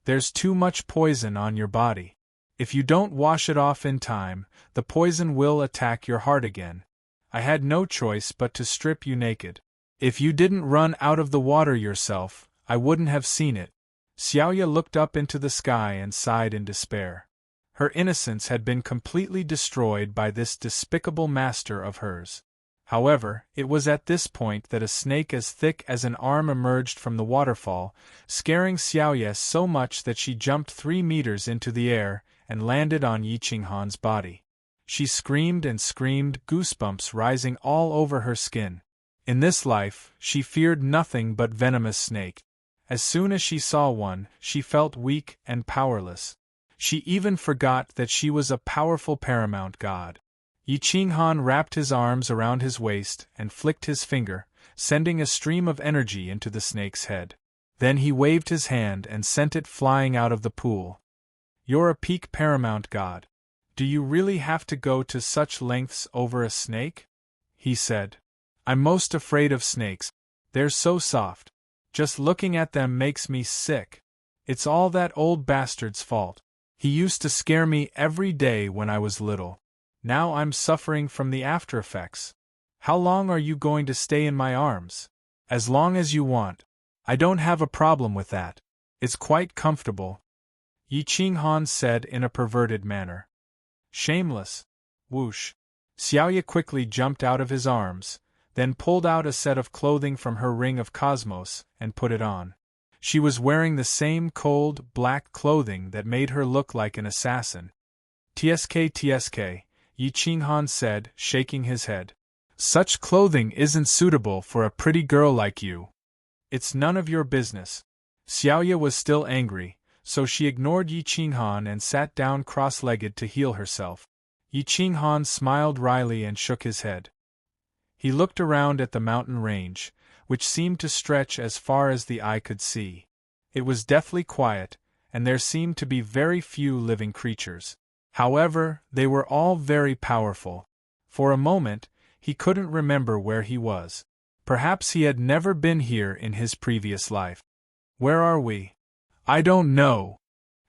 There's too much poison on your body. If you don't wash it off in time, the poison will attack your heart again. I had no choice but to strip you naked. If you didn't run out of the water yourself, I wouldn't have seen it." Xiaoya looked up into the sky and sighed in despair. Her innocence had been completely destroyed by this despicable master of hers. However, it was at this point that a snake as thick as an arm emerged from the waterfall, scaring Xiaoya so much that she jumped 3 meters into the air and landed on Yi Qinghan's body. She screamed and screamed, goosebumps rising all over her skin. In this life, she feared nothing but venomous snake. As soon as she saw one, she felt weak and powerless. She even forgot that she was a powerful paramount god. Yi Qinghan wrapped his arms around his waist and flicked his finger, sending a stream of energy into the snake's head. Then he waved his hand and sent it flying out of the pool. "You're a peak paramount god. Do you really have to go to such lengths over a snake?" he said. "I'm most afraid of snakes. They're so soft. Just looking at them makes me sick. It's all that old bastard's fault. He used to scare me every day when I was little. Now I'm suffering from the after effects. How long are you going to stay in my arms?" "As long as you want. I don't have a problem with that. It's quite comfortable," Yi Qinghan said in a perverted manner. "Shameless." Whoosh. Xiaoya quickly jumped out of his arms, then pulled out a set of clothing from her ring of cosmos and put it on. She was wearing the same cold, black clothing that made her look like an assassin. "Tsk, Yi Qinghan said, shaking his head. "Such clothing isn't suitable for a pretty girl like you. It's none of your business." Xiaoya was still angry, so she ignored Yi Qinghan and sat down cross-legged to heal herself. Yi Qinghan smiled wryly and shook his head. He looked around at the mountain range, which seemed to stretch as far as the eye could see. It was deathly quiet, and there seemed to be very few living creatures. However, they were all very powerful. For a moment, he couldn't remember where he was. Perhaps he had never been here in his previous life. "Where are we?" "I don't know."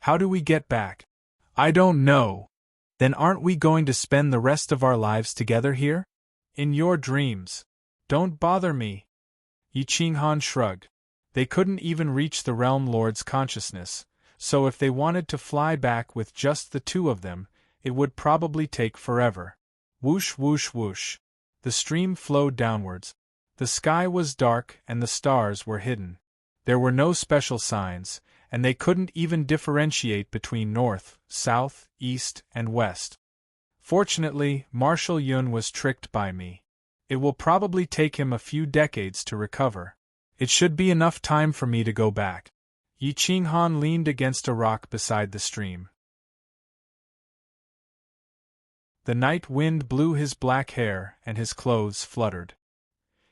"How do we get back?" "I don't know." "Then aren't we going to spend the rest of our lives together here?" "In your dreams. Don't bother me." Yi Qinghan shrugged. They couldn't even reach the Realm Lord's consciousness, so if they wanted to fly back with just the two of them, it would probably take forever. Whoosh whoosh whoosh. The stream flowed downwards. The sky was dark and the stars were hidden. There were no special signs, and they couldn't even differentiate between north, south, east, and west. Fortunately, Marshal Yun was tricked by me. It will probably take him a few decades to recover. It should be enough time for me to go back. Yi Qinghan leaned against a rock beside the stream. The night wind blew his black hair and his clothes fluttered.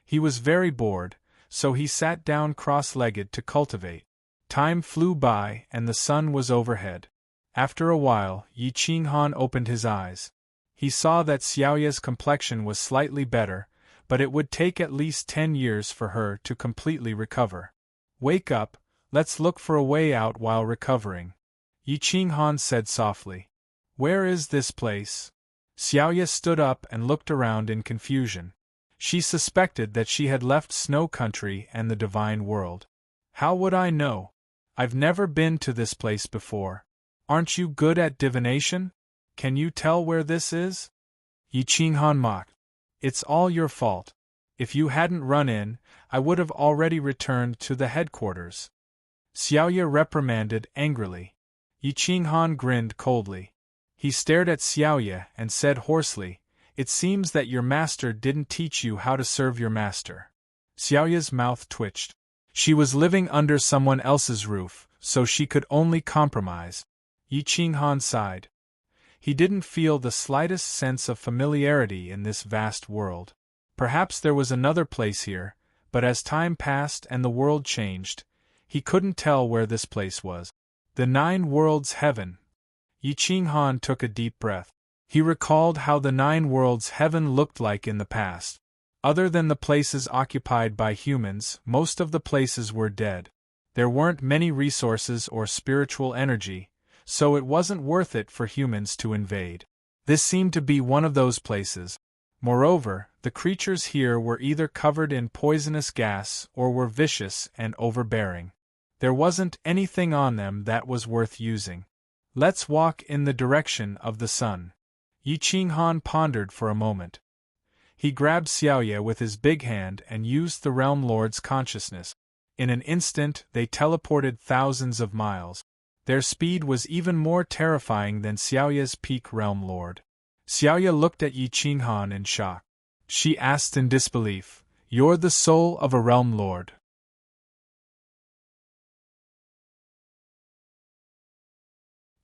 He was very bored, so he sat down cross-legged to cultivate. Time flew by and the sun was overhead. After a while, Yi Qinghan opened his eyes. He saw that Xiaoya's complexion was slightly better, but it would take at least 10 years for her to completely recover. "Wake up, let's look for a way out while recovering," Yi Qinghan said softly. "Where is this place?" Xiaoya stood up and looked around in confusion. She suspected that she had left Snow Country and the Divine World. "How would I know? I've never been to this place before. Aren't you good at divination? Can you tell where this is?" Yi Qinghan mocked. "It's all your fault. If you hadn't run in, I would have already returned to the headquarters." Xiaoya reprimanded angrily. Yi Qinghan grinned coldly. He stared at Xiaoya and said hoarsely, "It seems that your master didn't teach you how to serve your master." Xiaoya's mouth twitched. She was living under someone else's roof, so she could only compromise. Yi Qinghan sighed. He didn't feel the slightest sense of familiarity in this vast world. Perhaps there was another place here, but as time passed and the world changed, he couldn't tell where this place was. The 9 worlds heaven. Yi Qinghan took a deep breath. He recalled how the 9 worlds heaven looked like in the past. Other than the places occupied by humans, most of the places were dead. There weren't many resources or spiritual energy, so it wasn't worth it for humans to invade. This seemed to be one of those places. Moreover, the creatures here were either covered in poisonous gas or were vicious and overbearing. There wasn't anything on them that was worth using. "Let's walk in the direction of the sun." Yi Qinghan pondered for a moment. He grabbed Xiaoya with his big hand and used the Realm Lord's consciousness. In an instant, they teleported thousands of miles. Their speed was even more terrifying than Xiaoya's peak Realm Lord. Xiaoya looked at Yi Qinghan in shock. She asked in disbelief, "You're the soul of a Realm Lord?"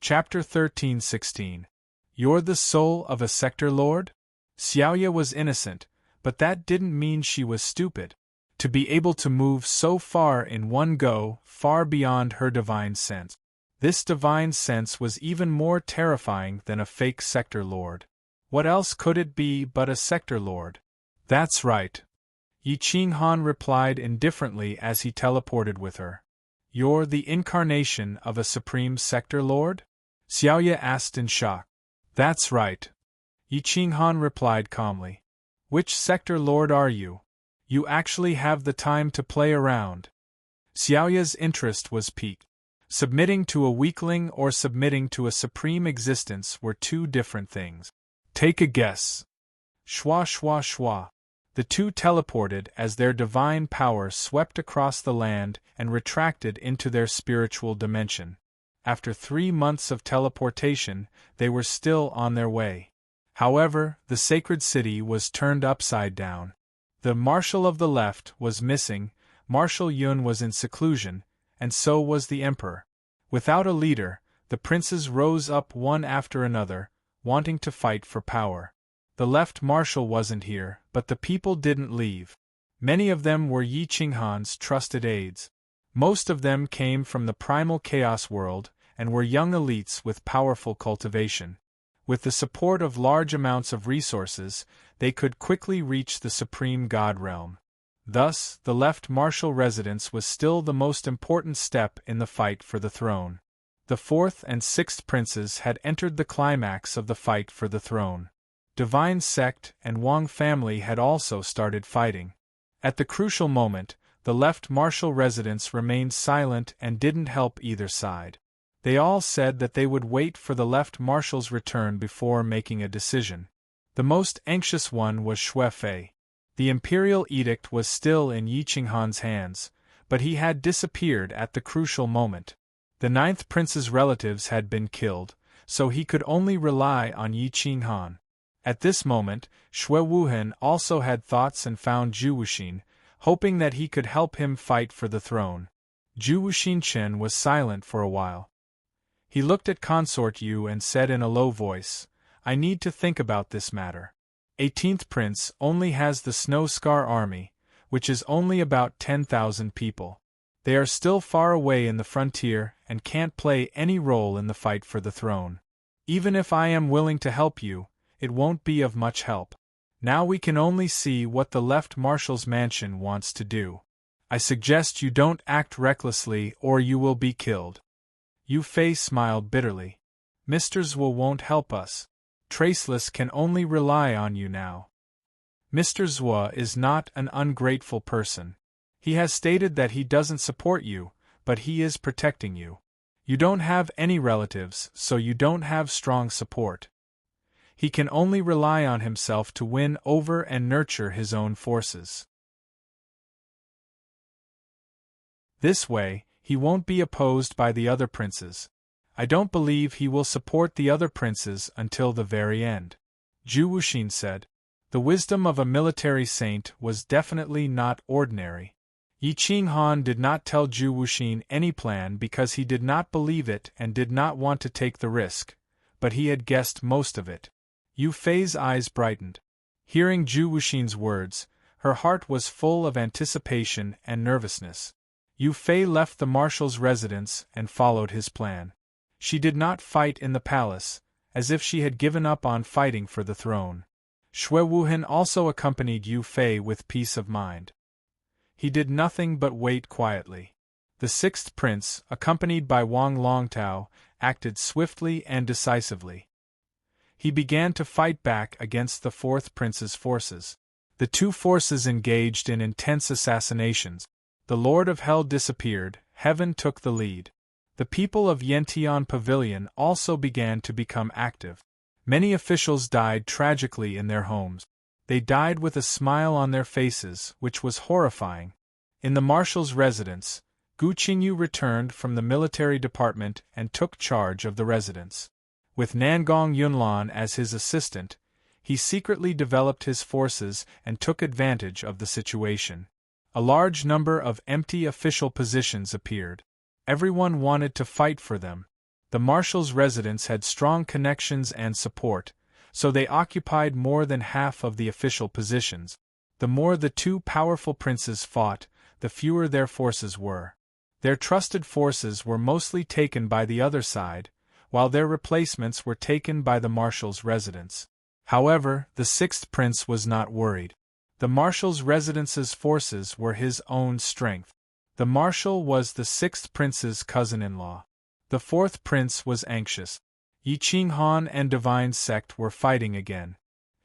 Chapter 13-16. You're the soul of a Sector Lord? Xiaoya was innocent, but that didn't mean she was stupid. To be able to move so far in one go, far beyond her divine sense. This divine sense was even more terrifying than a fake Sector Lord. What else could it be but a Sector Lord? "That's right," Yi Qinghan replied indifferently as he teleported with her. "You're the incarnation of a Supreme Sector Lord?" Xiaoya asked in shock. "That's right," Yi Qinghan replied calmly. "Which Sector Lord are you? You actually have the time to play around." Xiaoya's interest was piqued. Submitting to a weakling or submitting to a supreme existence were two different things. "Take a guess." Shwa shwa shwa. The two teleported as their divine power swept across the land and retracted into their spiritual dimension. After 3 months of teleportation, they were still on their way. However, the sacred city was turned upside down. The Marshal of the Left was missing, Marshal Yun was in seclusion, and so was the Emperor. Without a leader, the princes rose up one after another, wanting to fight for power. The Left Marshal wasn't here, but the people didn't leave. Many of them were Yi Qinghan's trusted aides. Most of them came from the primal chaos world, and were young elites with powerful cultivation. With the support of large amounts of resources, they could quickly reach the Supreme God realm. Thus, the Left Marshal residence was still the most important step in the fight for the throne. The 4th and 6th princes had entered the climax of the fight for the throne. Divine Sect and Wang family had also started fighting. At the crucial moment, the Left Marshal residence remained silent and didn't help either side. They all said that they would wait for the Left Marshal's return before making a decision. The most anxious one was Xue Fei. The imperial edict was still in Yi Qinghan's hands, but he had disappeared at the crucial moment. The 9th prince's relatives had been killed, so he could only rely on Yi Qinghan. At this moment, Xue Wuhan also had thoughts and found Zhu Wuxin, hoping that he could help him fight for the throne. Zhu Wuxin was silent for a while. He looked at Consort Yu and said in a low voice, "I need to think about this matter. 18th Prince only has the Snow Scar army, which is only about 10,000 people. They are still far away in the frontier and can't play any role in the fight for the throne. Even if I am willing to help you, it won't be of much help. Now we can only see what the left marshal's mansion wants to do. I suggest you don't act recklessly or you will be killed." Yu Fei smiled bitterly. "Mr. Zhuo won't help us. Traceless can only rely on you now. Mr. Zhuo is not an ungrateful person. He has stated that he doesn't support you, but he is protecting you. You don't have any relatives, so you don't have strong support. He can only rely on himself to win over and nurture his own forces. This way, he won't be opposed by the other princes. I don't believe he will support the other princes until the very end." Zhu Wuxin said. The wisdom of a military saint was definitely not ordinary. Yi Qinghan did not tell Zhu Wuxin any plan because he did not believe it and did not want to take the risk, but he had guessed most of it. Yu Fei's eyes brightened. Hearing Zhu Wuxin's words, her heart was full of anticipation and nervousness. Yu Fei left the marshal's residence and followed his plan. She did not fight in the palace, as if she had given up on fighting for the throne. Xue Wuhan also accompanied Yu Fei with peace of mind. He did nothing but wait quietly. The 6th prince, accompanied by Wang Longtao, acted swiftly and decisively. He began to fight back against the 4th prince's forces. The two forces engaged in intense assassinations. The Lord of Hell disappeared, heaven took the lead. The people of Yantian Pavilion also began to become active. Many officials died tragically in their homes. They died with a smile on their faces, which was horrifying. In the marshal's residence, Gu Qingyu returned from the military department and took charge of the residence. With Nangong Yunlan as his assistant, he secretly developed his forces and took advantage of the situation. A large number of empty official positions appeared. Everyone wanted to fight for them. The marshal's residence had strong connections and support, so they occupied more than half of the official positions. The more the two powerful princes fought, the fewer their forces were. Their trusted forces were mostly taken by the other side, while their replacements were taken by the marshal's residence. However, the 6th prince was not worried. The marshal's residence's forces were his own strength. The marshal was the 6th prince's cousin-in-law. The 4th prince was anxious. Yi Qinghan and Divine Sect were fighting again.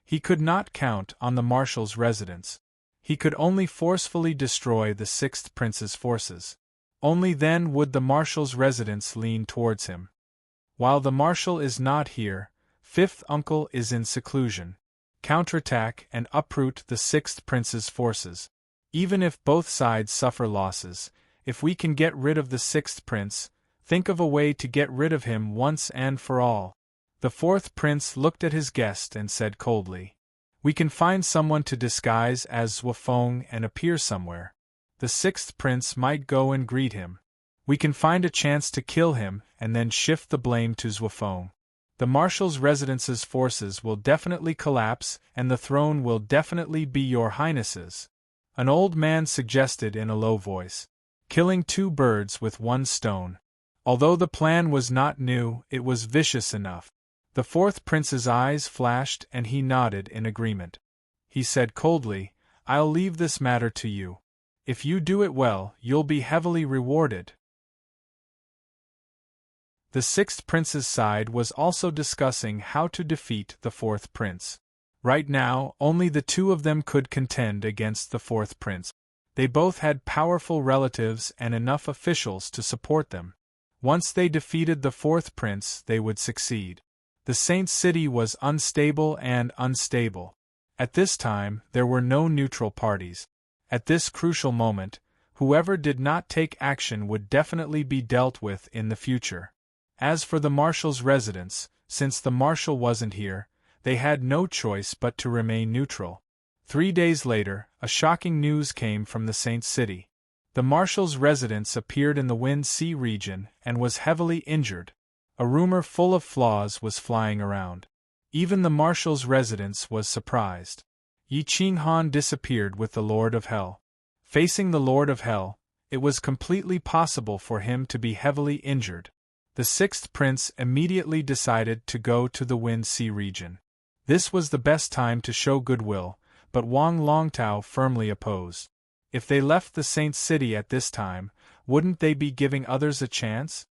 He could not count on the marshal's residence. He could only forcefully destroy the 6th prince's forces. Only then would the marshal's residence lean towards him. While the marshal is not here, 5th uncle is in seclusion. Counterattack and uproot the 6th prince's forces. Even if both sides suffer losses, if we can get rid of the 6th prince, think of a way to get rid of him once and for all. The 4th prince looked at his guest and said coldly, "We can find someone to disguise as Zhuofeng and appear somewhere. The 6th prince might go and greet him. We can find a chance to kill him and then shift the blame to Zhuofeng. The marshal's residence's forces will definitely collapse and the throne will definitely be your highness's." An old man suggested in a low voice, "Killing two birds with one stone." Although the plan was not new, it was vicious enough. The 4th prince's eyes flashed and he nodded in agreement. He said coldly, "I'll leave this matter to you. If you do it well, you'll be heavily rewarded." The 6th prince's side was also discussing how to defeat the 4th prince. Right now, only the two of them could contend against the 4th prince. They both had powerful relatives and enough officials to support them. Once they defeated the 4th prince, they would succeed. The Saint City was unstable and unstable. At this time, there were no neutral parties. At this crucial moment, whoever did not take action would definitely be dealt with in the future. As for the marshal's residence, since the marshal wasn't here, they had no choice but to remain neutral. 3 days later, a shocking news came from the Saint City. The marshal's residence appeared in the Wind Sea region and was heavily injured. A rumor full of flaws was flying around. Even the marshal's residence was surprised. Yi Qinghan disappeared with the Lord of Hell. Facing the Lord of Hell, it was completely possible for him to be heavily injured. The sixth prince immediately decided to go to the Wind Sea region. This was the best time to show goodwill, but Wang Longtao firmly opposed. If they left the Saint City at this time, wouldn't they be giving others a chance?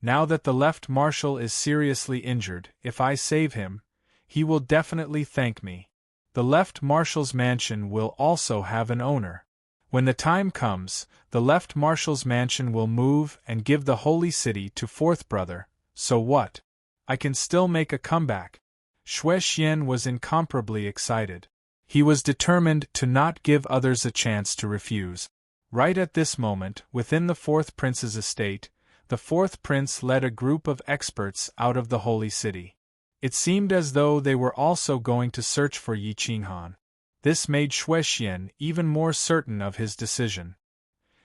Now that the left marshal is seriously injured, if I save him, he will definitely thank me. The left marshal's mansion will also have an owner. When the time comes, the left marshal's mansion will move and give the holy city to fourth brother, so what? I can still make a comeback. Xue Xian was incomparably excited. He was determined to not give others a chance to refuse. Right at this moment, within the fourth prince's estate, the fourth prince led a group of experts out of the holy city. It seemed as though they were also going to search for Yi Qinghan. This made Xue Xian even more certain of his decision.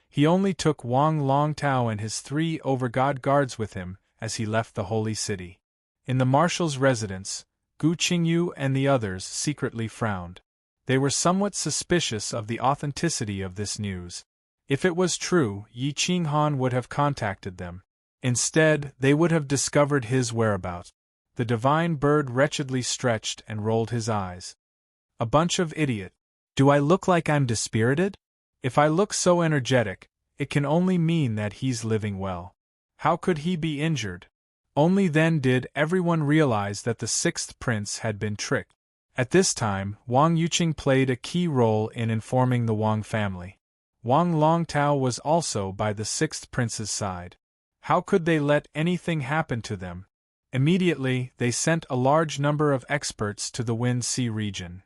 He only took Wang Longtao and his 3 over-god guards with him as he left the holy city. In the marshal's residence, Gu Qingyu and the others secretly frowned. They were somewhat suspicious of the authenticity of this news. If it was true, Yi Qinghan would have contacted them. Instead, they would have discovered his whereabouts. The divine bird wretchedly stretched and rolled his eyes. A bunch of idiot. Do I look like I'm dispirited? If I look so energetic, it can only mean that he's living well. How could he be injured? Only then did everyone realize that the sixth prince had been tricked. At this time, Wang Yuqing played a key role in informing the Wang family. Wang Longtao was also by the sixth prince's side. How could they let anything happen to them? Immediately, they sent a large number of experts to the Wind Sea region.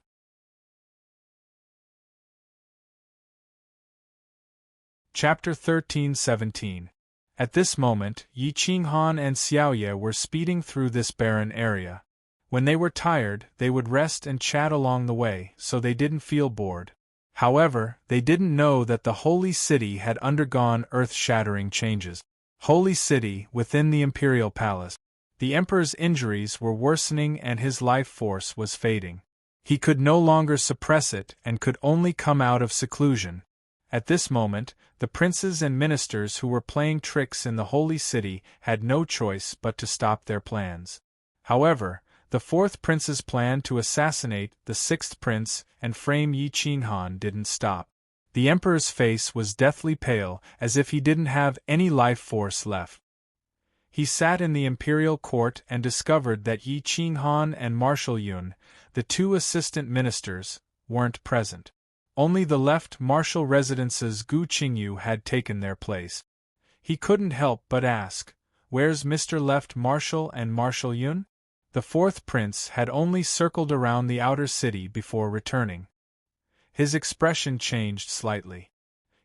Chapter 13-17. At this moment, Yi Qinghan and Xiaoye were speeding through this barren area. When they were tired, they would rest and chat along the way, so they didn't feel bored. However, they didn't know that the holy city had undergone earth-shattering changes. Holy city, within the imperial palace. The emperor's injuries were worsening and his life force was fading. He could no longer suppress it and could only come out of seclusion. At this moment, the princes and ministers who were playing tricks in the holy city had no choice but to stop their plans. However, the fourth prince's plan to assassinate the sixth prince and frame Yi Qinghan didn't stop. The emperor's face was deathly pale, as if he didn't have any life force left. He sat in the imperial court and discovered that Yi Qinghan and Marshal Yun, the 2 assistant ministers, weren't present. Only the left marshal residence's Gu Qingyu had taken their place. He couldn't help but ask, "Where's Mr. Left Marshal and Marshal Yun?" The fourth prince had only circled around the outer city before returning. His expression changed slightly.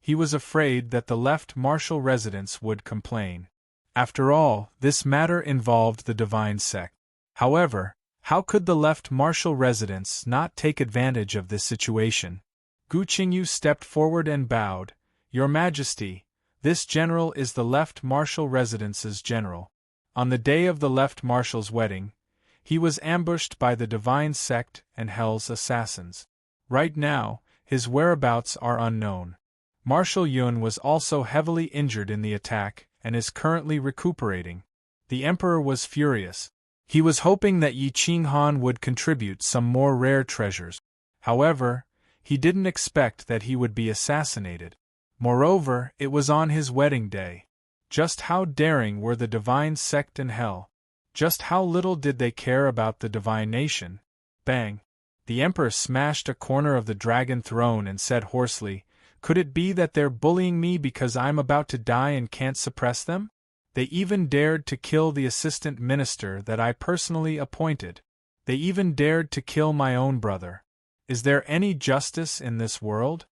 He was afraid that the left marshal residence would complain. After all, this matter involved the divine sect. However, how could the left marshal residence not take advantage of this situation? Gu Qingyu stepped forward and bowed. "Your Majesty, this general is the left marshal residence's general. On the day of the left marshal's wedding, he was ambushed by the divine sect and Hell's assassins. Right now, his whereabouts are unknown. Marshal Yun was also heavily injured in the attack and is currently recuperating." The emperor was furious. He was hoping that Yi Qinghan would contribute some more rare treasures. However, he didn't expect that he would be assassinated. Moreover, it was on his wedding day. Just how daring were the divine sect and Hell? Just how little did they care about the divine nation? Bang! The emperor smashed a corner of the dragon throne and said hoarsely, "Could it be that they're bullying me because I'm about to die and can't suppress them? They even dared to kill the assistant minister that I personally appointed. They even dared to kill my own brother. Is there any justice in this world?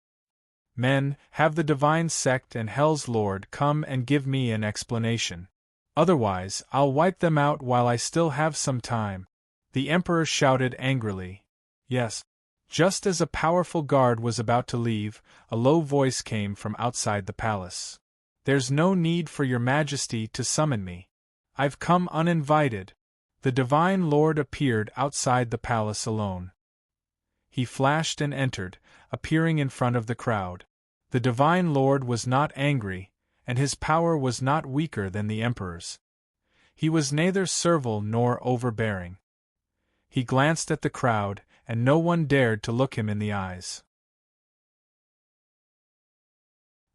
Men, have the divine sect and hell's lord come and give me an explanation. Otherwise, I'll wipe them out while I still have some time. The emperor shouted angrily. Yes. Just as a powerful guard was about to leave, a low voice came from outside the palace. There's no need for your majesty to summon me. I've come uninvited. The divine lord appeared outside the palace alone. He flashed and entered, appearing in front of the crowd. The divine lord was not angry, and his power was not weaker than the emperor's. He was neither servile nor overbearing. He glanced at the crowd, and no one dared to look him in the eyes.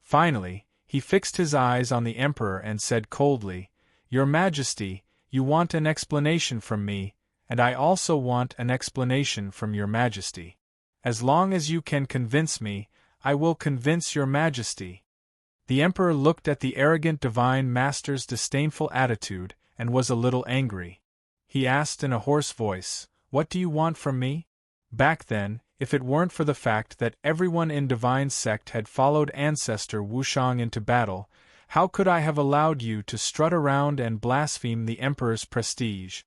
Finally, he fixed his eyes on the emperor and said coldly, "Your Majesty, you want an explanation from me, and I also want an explanation from your Majesty. As long as you can convince me, I will convince your Majesty." The emperor looked at the arrogant divine master's disdainful attitude and was a little angry. He asked in a hoarse voice, "What do you want from me?" Back then, if it weren't for the fact that everyone in divine sect had followed ancestor Wushang into battle, how could I have allowed you to strut around and blaspheme the emperor's prestige?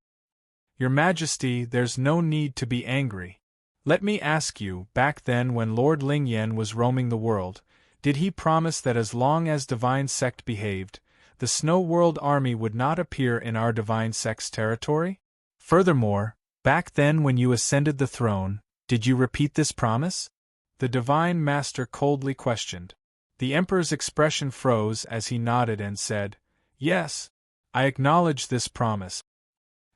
Your Majesty, there's no need to be angry. Let me ask you, back then when Lord Lingyan was roaming the world, did he promise that as long as divine sect behaved, the Snow World army would not appear in our divine sect's territory? Furthermore, back then when you ascended the throne, did you repeat this promise? The divine master coldly questioned. The emperor's expression froze as he nodded and said, "Yes, I acknowledge this promise."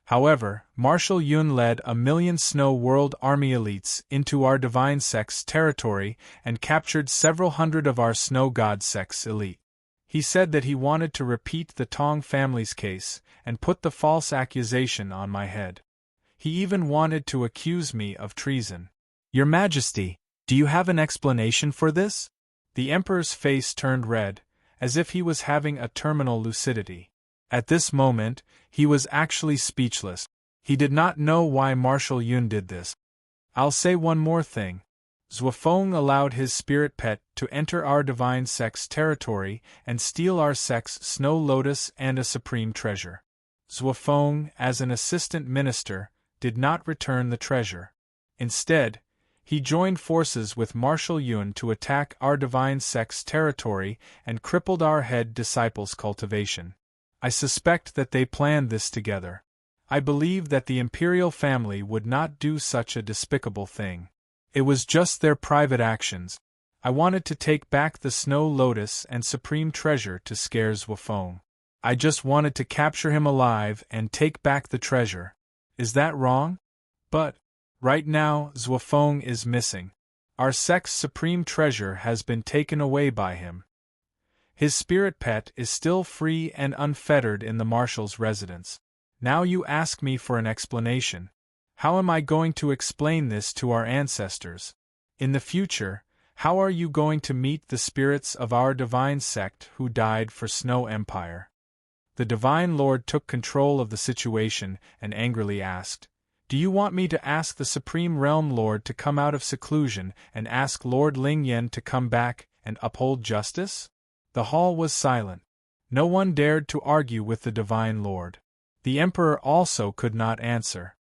However, Marshal Yun led 1,000,000 Snow World army elites into our divine sect's territory and captured several hundred of our Snow God sect's elite. He said that he wanted to repeat the Tong family's case and put the false accusation on my head. He even wanted to accuse me of treason. Your Majesty, do you have an explanation for this? The emperor's face turned red, as if he was having a terminal lucidity. At this moment, he was actually speechless. He did not know why Marshal Yun did this. I'll say one more thing. Zhuofeng allowed his spirit pet to enter our divine sect's territory and steal our sect's snow lotus and a supreme treasure. Zhuofeng, as an assistant minister, did not return the treasure. Instead, he joined forces with Marshal Yun to attack our divine sect's territory and crippled our head disciples' cultivation. I suspect that they planned this together. I believe that the imperial family would not do such a despicable thing. It was just their private actions. I wanted to take back the Snow Lotus and Supreme Treasure to scare Zhuofeng. I just wanted to capture him alive and take back the treasure. Is that wrong? But, right now, Zhuofeng is missing. Our sect's Supreme Treasure has been taken away by him. His spirit pet is still free and unfettered in the Marshal's residence. Now you ask me for an explanation. How am I going to explain this to our ancestors? In the future, how are you going to meet the spirits of our divine sect who died for Snow Empire? The Divine Lord took control of the situation and angrily asked, "Do you want me to ask the Supreme Realm Lord to come out of seclusion and ask Lord Lingyan to come back and uphold justice?" The hall was silent. No one dared to argue with the Divine Lord. The Emperor also could not answer.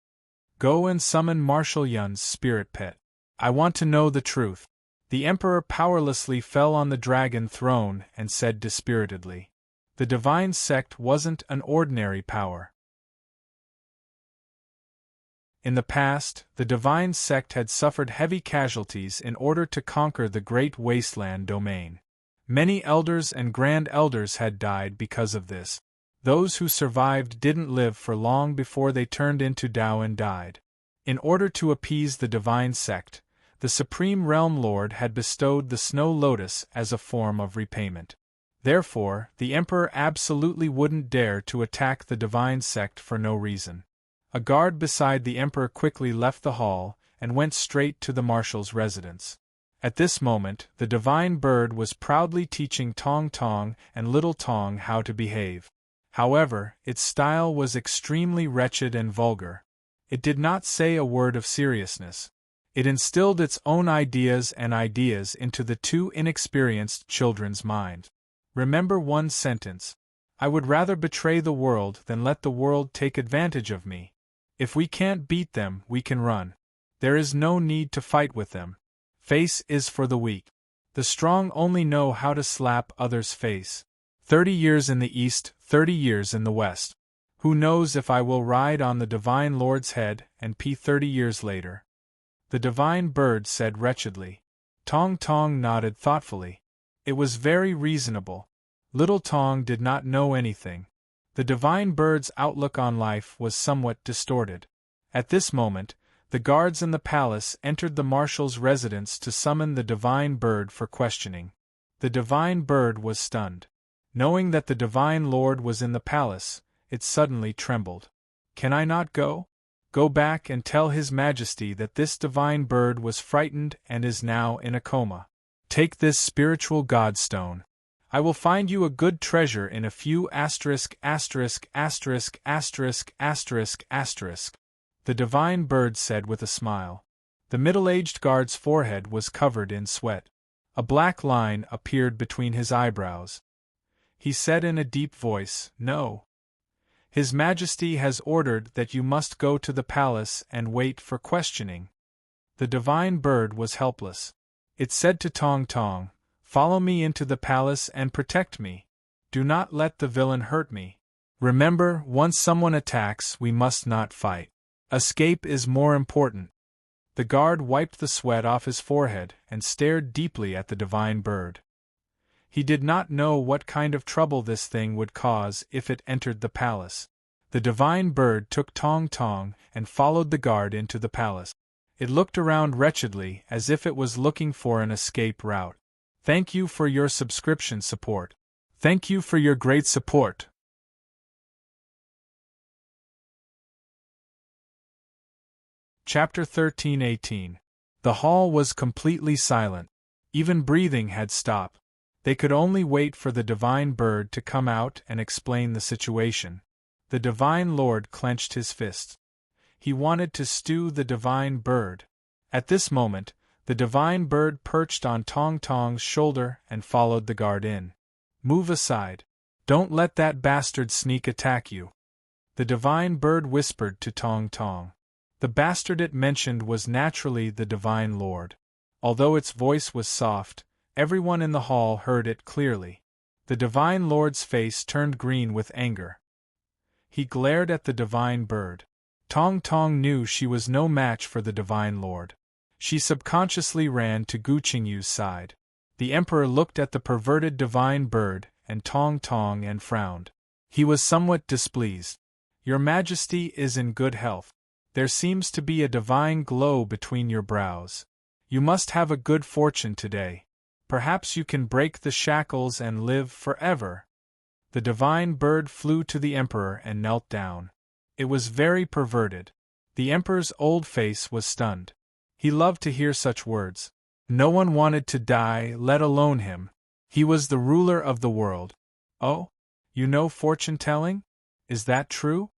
Go and summon Marshal Yun's spirit pet. I want to know the truth. The Emperor powerlessly fell on the dragon throne and said dispiritedly, "The divine sect wasn't an ordinary power." In the past, the divine sect had suffered heavy casualties in order to conquer the great wasteland domain. Many elders and grand elders had died because of this. Those who survived didn't live for long before they turned into Tao and died. In order to appease the divine sect, the Supreme Realm Lord had bestowed the Snow Lotus as a form of repayment. Therefore, the Emperor absolutely wouldn't dare to attack the divine sect for no reason. A guard beside the Emperor quickly left the hall and went straight to the Marshal's residence. At this moment, the divine bird was proudly teaching Tong Tong and Little Tong how to behave. However, its style was extremely wretched and vulgar. It did not say a word of seriousness. It instilled its own ideas into the two inexperienced children's mind. Remember one sentence. I would rather betray the world than let the world take advantage of me. If we can't beat them, we can run. There is no need to fight with them. Face is for the weak. The strong only know how to slap others' face. 30 years in the east, 30 years in the west. Who knows if I will ride on the divine Lord's head and pee 30 years later? The divine bird said wretchedly. Tong Tong nodded thoughtfully. It was very reasonable. Little Tong did not know anything. The divine bird's outlook on life was somewhat distorted. At this moment, the guards in the palace entered the marshal's residence to summon the divine bird for questioning. The divine bird was stunned. Knowing that the divine lord was in the palace, it suddenly trembled. Can I not go? Go back and tell His Majesty that this divine bird was frightened and is now in a coma. Take this spiritual godstone. I will find you a good treasure in a few *************. The divine bird said with a smile. The middle-aged guard's forehead was covered in sweat. A black line appeared between his eyebrows. He said in a deep voice, No. His Majesty has ordered that you must go to the palace and wait for questioning. The divine bird was helpless. It said to Tong Tong, Follow me into the palace and protect me. Do not let the villain hurt me. Remember, once someone attacks, we must not fight. Escape is more important. The guard wiped the sweat off his forehead and stared deeply at the divine bird. He did not know what kind of trouble this thing would cause if it entered the palace. The divine bird took Tong Tong and followed the guard into the palace. It looked around wretchedly as if it was looking for an escape route. Thank you for your subscription support. Thank you for your great support. Chapter 13:18. The hall was completely silent. Even breathing had stopped. They could only wait for the divine bird to come out and explain the situation. The divine lord clenched his fists. He wanted to stew the divine bird. At this moment, the divine bird perched on Tong Tong's shoulder and followed the guard in. Move aside. Don't let that bastard sneak attack you. The divine bird whispered to Tong Tong. The bastard it mentioned was naturally the divine lord. Although its voice was soft, everyone in the hall heard it clearly. The divine lord's face turned green with anger. He glared at the divine bird. Tong Tong knew she was no match for the divine lord. She subconsciously ran to Gu Qingyu's side. The emperor looked at the perverted divine bird and Tong Tong and frowned. He was somewhat displeased. Your Majesty is in good health. There seems to be a divine glow between your brows. You must have a good fortune today. Perhaps you can break the shackles and live forever. The divine bird flew to the emperor and knelt down. It was very perverted. The emperor's old face was stunned. He loved to hear such words. No one wanted to die, let alone him. He was the ruler of the world. Oh? You know fortune-telling? Is that true?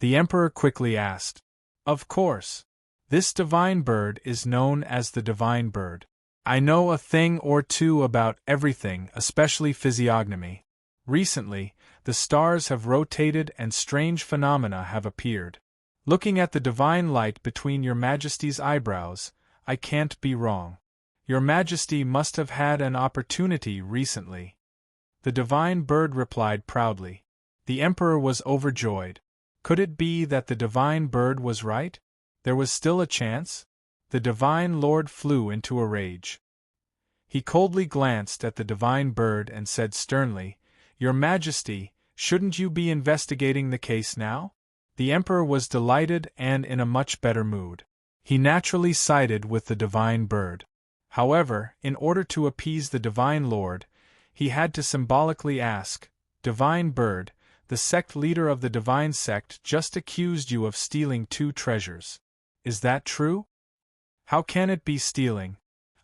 The emperor quickly asked. Of course. This divine bird is known as the divine bird. I know a thing or two about everything, especially physiognomy. Recently, the stars have rotated and strange phenomena have appeared. Looking at the divine light between your Majesty's eyebrows, I can't be wrong. Your Majesty must have had an opportunity recently. The divine bird replied proudly. The emperor was overjoyed. Could it be that the divine bird was right? There was still a chance? The divine lord flew into a rage. He coldly glanced at the divine bird and said sternly, Your Majesty, shouldn't you be investigating the case now? The emperor was delighted and in a much better mood. He naturally sided with the divine bird. However, in order to appease the divine lord, he had to symbolically ask, Divine bird, the sect leader of the divine sect just accused you of stealing 2 treasures. Is that true? How can it be stealing?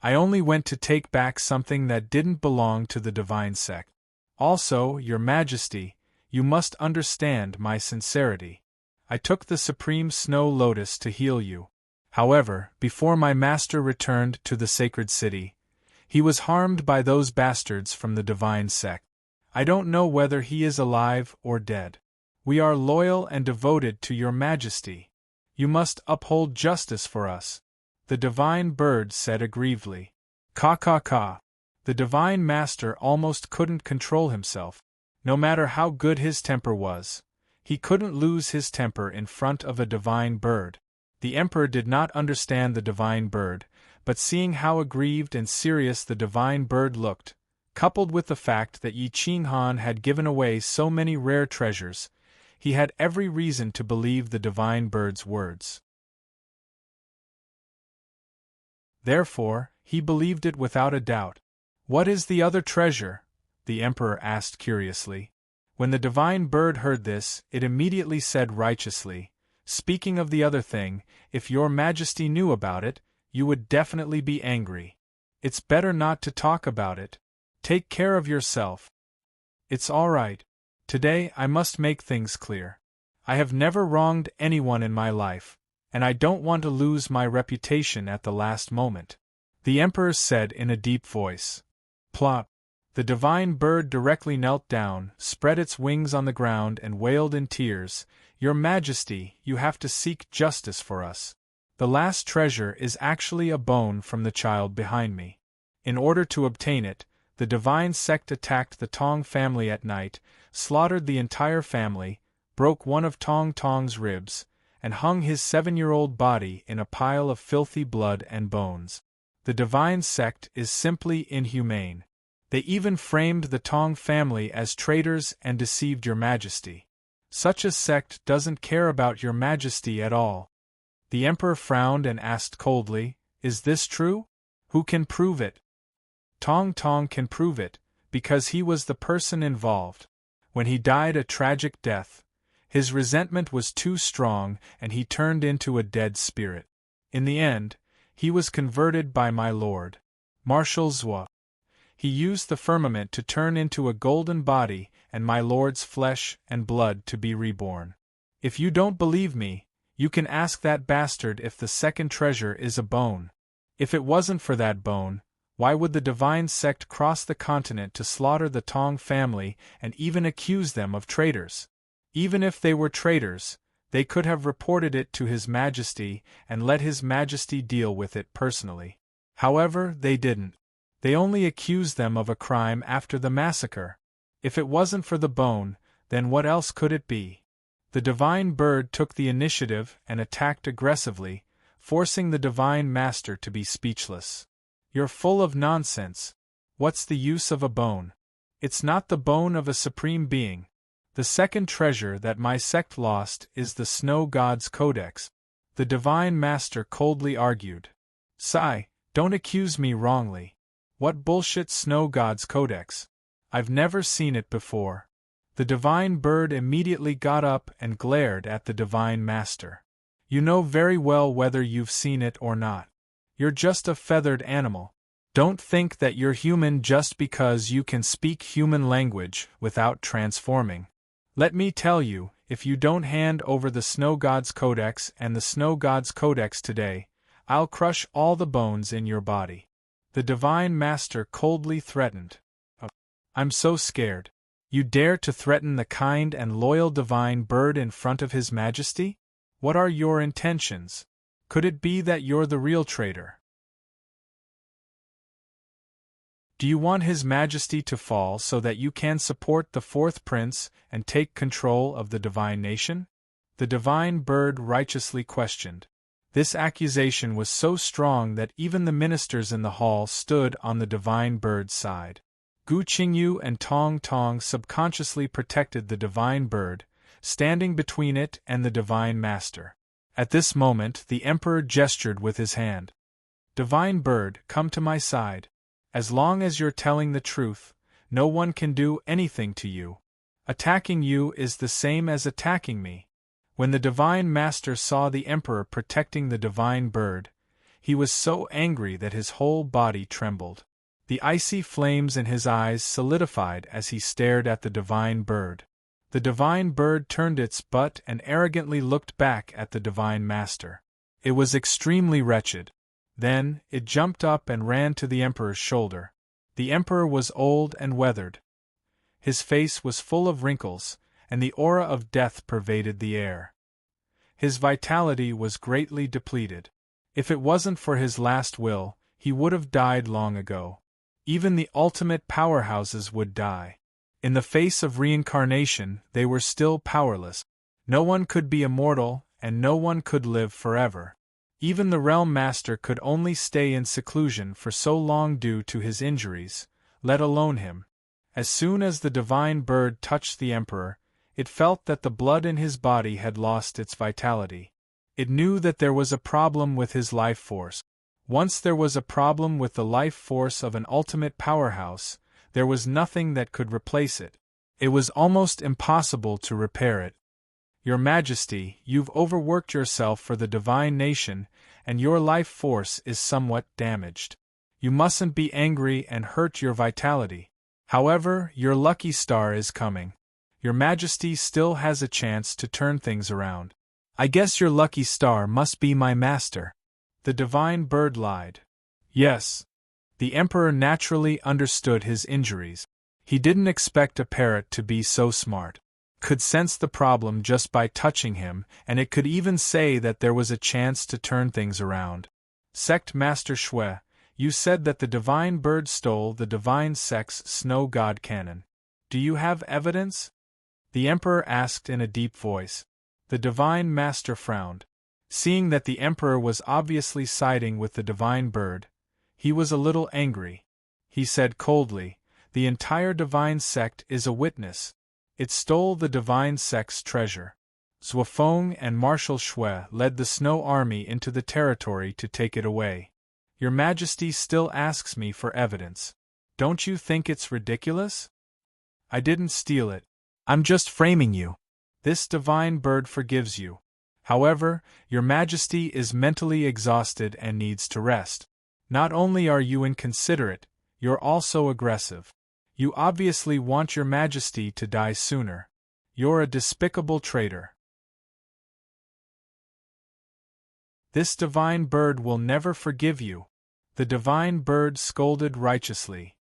I only went to take back something that didn't belong to the divine sect. Also, Your Majesty, you must understand my sincerity. I took the supreme snow lotus to heal you. However, before my master returned to the sacred city, he was harmed by those bastards from the divine sect. I don't know whether he is alive or dead. We are loyal and devoted to your majesty. You must uphold justice for us. The divine bird said aggrievedly. Caw caw caw. The divine master almost couldn't control himself. No matter how good his temper was, he couldn't lose his temper in front of a divine bird. The emperor did not understand the divine bird, but seeing how aggrieved and serious the divine bird looked, coupled with the fact that Yi Qinghan had given away so many rare treasures, he had every reason to believe the divine bird's words. Therefore, he believed it without a doubt. What is the other treasure? The emperor asked curiously. When the divine bird heard this, it immediately said righteously, "Speaking of the other thing, if your majesty knew about it, you would definitely be angry. It's better not to talk about it. Take care of yourself." It's all right. Today I must make things clear. I have never wronged anyone in my life, and I don't want to lose my reputation at the last moment. The emperor said in a deep voice. Plop. The divine bird directly knelt down, spread its wings on the ground and wailed in tears, "Your Majesty, you have to seek justice for us. The last treasure is actually a bone from the child behind me. In order to obtain it, the divine sect attacked the Tong family at night, slaughtered the entire family, broke one of Tong Tong's ribs, and hung his 7-year-old body in a pile of filthy blood and bones. The divine sect is simply inhumane. They even framed the Tong family as traitors and deceived your majesty. Such a sect doesn't care about your majesty at all." The emperor frowned and asked coldly, "Is this true? Who can prove it?" "Tong Tong can prove it, because he was the person involved. When he died a tragic death, his resentment was too strong and he turned into a dead spirit. In the end, he was converted by my lord, Marshal Zhua. He used the firmament to turn into a golden body and my lord's flesh and blood to be reborn. If you don't believe me, you can ask that bastard if the second treasure is a bone. If it wasn't for that bone, why would the divine sect cross the continent to slaughter the Tong family and even accuse them of traitors? Even if they were traitors, they could have reported it to His Majesty and let His Majesty deal with it personally. However, they didn't. They only accused them of a crime after the massacre. If it wasn't for the bone, then what else could it be? The divine bird took the initiative and attacked aggressively, forcing the divine master to be speechless. "You're full of nonsense. What's the use of a bone? It's not the bone of a supreme being. The second treasure that my sect lost is the Snow God's Codex," the divine master coldly argued. "Sigh, don't accuse me wrongly. What bullshit Snow God's Codex? I've never seen it before." The divine bird immediately got up and glared at the divine master. "You know very well whether you've seen it or not. You're just a feathered animal. Don't think that you're human just because you can speak human language without transforming. Let me tell you, if you don't hand over the Snow God's Codex and the Snow God's Codex today, I'll crush all the bones in your body." The divine master coldly threatened. "I'm so scared. You dare to threaten the kind and loyal divine bird in front of His Majesty? What are your intentions? Could it be that you're the real traitor? Do you want His Majesty to fall so that you can support the fourth prince and take control of the divine nation?" The divine bird righteously questioned. This accusation was so strong that even the ministers in the hall stood on the divine bird's side. Gu Qingyu and Tong Tong subconsciously protected the divine bird, standing between it and the divine master. At this moment the emperor gestured with his hand. "Divine bird, come to my side. As long as you're telling the truth, no one can do anything to you. Attacking you is the same as attacking me." When the divine master saw the emperor protecting the divine bird, he was so angry that his whole body trembled. The icy flames in his eyes solidified as he stared at the divine bird. The divine bird turned its butt and arrogantly looked back at the divine master. It was extremely wretched. Then, it jumped up and ran to the Emperor's shoulder. The Emperor was old and weathered. His face was full of wrinkles, and the aura of death pervaded the air. His vitality was greatly depleted. If it wasn't for his last will, he would have died long ago. Even the ultimate powerhouses would die. In the face of reincarnation, they were still powerless. No one could be immortal, and no one could live forever. Even the Realm Master could only stay in seclusion for so long due to his injuries, let alone him. As soon as the divine bird touched the Emperor, it felt that the blood in his body had lost its vitality. It knew that there was a problem with his life force. Once there was a problem with the life force of an ultimate powerhouse, there was nothing that could replace it. It was almost impossible to repair it. Your Majesty, you've overworked yourself for the divine nation, and your life force is somewhat damaged. You mustn't be angry and hurt your vitality. However, your lucky star is coming. Your Majesty still has a chance to turn things around. I guess your lucky star must be my master. The divine bird lied. Yes. The Emperor naturally understood his injuries. He didn't expect a parrot to be so smart. Could sense the problem just by touching him, and it could even say that there was a chance to turn things around. Sect Master Shui, you said that the divine bird stole the divine sect's snow god cannon. Do you have evidence? The Emperor asked in a deep voice. The divine master frowned. Seeing that the Emperor was obviously siding with the divine bird, he was a little angry. He said coldly, the entire divine sect is a witness. It stole the divine sect's treasure. Zhuofeng and Marshal Shui led the snow army into the territory to take it away. Your Majesty still asks me for evidence. Don't you think it's ridiculous? I didn't steal it. I'm just framing you. This divine bird forgives you. However, your Majesty is mentally exhausted and needs to rest. Not only are you inconsiderate, you're also aggressive. You obviously want your Majesty to die sooner. You're a despicable traitor. This divine bird will never forgive you. The divine bird scolded righteously.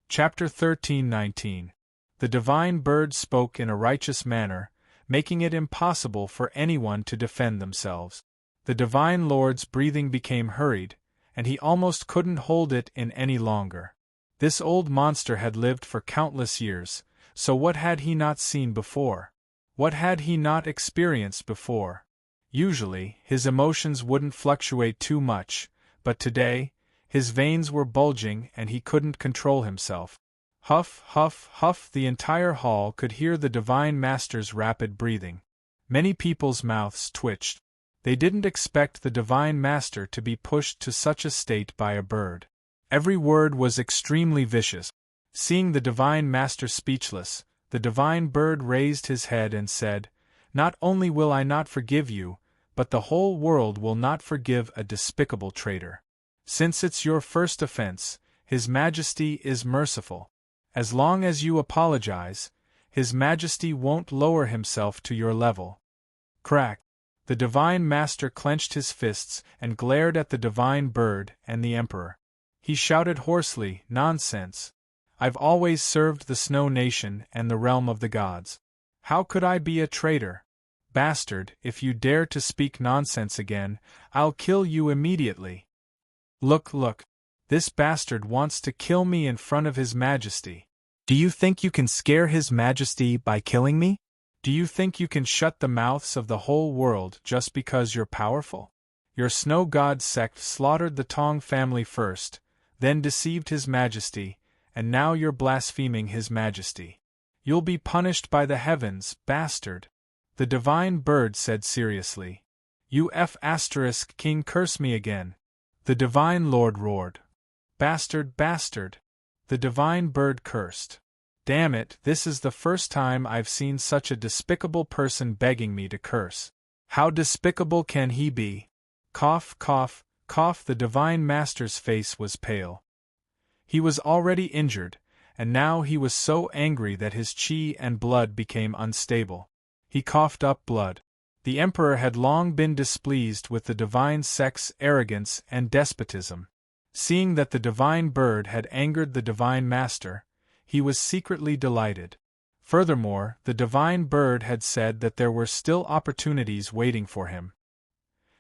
Chapter 13:19. The divine bird spoke in a righteous manner, making it impossible for anyone to defend themselves. The divine lord's breathing became hurried, and he almost couldn't hold it in any longer. This old monster had lived for countless years, so what had he not seen before? What had he not experienced before? Usually, his emotions wouldn't fluctuate too much, but today, his veins were bulging and he couldn't control himself. Huff, huff, huff, the entire hall could hear the divine master's rapid breathing. Many people's mouths twitched. They didn't expect the divine master to be pushed to such a state by a bird. Every word was extremely vicious. Seeing the divine master speechless, the divine bird raised his head and said, "Not only will I not forgive you, but the whole world will not forgive a despicable traitor. Since it's your first offense, His Majesty is merciful. As long as you apologize, His Majesty won't lower himself to your level." Crack! The divine master clenched his fists and glared at the divine bird and the Emperor. He shouted hoarsely, "Nonsense! I've always served the Snow Nation and the realm of the gods. How could I be a traitor? Bastard, if you dare to speak nonsense again, I'll kill you immediately." Look, this bastard wants to kill me in front of His Majesty. Do you think you can scare His Majesty by killing me? Do you think you can shut the mouths of the whole world just because you're powerful? Your snow god sect slaughtered the Tong family first, then deceived His Majesty, and now you're blaspheming His Majesty. You'll be punished by the heavens, bastard. The divine bird said seriously. "You King, curse me again." The divine lord roared. "Bastard, bastard." The divine bird cursed. "Damn it, this is the first time I've seen such a despicable person begging me to curse. How despicable can he be?" Cough, cough, cough. The divine master's face was pale. He was already injured, and now he was so angry that his chi and blood became unstable. He coughed up blood. The emperor had long been displeased with the divine sect's arrogance and despotism. Seeing that the divine bird had angered the divine master, he was secretly delighted. Furthermore, the divine bird had said that there were still opportunities waiting for him.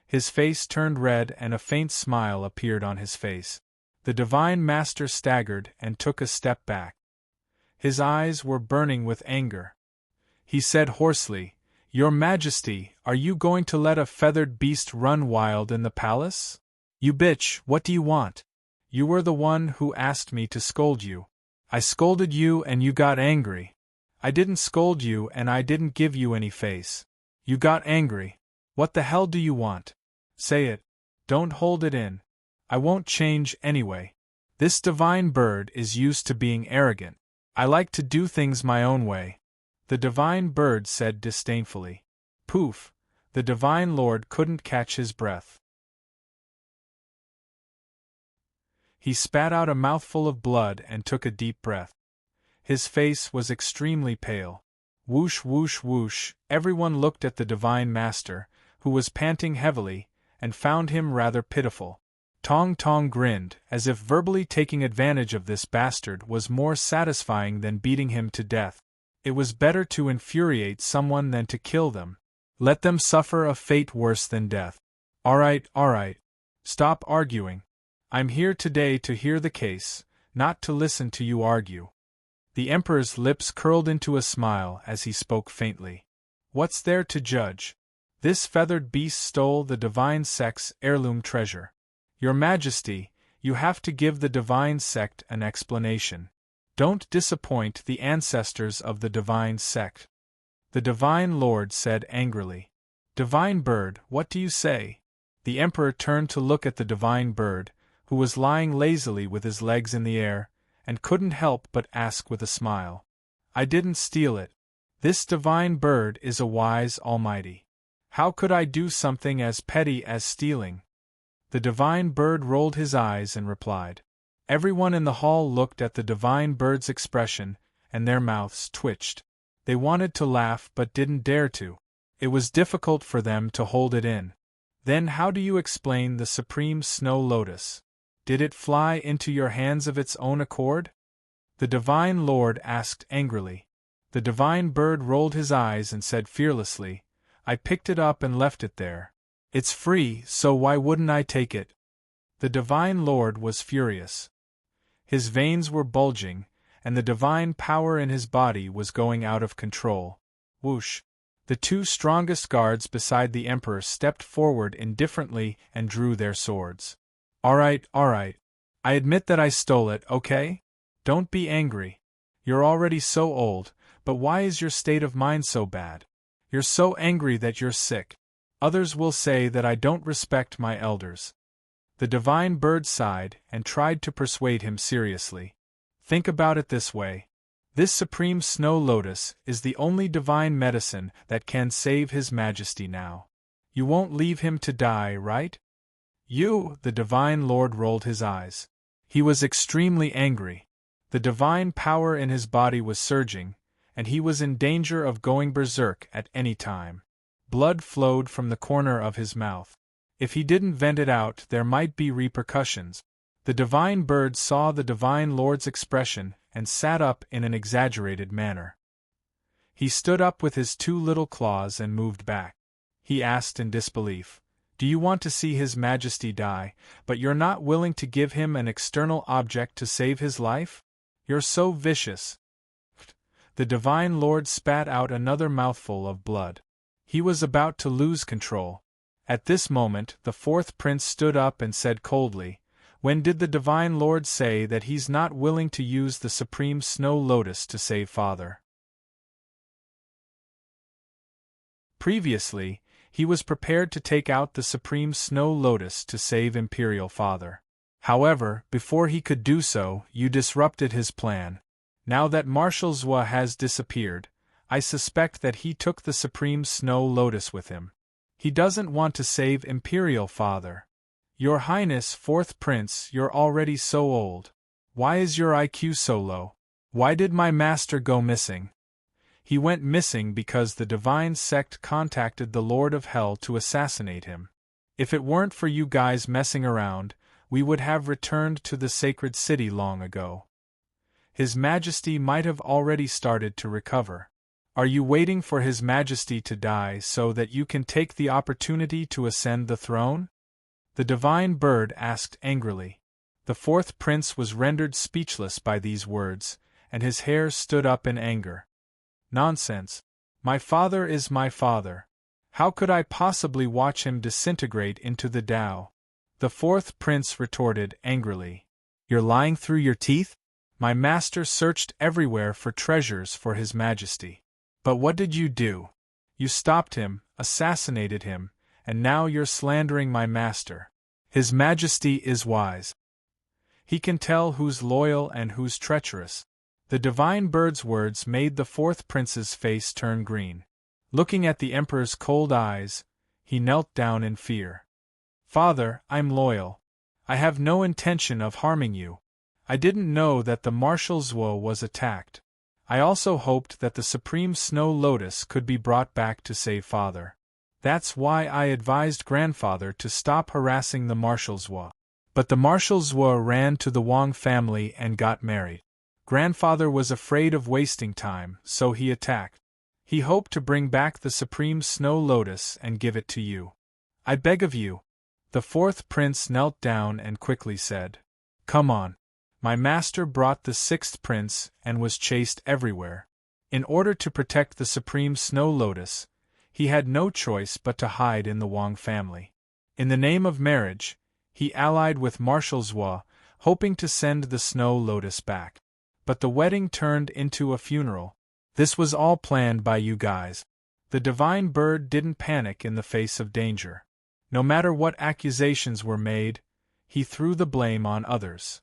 His face turned red and a faint smile appeared on his face. The divine master staggered and took a step back. His eyes were burning with anger. He said hoarsely, "Your Majesty, are you going to let a feathered beast run wild in the palace? You bitch, what do you want? You were the one who asked me to scold you. I scolded you and you got angry. I didn't scold you and I didn't give you any face. You got angry. What the hell do you want? Say it. Don't hold it in. I won't change anyway. This divine bird is used to being arrogant. I like to do things my own way." The divine bird said disdainfully. Poof! The divine lord couldn't catch his breath. He spat out a mouthful of blood and took a deep breath. His face was extremely pale. Whoosh whoosh whoosh, everyone looked at the divine master, who was panting heavily, and found him rather pitiful. Tong Tong grinned, as if verbally taking advantage of this bastard was more satisfying than beating him to death. It was better to infuriate someone than to kill them. Let them suffer a fate worse than death. All right. Stop arguing. I'm here today to hear the case, not to listen to you argue. The emperor's lips curled into a smile as he spoke faintly. What's there to judge? This feathered beast stole the divine sect's heirloom treasure. Your Majesty, you have to give the divine sect an explanation. Don't disappoint the ancestors of the divine sect. The divine lord said angrily. Divine bird, what do you say? The emperor turned to look at the divine bird, who was lying lazily with his legs in the air, and couldn't help but ask with a smile. I didn't steal it. This divine bird is a wise almighty. How could I do something as petty as stealing? The divine bird rolled his eyes and replied. Everyone in the hall looked at the divine bird's expression, and their mouths twitched. They wanted to laugh but didn't dare to. It was difficult for them to hold it in. Then how do you explain the supreme snow lotus? Did it fly into your hands of its own accord? The divine lord asked angrily. The divine bird rolled his eyes and said fearlessly, I picked it up and left it there. It's free, so why wouldn't I take it? The divine lord was furious. His veins were bulging, and the divine power in his body was going out of control. Whoosh! The two strongest guards beside the emperor stepped forward indifferently and drew their swords. All right. I admit that I stole it, okay? Don't be angry. You're already so old, but why is your state of mind so bad? You're so angry that you're sick. Others will say that I don't respect my elders. The divine bird sighed and tried to persuade him seriously. Think about it this way. This supreme snow lotus is the only divine medicine that can save His Majesty now. You won't leave him to die, right? The divine lord rolled his eyes. He was extremely angry. The divine power in his body was surging, and he was in danger of going berserk at any time. Blood flowed from the corner of his mouth. If he didn't vent it out, there might be repercussions. The divine bird saw the divine lord's expression and sat up in an exaggerated manner. He stood up with his two little claws and moved back. He asked in disbelief, Do you want to see His Majesty die, but you're not willing to give him an external object to save his life? You're so vicious. The divine lord spat out another mouthful of blood. He was about to lose control. At this moment, the fourth prince stood up and said coldly, When did the divine lord say that he's not willing to use the supreme snow lotus to save father? Previously, he was prepared to take out the supreme snow lotus to save imperial father. However, before he could do so, you disrupted his plan. Now that Marshal Zhua has disappeared, I suspect that he took the supreme snow lotus with him. He doesn't want to save imperial father. Your Highness, fourth prince, you're already so old. Why is your IQ so low? Why did my master go missing? He went missing because the divine sect contacted the Lord of Hell to assassinate him. If it weren't for you guys messing around, we would have returned to the sacred city long ago. His Majesty might have already started to recover. Are you waiting for His Majesty to die so that you can take the opportunity to ascend the throne? The divine bird asked angrily. The fourth prince was rendered speechless by these words, and his hair stood up in anger. Nonsense. My father is my father. How could I possibly watch him disintegrate into the Tao? The fourth prince retorted angrily. You're lying through your teeth? My master searched everywhere for treasures for His Majesty. But what did you do? You stopped him, assassinated him, and now you're slandering my master. His Majesty is wise. He can tell who's loyal and who's treacherous. The divine bird's words made the fourth prince's face turn green. Looking at the emperor's cold eyes, he knelt down in fear. Father, I'm loyal. I have no intention of harming you. I didn't know that the Marshal Zhuo was attacked. I also hoped that the Supreme Snow Lotus could be brought back to save Father. That's why I advised Grandfather to stop harassing the Marshal Zhuo. But the Marshal Zhuo ran to the Wang family and got married. Grandfather was afraid of wasting time, so he attacked. He hoped to bring back the Supreme Snow Lotus and give it to you. I beg of you. The fourth prince knelt down and quickly said, Come on. My master brought the sixth prince and was chased everywhere. In order to protect the Supreme Snow Lotus, he had no choice but to hide in the Wang family. In the name of marriage, he allied with Marshal Zhuo, hoping to send the Snow Lotus back. But the wedding turned into a funeral. This was all planned by you guys. The divine bird didn't panic in the face of danger. No matter what accusations were made, he threw the blame on others.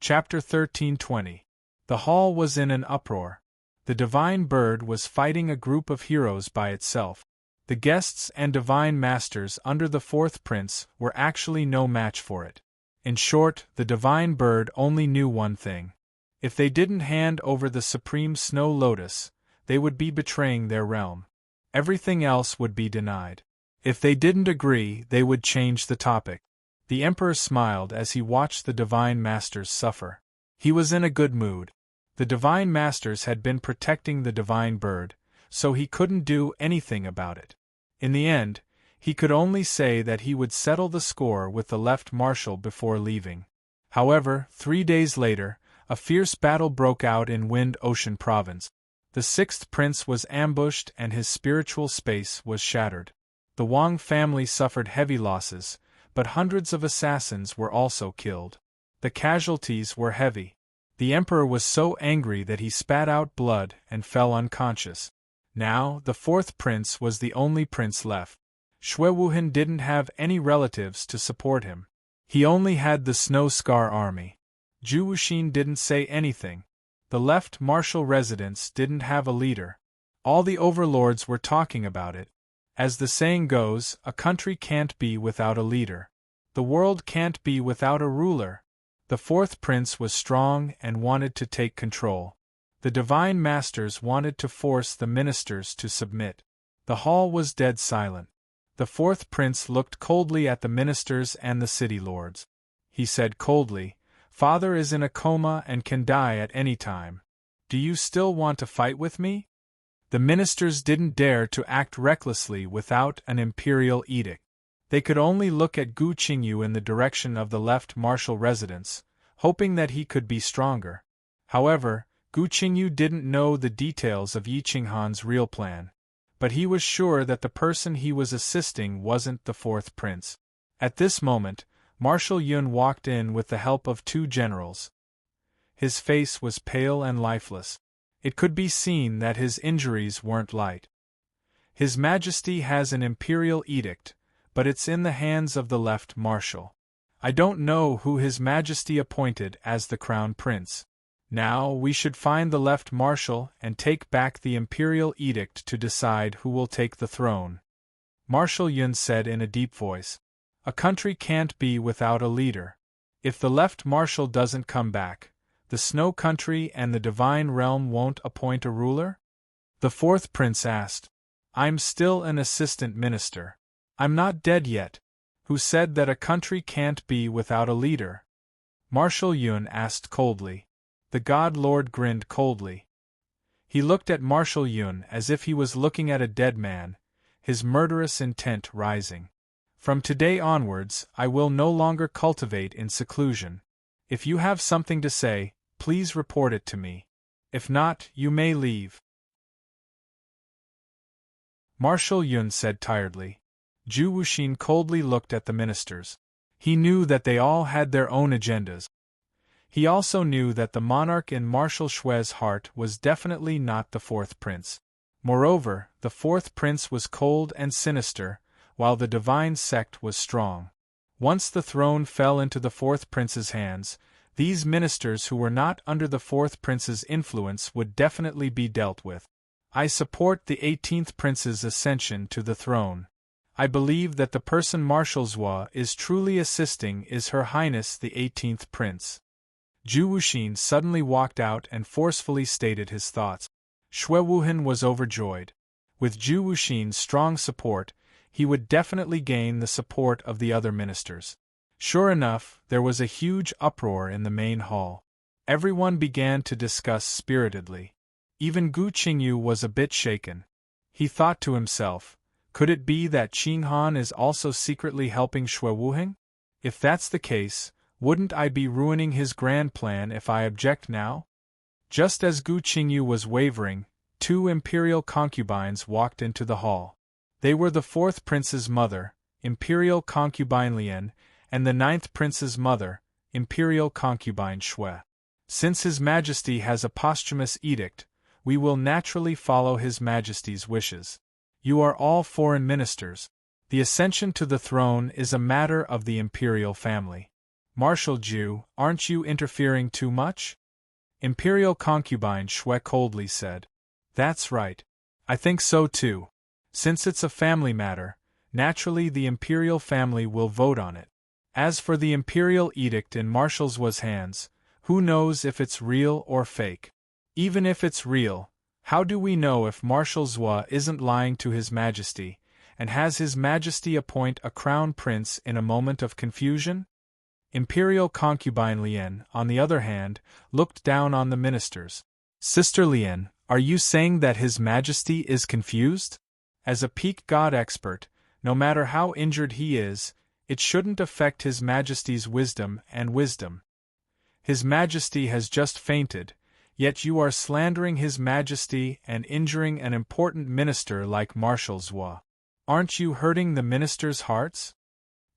Chapter 13:20. The hall was in an uproar. The divine bird was fighting a group of heroes by itself. The guests and divine masters under the fourth prince were actually no match for it. In short, the divine bird only knew one thing. If they didn't hand over the Supreme Snow Lotus, they would be betraying their realm. Everything else would be denied. If they didn't agree, they would change the topic. The emperor smiled as he watched the divine masters suffer. He was in a good mood. The divine masters had been protecting the divine bird, so he couldn't do anything about it. In the end, he could only say that he would settle the score with the left marshal before leaving. However, 3 days later, a fierce battle broke out in Wind Ocean Province. The sixth prince was ambushed and his spiritual space was shattered. The Wang family suffered heavy losses, but hundreds of assassins were also killed. The casualties were heavy. The emperor was so angry that he spat out blood and fell unconscious. Now, the fourth prince was the only prince left. Xue Wuhan didn't have any relatives to support him. He only had the Snow Scar army. Zhu Wuxin didn't say anything. The left martial residents didn't have a leader. All the overlords were talking about it. As the saying goes, a country can't be without a leader. The world can't be without a ruler. The fourth prince was strong and wanted to take control. The divine masters wanted to force the ministers to submit. The hall was dead silent. The fourth prince looked coldly at the ministers and the city lords. He said coldly, Father is in a coma and can die at any time. Do you still want to fight with me? The ministers didn't dare to act recklessly without an imperial edict. They could only look at Gu Qingyu in the direction of the left martial residence, hoping that he could be stronger. However, Gu Qingyu didn't know the details of Yi Qinghan's real plan. But he was sure that the person he was assisting wasn't the fourth prince. At this moment, Marshal Yun walked in with the help of 2 generals. His face was pale and lifeless. It could be seen that his injuries weren't light. His Majesty has an imperial edict, but it's in the hands of the left marshal. I don't know who His Majesty appointed as the crown prince. Now we should find the left marshal and take back the imperial edict to decide who will take the throne. Marshal Yun said in a deep voice. A country can't be without a leader. If the left marshal doesn't come back, the snow country and the divine realm won't appoint a ruler? The fourth prince asked. I'm still an assistant minister. I'm not dead yet. Who said that a country can't be without a leader? Marshal Yun asked coldly. The God Lord grinned coldly. He looked at Marshal Yun as if he was looking at a dead man, his murderous intent rising. From today onwards, I will no longer cultivate in seclusion. If you have something to say, please report it to me. If not, you may leave. Marshal Yun said tiredly. Zhu Wuxin coldly looked at the ministers. He knew that they all had their own agendas. He also knew that the monarch in Marshal Shue's heart was definitely not the fourth prince. Moreover, the fourth prince was cold and sinister, while the divine sect was strong. Once the throne fell into the fourth prince's hands, these ministers who were not under the fourth prince's influence would definitely be dealt with. I support the 18th prince's ascension to the throne. I believe that the person Marshal Zhua is truly assisting is Her Highness the 18th Prince. Zhu Wuxin suddenly walked out and forcefully stated his thoughts. Xue Wuhan was overjoyed. With Zhu Wuxin's strong support, he would definitely gain the support of the other ministers. Sure enough, there was a huge uproar in the main hall. Everyone began to discuss spiritedly. Even Gu Qingyu was a bit shaken. He thought to himself, could it be that Qing Han is also secretly helping Xue Wuheng? If that's the case, wouldn't I be ruining his grand plan if I object now? Just as Gu Qingyu was wavering, two imperial concubines walked into the hall. They were the fourth prince's mother, imperial concubine Lian, and the ninth prince's mother, imperial concubine Xue. Since His Majesty has a posthumous edict, we will naturally follow His Majesty's wishes. You are all foreign ministers. The ascension to the throne is a matter of the imperial family. Marshal Zhu, aren't you interfering too much? Imperial concubine Xue coldly said. That's right. I think so too. Since it's a family matter, naturally the imperial family will vote on it. As for the imperial edict in Marshal Zhua's hands, who knows if it's real or fake? Even if it's real, how do we know if Marshal Zhua isn't lying to His Majesty, and has His Majesty appoint a crown prince in a moment of confusion? Imperial concubine Lian, on the other hand, looked down on the ministers. Sister Lian, are you saying that His Majesty is confused? As a peak god expert, no matter how injured he is, it shouldn't affect His Majesty's wisdom and wisdom. His Majesty has just fainted, yet you are slandering His Majesty and injuring an important minister like Marshal Zhua. Aren't you hurting the ministers' hearts?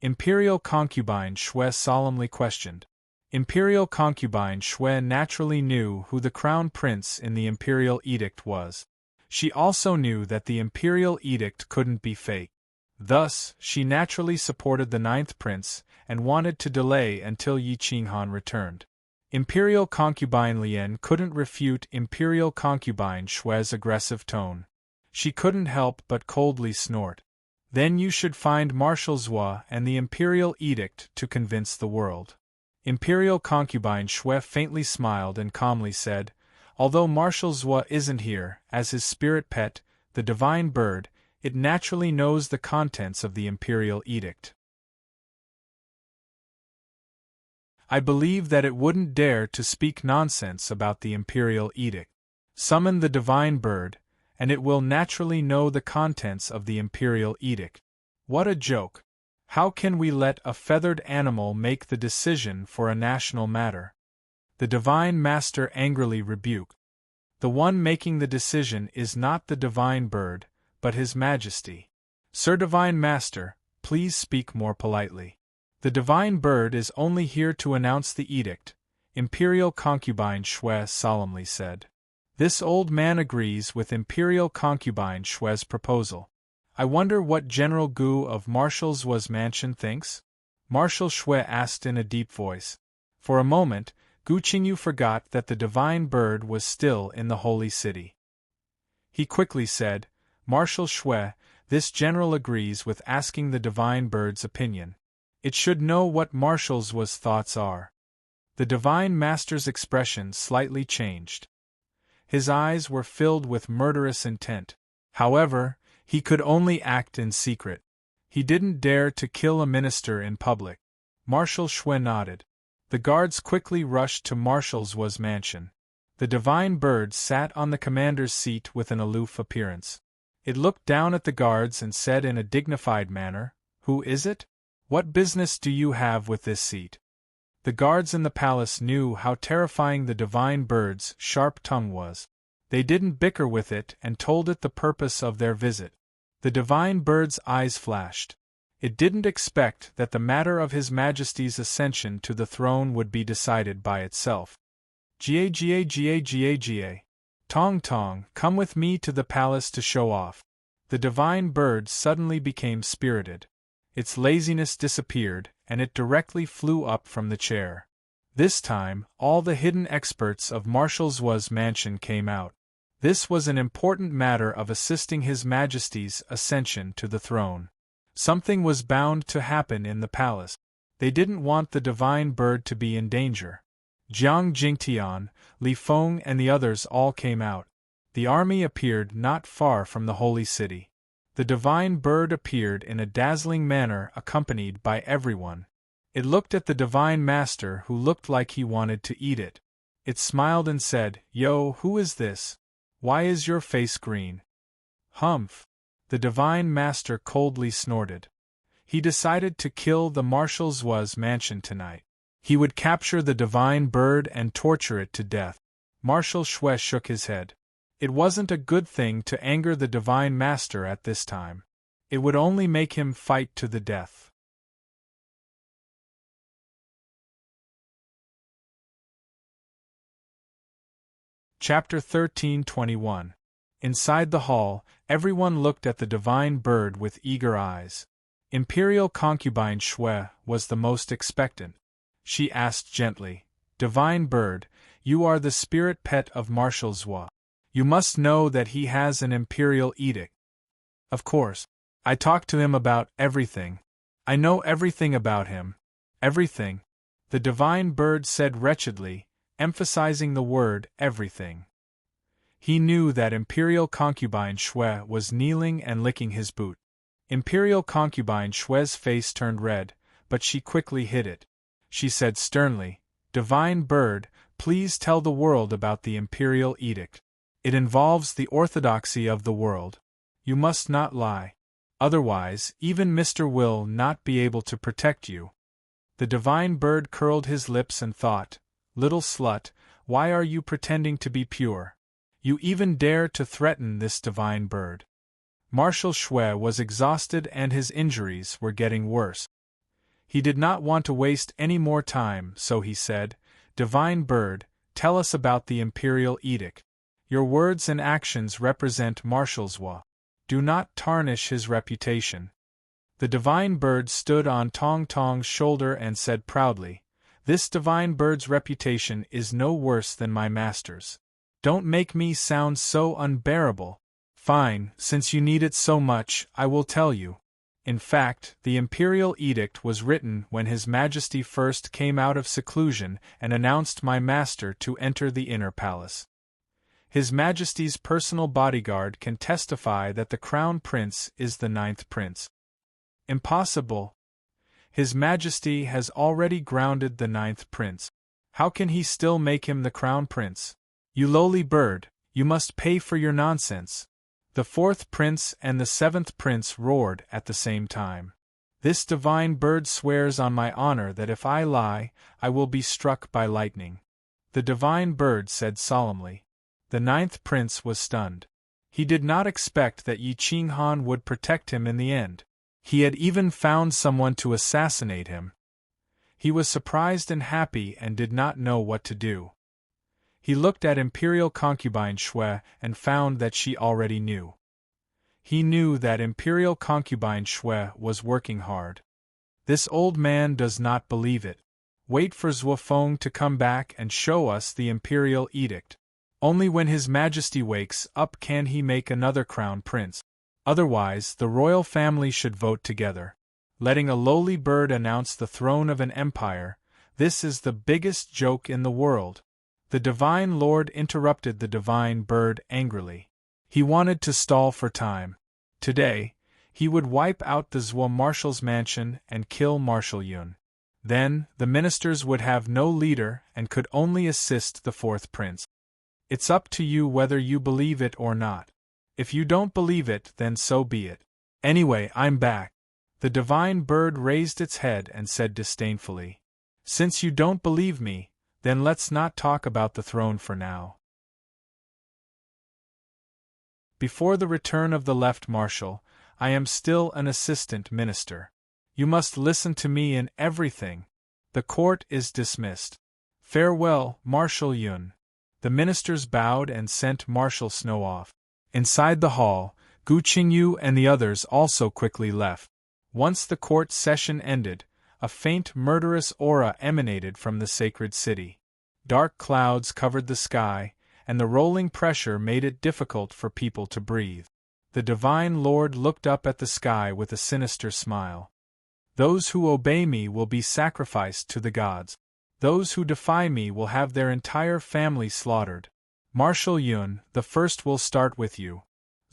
Imperial concubine Xue solemnly questioned. Imperial concubine Xue naturally knew who the crown prince in the imperial edict was. She also knew that the imperial edict couldn't be fake. Thus, she naturally supported the ninth prince and wanted to delay until Yi Qinghan returned. Imperial concubine Lian couldn't refute Imperial concubine Xue's aggressive tone. She couldn't help but coldly snort. Then you should find Marshal Zhua and the Imperial edict to convince the world. Imperial concubine Xue faintly smiled and calmly said, although Marshal Zhua isn't here, as his spirit pet, the divine bird, it naturally knows the contents of the Imperial edict. I believe that it wouldn't dare to speak nonsense about the Imperial edict. Summon the divine bird, and it will naturally know the contents of the Imperial edict. What a joke! How can we let a feathered animal make the decision for a national matter? The Divine Master angrily rebuked. The one making the decision is not the divine bird, but His Majesty. Sir Divine Master, please speak more politely. The divine bird is only here to announce the edict, Imperial concubine Xue solemnly said. This old man agrees with Imperial concubine Xue's proposal. I wonder what General Gu of Marshal Zhua's mansion thinks? Marshal Xue asked in a deep voice. For a moment, Gu Qingyu forgot that the divine bird was still in the holy city. He quickly said, Marshal Xue, this general agrees with asking the divine bird's opinion. It should know what Marshal Zhu's thoughts are. The Divine Master's expression slightly changed. His eyes were filled with murderous intent. However, he could only act in secret. He didn't dare to kill a minister in public. Marshal Zhu nodded. The guards quickly rushed to Marshal Zhu's mansion. The divine bird sat on the commander's seat with an aloof appearance. It looked down at the guards and said in a dignified manner, "Who is it? What business do you have with this seat?" The guards in the palace knew how terrifying the divine bird's sharp tongue was. They didn't bicker with it and told it the purpose of their visit. The divine bird's eyes flashed. It didn't expect that the matter of His Majesty's ascension to the throne would be decided by itself. Ga. Tong Tong, come with me to the palace to show off. The divine bird suddenly became spirited. Its laziness disappeared, and it directly flew up from the chair. This time, all the hidden experts of Marshal Zhu's mansion came out. This was an important matter of assisting His Majesty's ascension to the throne. Something was bound to happen in the palace. They didn't want the divine bird to be in danger. Jiang Jingtian, Li Feng and the others all came out. The army appeared not far from the holy city. The divine bird appeared in a dazzling manner accompanied by everyone. It looked at the divine master who looked like he wanted to eat it. It smiled and said, "Yo, who is this? Why is your face green?" "Humph!" The divine master coldly snorted. He decided to kill the Marshal Zhu's mansion tonight. He would capture the divine bird and torture it to death. Marshal Zhu shook his head. It wasn't a good thing to anger the divine master at this time. It would only make him fight to the death. Chapter 13:21. Inside the hall, everyone looked at the divine bird with eager eyes. Imperial concubine Zhu was the most expectant. She asked gently, "Divine bird, you are the spirit pet of Marshal Zhu. You must know that he has an imperial edict." "Of course. I talked to him about everything. I know everything about him. Everything," the divine bird said wretchedly, emphasizing the word everything. He knew that Imperial concubine Zhu was kneeling and licking his boot. Imperial concubine Zhu's face turned red, but she quickly hid it. She said sternly, "Divine bird, please tell the world about the imperial edict. It involves the orthodoxy of the world. You must not lie. Otherwise, even Mr. will not be able to protect you." The divine bird curled his lips and thought, "Little slut, why are you pretending to be pure? You even dare to threaten this divine bird." Marshal Zhu was exhausted and his injuries were getting worse. He did not want to waste any more time, so he said, "Divine bird, tell us about the imperial edict. Your words and actions represent Marshal Zhu. Do not tarnish his reputation." The divine bird stood on Tong Tong's shoulder and said proudly, "This divine bird's reputation is no worse than my master's. Don't make me sound so unbearable. Fine, since you need it so much, I will tell you. In fact, the imperial edict was written when His Majesty first came out of seclusion and announced my master to enter the inner palace. His Majesty's personal bodyguard can testify that the Crown Prince is the 9th Prince." "Impossible. His Majesty has already grounded the 9th Prince. How can he still make him the Crown Prince? You lowly bird, you must pay for your nonsense." The 4th Prince and the 7th Prince roared at the same time. "This divine bird swears on my honor that if I lie, I will be struck by lightning," the divine bird said solemnly. The 9th Prince was stunned. He did not expect that Yi Qinghan would protect him in the end. He had even found someone to assassinate him. He was surprised and happy and did not know what to do. He looked at Imperial concubine Zhu and found that she already knew. He knew that Imperial concubine Zhu was working hard. This old man does not believe it. Wait for Zhu Feng to come back and show us the imperial edict. Only when His Majesty wakes up can he make another crown prince. Otherwise, the royal family should vote together. letting a lowly bird announce the throne of an empire. This is the biggest joke in the world. The Divine Lord interrupted the Divine Bird angrily. He wanted to stall for time. Today, he would wipe out the Zwa Marshal's mansion and kill Marshal Yun. Then, the ministers would have no leader and could only assist the fourth prince. It's up to you whether you believe it or not. If you don't believe it, then so be it. Anyway, I'm back. The Divine Bird raised its head and said disdainfully, "Since you don't believe me, then let's not talk about the throne for now." Before the return of the left marshal, I am still an assistant minister. You must listen to me in everything. The court is dismissed. Farewell, Marshal Yun. The ministers bowed and sent Marshal Snow off. Inside the hall, Gu Qingyu and the others also quickly left. Once the court session ended, a faint murderous aura emanated from the sacred city. Dark clouds covered the sky, and the rolling pressure made it difficult for people to breathe. The Divine Lord looked up at the sky with a sinister smile. "Those who obey me will be sacrificed to the gods. Those who defy me will have their entire family slaughtered. Marshal Yun, the first will start with you.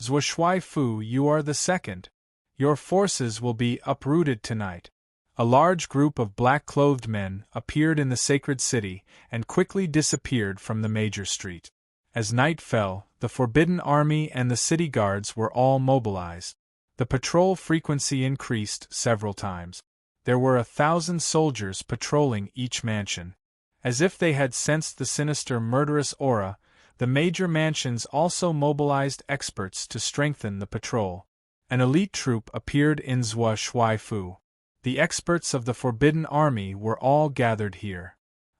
Zhuo Shui Fu, you are the second. Your forces will be uprooted tonight." A large group of black-clothed men appeared in the sacred city and quickly disappeared from the major street. As night fell, the Forbidden Army and the city guards were all mobilized. The patrol frequency increased several times. There were 1,000 soldiers patrolling each mansion. As if they had sensed the sinister murderous aura, the major mansions also mobilized experts to strengthen the patrol. An elite troop appeared in Zhuo Shui Fu. The experts of the Forbidden Army were all gathered here.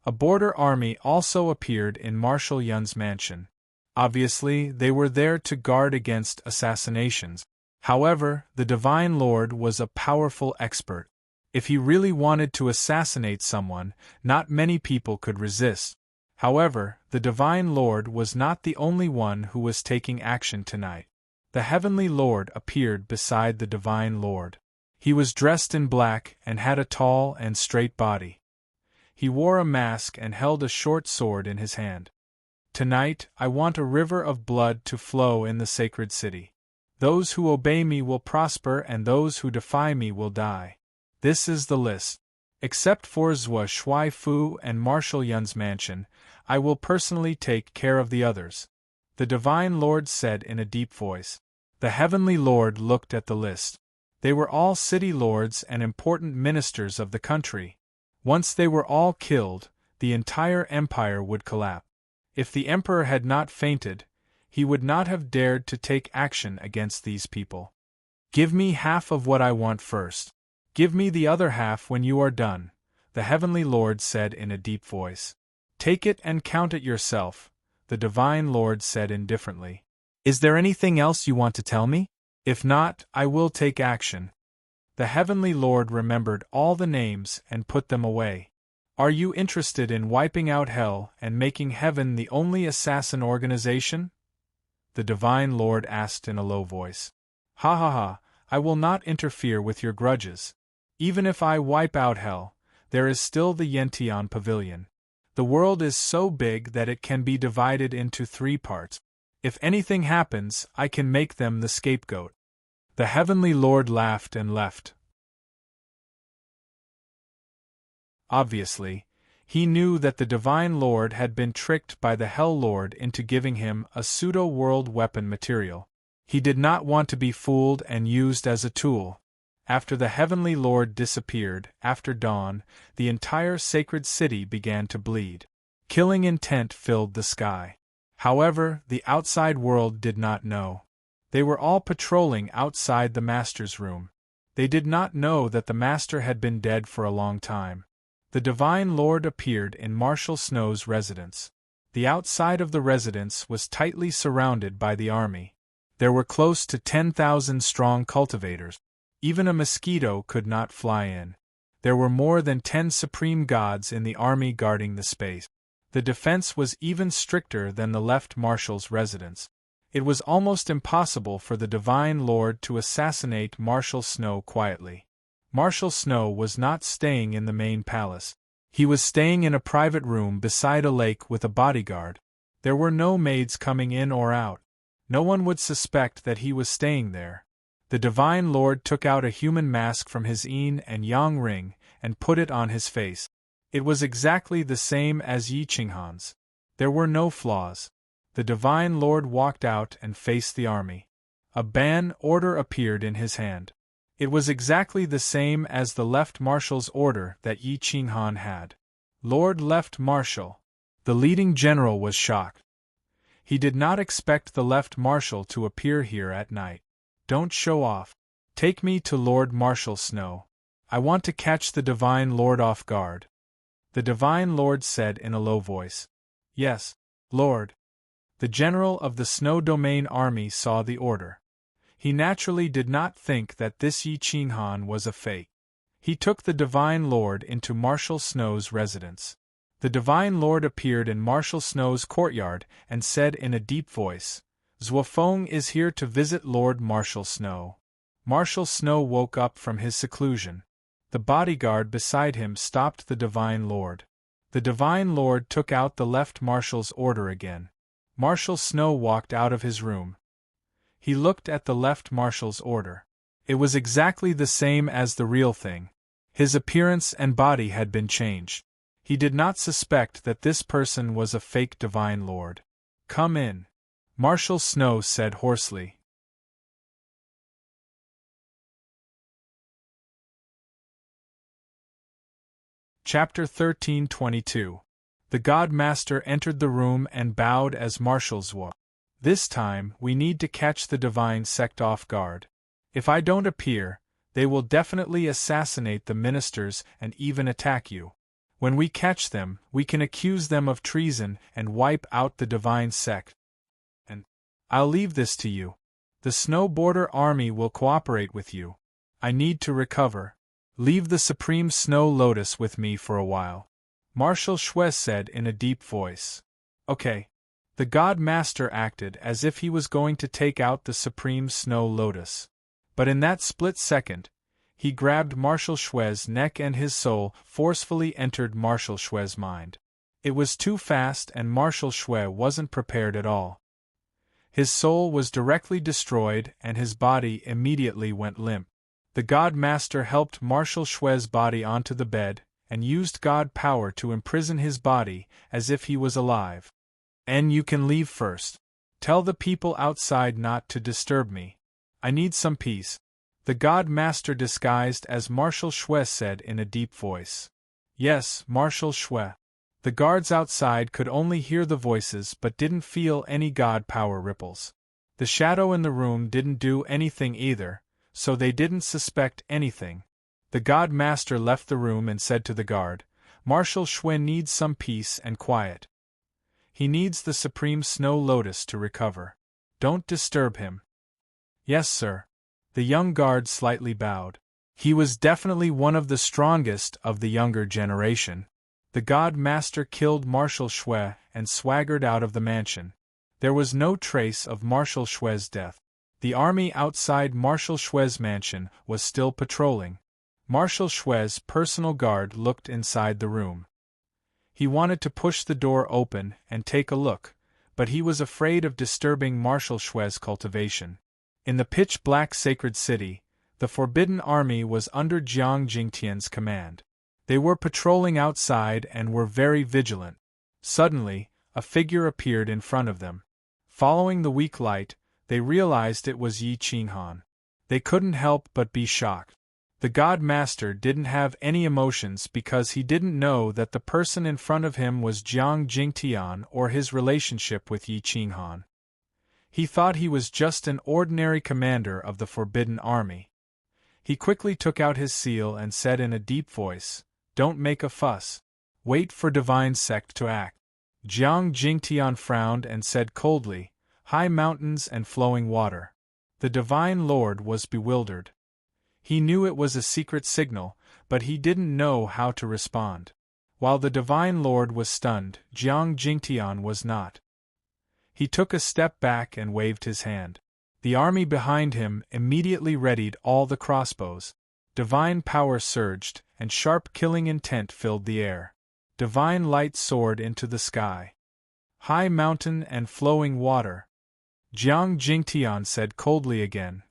A border army also appeared in Marshal Yun's mansion. Obviously, they were there to guard against assassinations. However, the Divine Lord was a powerful expert. If he really wanted to assassinate someone, not many people could resist. However, the Divine Lord was not the only one who was taking action tonight. The Heavenly Lord appeared beside the Divine Lord. He was dressed in black and had a tall and straight body. He wore a mask and held a short sword in his hand. "Tonight, I want a river of blood to flow in the sacred city. Those who obey me will prosper and those who defy me will die. This is the list. Except for Zhuo Shui Fu and Marshal Yun's mansion, I will personally take care of the others," the Divine Lord said in a deep voice. The Heavenly Lord looked at the list. They were all city lords and important ministers of the country. Once they were all killed, the entire empire would collapse. If the emperor had not fainted, he would not have dared to take action against these people. "Give me half of what I want first. Give me the other half when you are done," the Heavenly Lord said in a deep voice. "Take it and count it yourself," the Divine Lord said indifferently. "Is there anything else you want to tell me? If not, I will take action." The Heavenly Lord remembered all the names and put them away. "Are you interested in wiping out hell and making heaven the only assassin organization?" the Divine Lord asked in a low voice. "Ha ha ha, I will not interfere with your grudges. Even if I wipe out hell, there is still the Yentian Pavilion. The world is so big that it can be divided into 3 parts. If anything happens, I can make them the scapegoat." The Heavenly Lord laughed and left. Obviously, he knew that the Divine Lord had been tricked by the Hell Lord into giving him a pseudo-world weapon material. He did not want to be fooled and used as a tool. After the Heavenly Lord disappeared, after dawn, the entire sacred city began to bleed. Killing intent filled the sky. However, the outside world did not know. They were all patrolling outside the Master's room. They did not know that the Master had been dead for a long time. The Divine Lord appeared in Marshal Snow's residence. The outside of the residence was tightly surrounded by the army. There were close to 10,000 strong cultivators. Even a mosquito could not fly in. There were more than 10 supreme gods in the army guarding the space. The defense was even stricter than the left marshal's residence. It was almost impossible for the Divine Lord to assassinate Marshal Snow quietly. Marshal Snow was not staying in the main palace. He was staying in a private room beside a lake with a bodyguard. There were no maids coming in or out. No one would suspect that he was staying there. The Divine Lord took out a human mask from his yin and yang ring and put it on his face. It was exactly the same as Yi Qinghan's. There were no flaws. The Divine Lord walked out and faced the army. A ban order appeared in his hand. It was exactly the same as the Left Marshal's order that Yi Qinghan had. Lord Left Marshal. The leading general was shocked. He did not expect the Left Marshal to appear here at night. Don't show off. Take me to Lord Marshal Snow. I want to catch the Divine Lord off guard. The Divine Lord said in a low voice. Yes, Lord. The general of the Snow Domain army saw the order. He naturally did not think that this Yi Qinghan was a fake. He took the Divine Lord into Marshal Snow's residence. The Divine Lord appeared in Marshal Snow's courtyard and said in a deep voice, Zhuofeng is here to visit Lord Marshal Snow. Marshal Snow woke up from his seclusion. The bodyguard beside him stopped the Divine Lord. The Divine Lord took out the Left Marshal's order again. Marshal Snow walked out of his room. He looked at the Left Marshal's order. It was exactly the same as the real thing. His appearance and body had been changed. He did not suspect that this person was a fake Divine Lord. Come in, Marshal Snow said hoarsely. Chapter 1322. The God Master entered the room and bowed as Marshal Zhuo. This time, we need to catch the Divine Sect off guard. If I don't appear, they will definitely assassinate the ministers and even attack you. When we catch them, we can accuse them of treason and wipe out the Divine Sect. And I'll leave this to you. The Snow Border Army will cooperate with you. I need to recover. Leave the Supreme Snow Lotus with me for a while. Marshal Shui said in a deep voice. Okay. The God Master acted as if he was going to take out the Supreme Snow Lotus. But in that split second, he grabbed Marshal Shui's neck and his soul forcefully entered Marshal Shui's mind. It was too fast and Marshal Shui wasn't prepared at all. His soul was directly destroyed and his body immediately went limp. The God Master helped Marshal Shui's body onto the bed and used God power to imprison his body as if he was alive. And you can leave first. Tell the people outside not to disturb me. I need some peace. The God Master disguised as Marshal Shui said in a deep voice. Yes, Marshal Shui. The guards outside could only hear the voices but didn't feel any God power ripples. The shadow in the room didn't do anything either, so they didn't suspect anything. The God Master left the room and said to the guard, Marshal Shui needs some peace and quiet. He needs the Supreme Snow Lotus to recover. Don't disturb him. Yes, sir. The young guard slightly bowed. He was definitely one of the strongest of the younger generation. The God Master killed Marshal Shui and swaggered out of the mansion. There was no trace of Marshal Shui's death. The army outside Marshal Shui's mansion was still patrolling. Marshal Shui's personal guard looked inside the room. He wanted to push the door open and take a look, but he was afraid of disturbing Marshal Shui's cultivation. In the pitch-black sacred city, the Forbidden Army was under Jiang Jingtian's command. They were patrolling outside and were very vigilant. Suddenly, a figure appeared in front of them. Following the weak light, they realized it was Yi Qinghan. They couldn't help but be shocked. The God Master didn't have any emotions because he didn't know that the person in front of him was Jiang Jingtian or his relationship with Yi Qinghan. He thought he was just an ordinary commander of the Forbidden Army. He quickly took out his seal and said in a deep voice, Don't make a fuss. Wait for Divine Sect to act. Jiang Jingtian frowned and said coldly, High mountains and flowing water. The Divine Lord was bewildered. He knew it was a secret signal, but he didn't know how to respond. While the Divine Lord was stunned, Jiang Jingtian was not. He took a step back and waved his hand. The army behind him immediately readied all the crossbows. Divine power surged, and sharp killing intent filled the air. Divine light soared into the sky. High mountain and flowing water. Jiang Jingtian said coldly again.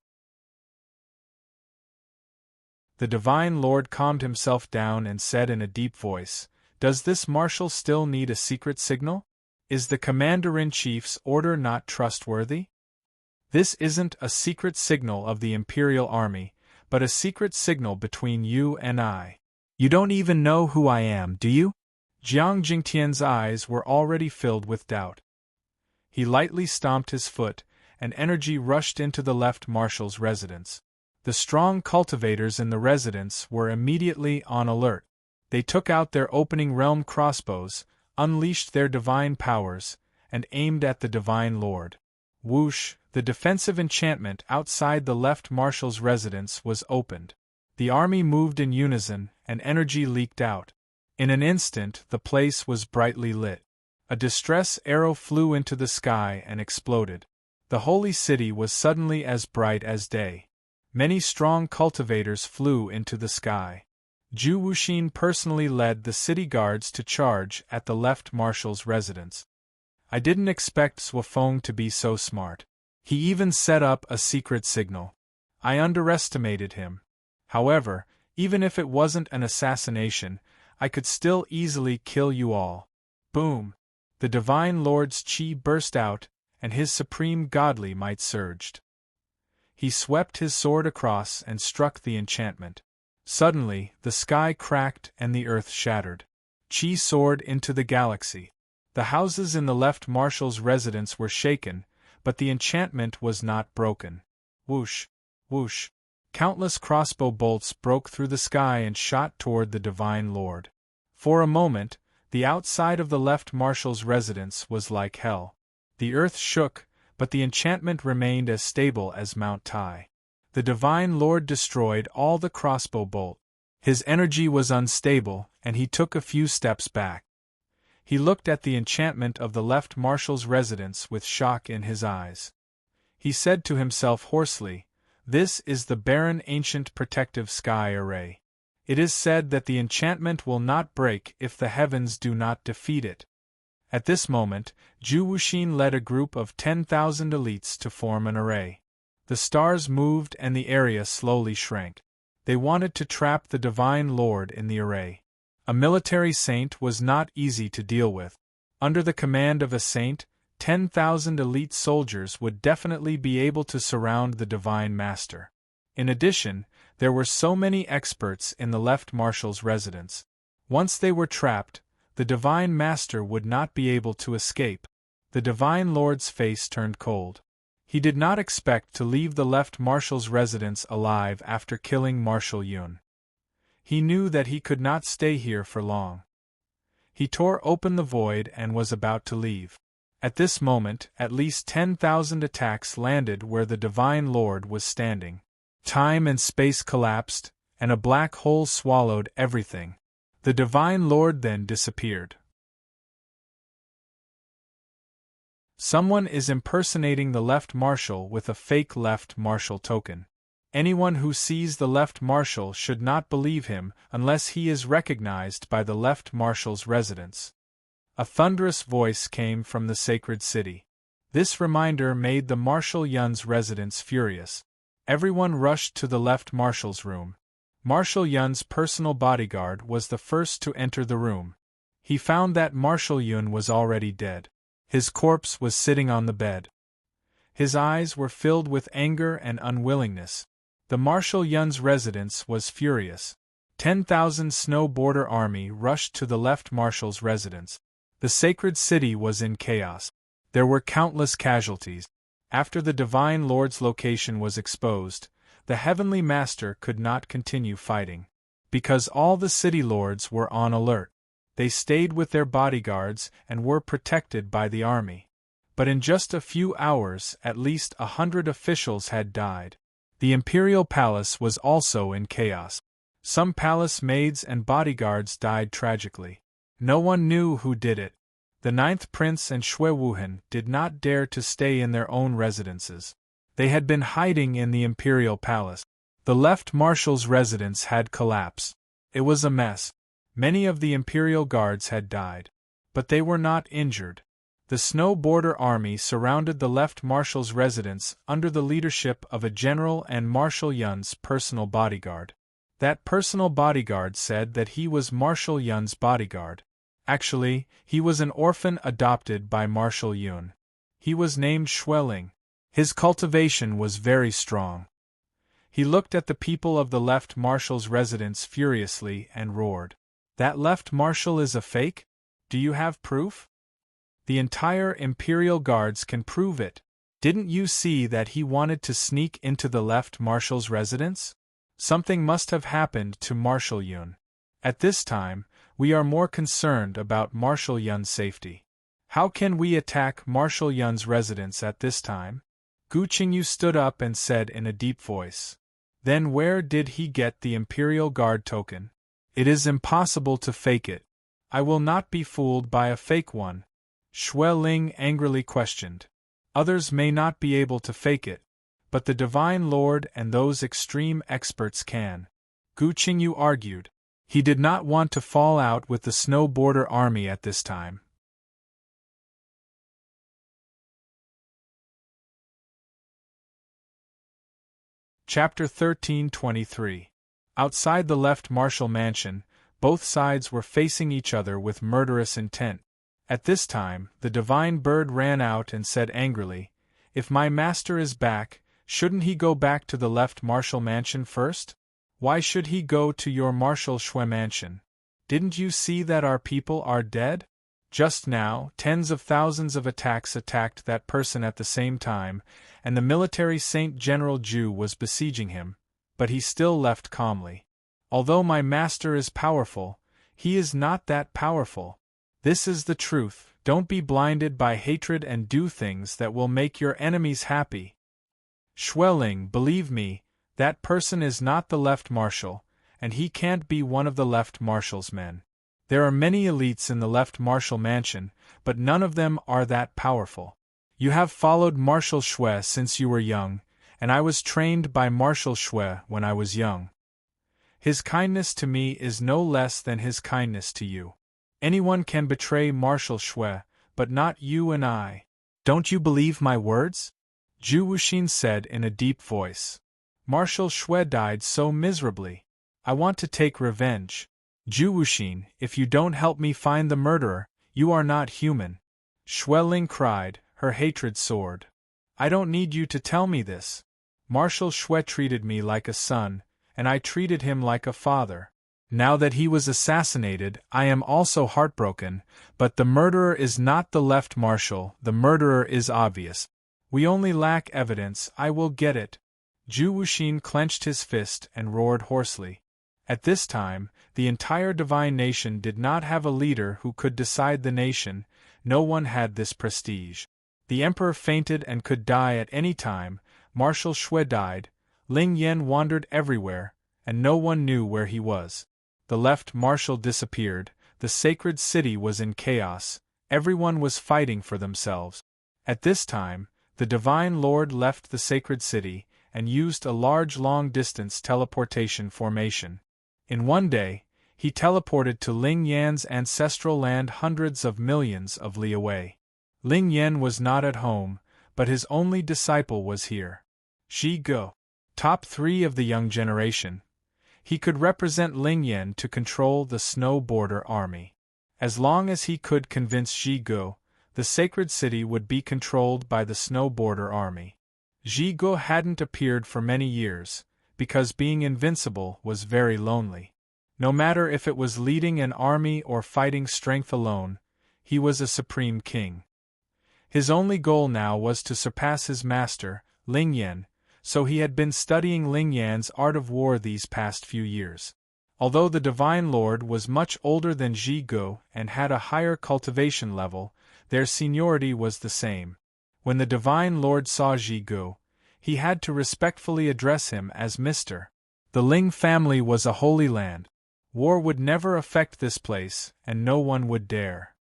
The Divine Lord calmed himself down and said in a deep voice, "Does this marshal still need a secret signal? Is the Commander-in-Chief's order not trustworthy? This isn't a secret signal of the Imperial Army, but a secret signal between you and I. You don't even know who I am, do you?" Jiang Jingtian's eyes were already filled with doubt. He lightly stomped his foot, and energy rushed into the left marshal's residence. The strong cultivators in the residence were immediately on alert. They took out their opening realm crossbows, unleashed their divine powers, and aimed at the Divine Lord. Whoosh! The defensive enchantment outside the left marshal's residence was opened. The army moved in unison, and energy leaked out. In an instant, the place was brightly lit. A distress arrow flew into the sky and exploded. The holy city was suddenly as bright as day. Many strong cultivators flew into the sky. Zhu Wuxin personally led the city guards to charge at the left marshal's residence. I didn't expect Swafeng to be so smart. He even set up a secret signal. I underestimated him. However, even if it wasn't an assassination, I could still easily kill you all. Boom! The Divine Lord's chi burst out, and his supreme godly might surged. He swept his sword across and struck the enchantment. Suddenly, the sky cracked and the earth shattered. Chi soared into the galaxy. The houses in the left marshal's residence were shaken, but the enchantment was not broken. Whoosh! Whoosh! Countless crossbow bolts broke through the sky and shot toward the Divine Lord. For a moment, the outside of the left marshal's residence was like hell. The earth shook, but the enchantment remained as stable as Mount Tai. The Divine Lord destroyed all the crossbow bolt. His energy was unstable, and he took a few steps back. He looked at the enchantment of the left marshal's residence with shock in his eyes. He said to himself hoarsely, "This is the barren ancient protective sky array. It is said that the enchantment will not break if the heavens do not defeat it." At this moment, Zhu Wuxin led a group of 10,000 elites to form an array. The stars moved and the area slowly shrank. They wanted to trap the Divine Lord in the array. A military saint was not easy to deal with. Under the command of a saint, 10,000 elite soldiers would definitely be able to surround the Divine Master. In addition, there were so many experts in the left marshal's residence. Once they were trapped, the Divine Master would not be able to escape. The Divine Lord's face turned cold. He did not expect to leave the left marshal's residence alive after killing Marshal Yun. He knew that he could not stay here for long. He tore open the void and was about to leave. At this moment, at least 10,000 attacks landed where the Divine Lord was standing. Time and space collapsed, and a black hole swallowed everything. The Divine Lord then disappeared. Someone is impersonating the left marshal with a fake left marshal token. Anyone who sees the left marshal should not believe him unless he is recognized by the left marshal's residence. A thunderous voice came from the sacred city. This reminder made the Marshal Yun's residence furious. Everyone rushed to the left marshal's room. Marshal Yun's personal bodyguard was the first to enter the room. He found that Marshal Yun was already dead. His corpse was sitting on the bed. His eyes were filled with anger and unwillingness. The Marshal Yun's residence was furious. 10,000 Snow Border Army rushed to the left marshal's residence. The sacred city was in chaos. There were countless casualties. After the Divine Lord's location was exposed, the Heavenly Master could not continue fighting. Because all the city lords were on alert. They stayed with their bodyguards and were protected by the army. But in just a few hours, at least 100 officials had died. The imperial palace was also in chaos. Some palace maids and bodyguards died tragically. No one knew who did it. The 9th Prince and Shui Wuhan did not dare to stay in their own residences. They had been hiding in the imperial palace. The left marshal's residence had collapsed. It was a mess. Many of the Imperial Guards had died. But they were not injured. The Snow Border Army surrounded the left marshal's residence under the leadership of a general and Marshal Yun's personal bodyguard. That personal bodyguard said that he was Marshal Yun's bodyguard. Actually, he was an orphan adopted by Marshal Yun. He was named Schweling. His cultivation was very strong. He looked at the people of the left marshal's residence furiously and roared. That left marshal is a fake? Do you have proof? The entire Imperial Guards can prove it. Didn't you see that he wanted to sneak into the left marshal's residence? Something must have happened to Marshal Yun. At this time, we are more concerned about Marshal Yun's safety. How can we attack Marshal Yun's residence at this time? Gu Qingyu stood up and said in a deep voice. Then where did he get the Imperial Guard token? It is impossible to fake it. I will not be fooled by a fake one. Xue Ling angrily questioned. Others may not be able to fake it, but the Divine Lord and those extreme experts can. Gu Qingyu argued. He did not want to fall out with the Snow Border Army at this time. Chapter 13:23. Outside the left marshal mansion, both sides were facing each other with murderous intent. At this time, the divine bird ran out and said angrily, If my master is back, shouldn't he go back to the left marshal mansion first? Why should he go to your Marshal Xue mansion? Didn't you see that our people are dead? Just now, tens of thousands of attacks attacked that person at the same time, and the military Saint General Zhu was besieging him, but he still left calmly. Although my master is powerful, he is not that powerful. This is the truth. Don't be blinded by hatred and do things that will make your enemies happy. Schweling, believe me, that person is not the left marshal, and he can't be one of the left marshal's men. There are many elites in the left marshal mansion, but none of them are that powerful. You have followed Marshal Xue since you were young, and I was trained by Marshal Xue when I was young. His kindness to me is no less than his kindness to you. Anyone can betray Marshal Xue, but not you and I. Don't you believe my words? Zhu Wuxin said in a deep voice. Marshal Xue died so miserably. I want to take revenge. Zhu Wuxin, if you don't help me find the murderer, you are not human. Xue Ling cried, her hatred soared. I don't need you to tell me this. Marshal Xue treated me like a son, and I treated him like a father. Now that he was assassinated, I am also heartbroken, but the murderer is not the left marshal, the murderer is obvious. We only lack evidence, I will get it. Zhu Wuxin clenched his fist and roared hoarsely. At this time, the entire divine nation did not have a leader who could decide the nation, no one had this prestige. The emperor fainted and could die at any time, Marshal Xue died, Ling Yan wandered everywhere, and no one knew where he was. The left marshal disappeared, the sacred city was in chaos, everyone was fighting for themselves. At this time, the Divine Lord left the sacred city, and used a large long-distance teleportation formation. In one day, he teleported to Ling Yan's ancestral land hundreds of millions of li away. Ling Yan was not at home, but his only disciple was here. Zhi Go. Top 3 of the young generation. He could represent Ling Yan to control the Snow Border Army. As long as he could convince Zhi Go, the sacred city would be controlled by the Snow Border Army. Zhi Go hadn't appeared for many years, because being invincible was very lonely. No matter if it was leading an army or fighting strength alone, he was a supreme king. His only goal now was to surpass his master, Ling Yan, so he had been studying Ling Yan's art of war these past few years. Although the Divine Lord was much older than Zhi Go and had a higher cultivation level, their seniority was the same. When the Divine Lord saw Zhi Go, he had to respectfully address him as Mr. The Ling family was a holy land. War would never affect this place, and no one would dare.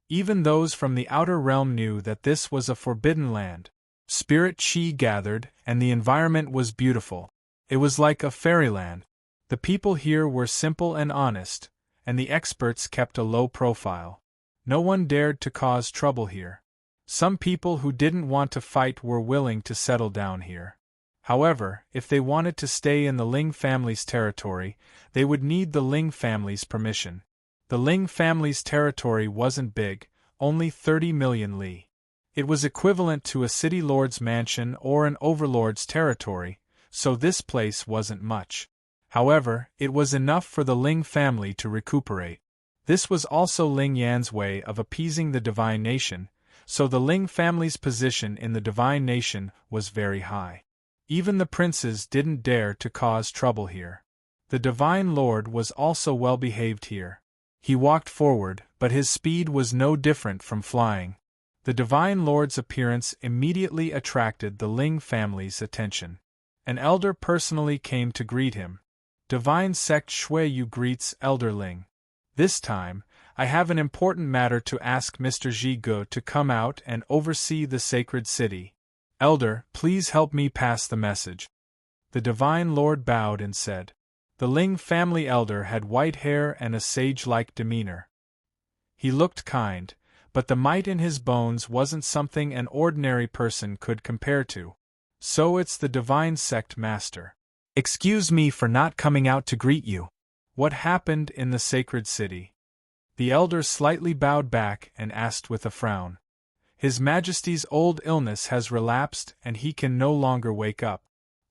Even those from the outer realm knew that this was a forbidden land. Spirit chi gathered, and the environment was beautiful. It was like a fairyland. The people here were simple and honest, and the experts kept a low profile. No one dared to cause trouble here. Some people who didn't want to fight were willing to settle down here. However, if they wanted to stay in the Ling family's territory, they would need the Ling family's permission. The Ling family's territory wasn't big, only 30 million li. It was equivalent to a city lord's mansion or an overlord's territory, so this place wasn't much. However, it was enough for the Ling family to recuperate. This was also Ling Yan's way of appeasing the divine nation, so the Ling family's position in the divine nation was very high. Even the princes didn't dare to cause trouble here. The divine lord was also well behaved here. He walked forward, but his speed was no different from flying. The divine lord's appearance immediately attracted the Ling family's attention. An elder personally came to greet him. Divine sect Shui Yu greets Elder Ling. This time, I have an important matter to ask Mr. Zhigu to come out and oversee the sacred city. Elder, please help me pass the message. The divine lord bowed and said. The Ling family elder had white hair and a sage-like demeanor. He looked kind, but the might in his bones wasn't something an ordinary person could compare to. So it's the divine sect master. Excuse me for not coming out to greet you. What happened in the sacred city? The elder slightly bowed back and asked with a frown. His Majesty's old illness has relapsed and he can no longer wake up.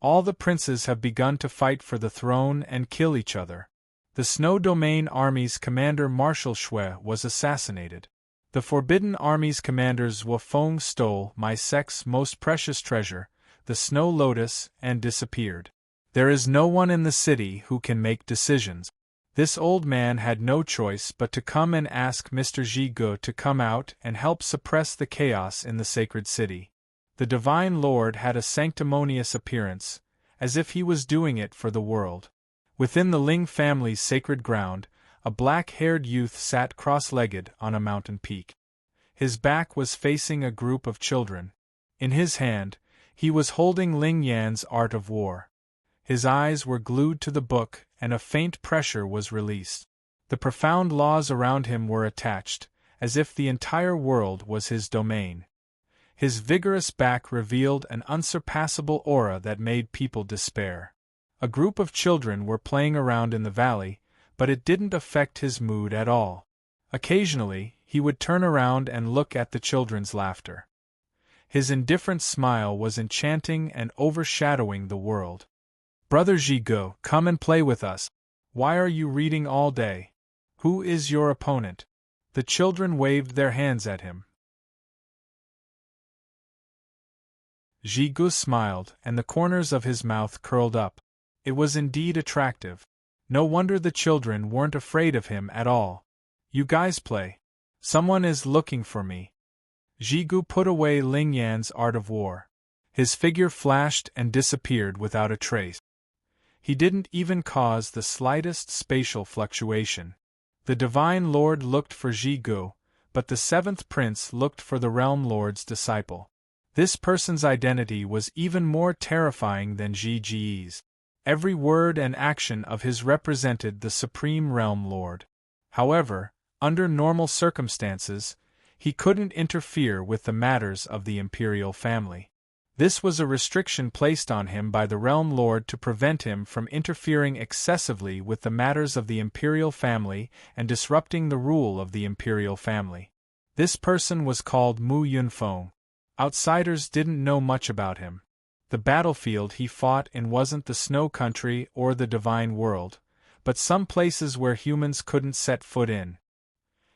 All the princes have begun to fight for the throne and kill each other. The Snow Domain Army's commander Marshal Shui was assassinated. The Forbidden Army's commander Zhuofeng stole my sect's most precious treasure, the Snow Lotus, and disappeared. There is no one in the city who can make decisions. This old man had no choice but to come and ask Mr. Zhigu to come out and help suppress the chaos in the sacred city. The Divine Lord had a sanctimonious appearance, as if he was doing it for the world. Within the Ling family's sacred ground, a black-haired youth sat cross-legged on a mountain peak. His back was facing a group of children. In his hand, he was holding Ling Yan's Art of War. His eyes were glued to the book, and a faint pressure was released. The profound laws around him were attached, as if the entire world was his domain. His vigorous back revealed an unsurpassable aura that made people despair. A group of children were playing around in the valley, but it didn't affect his mood at all. Occasionally, he would turn around and look at the children's laughter. His indifferent smile was enchanting and overshadowing the world. Brother Zhigu, come and play with us. Why are you reading all day? Who is your opponent? The children waved their hands at him. Zhigu smiled, and the corners of his mouth curled up. It was indeed attractive. No wonder the children weren't afraid of him at all. You guys play. Someone is looking for me. Zhigu put away Ling Yan's Art of War. His figure flashed and disappeared without a trace. He didn't even cause the slightest spatial fluctuation. The Divine Lord looked for Zhigu, but the seventh prince looked for the Realm Lord's disciple. This person's identity was even more terrifying than Zhiji's. Every word and action of his represented the Supreme Realm Lord. However, under normal circumstances, he couldn't interfere with the matters of the imperial family. This was a restriction placed on him by the Realm Lord to prevent him from interfering excessively with the matters of the imperial family and disrupting the rule of the imperial family. This person was called Mu Yunfeng. Outsiders didn't know much about him. The battlefield he fought in wasn't the snow country or the divine world, but some places where humans couldn't set foot in.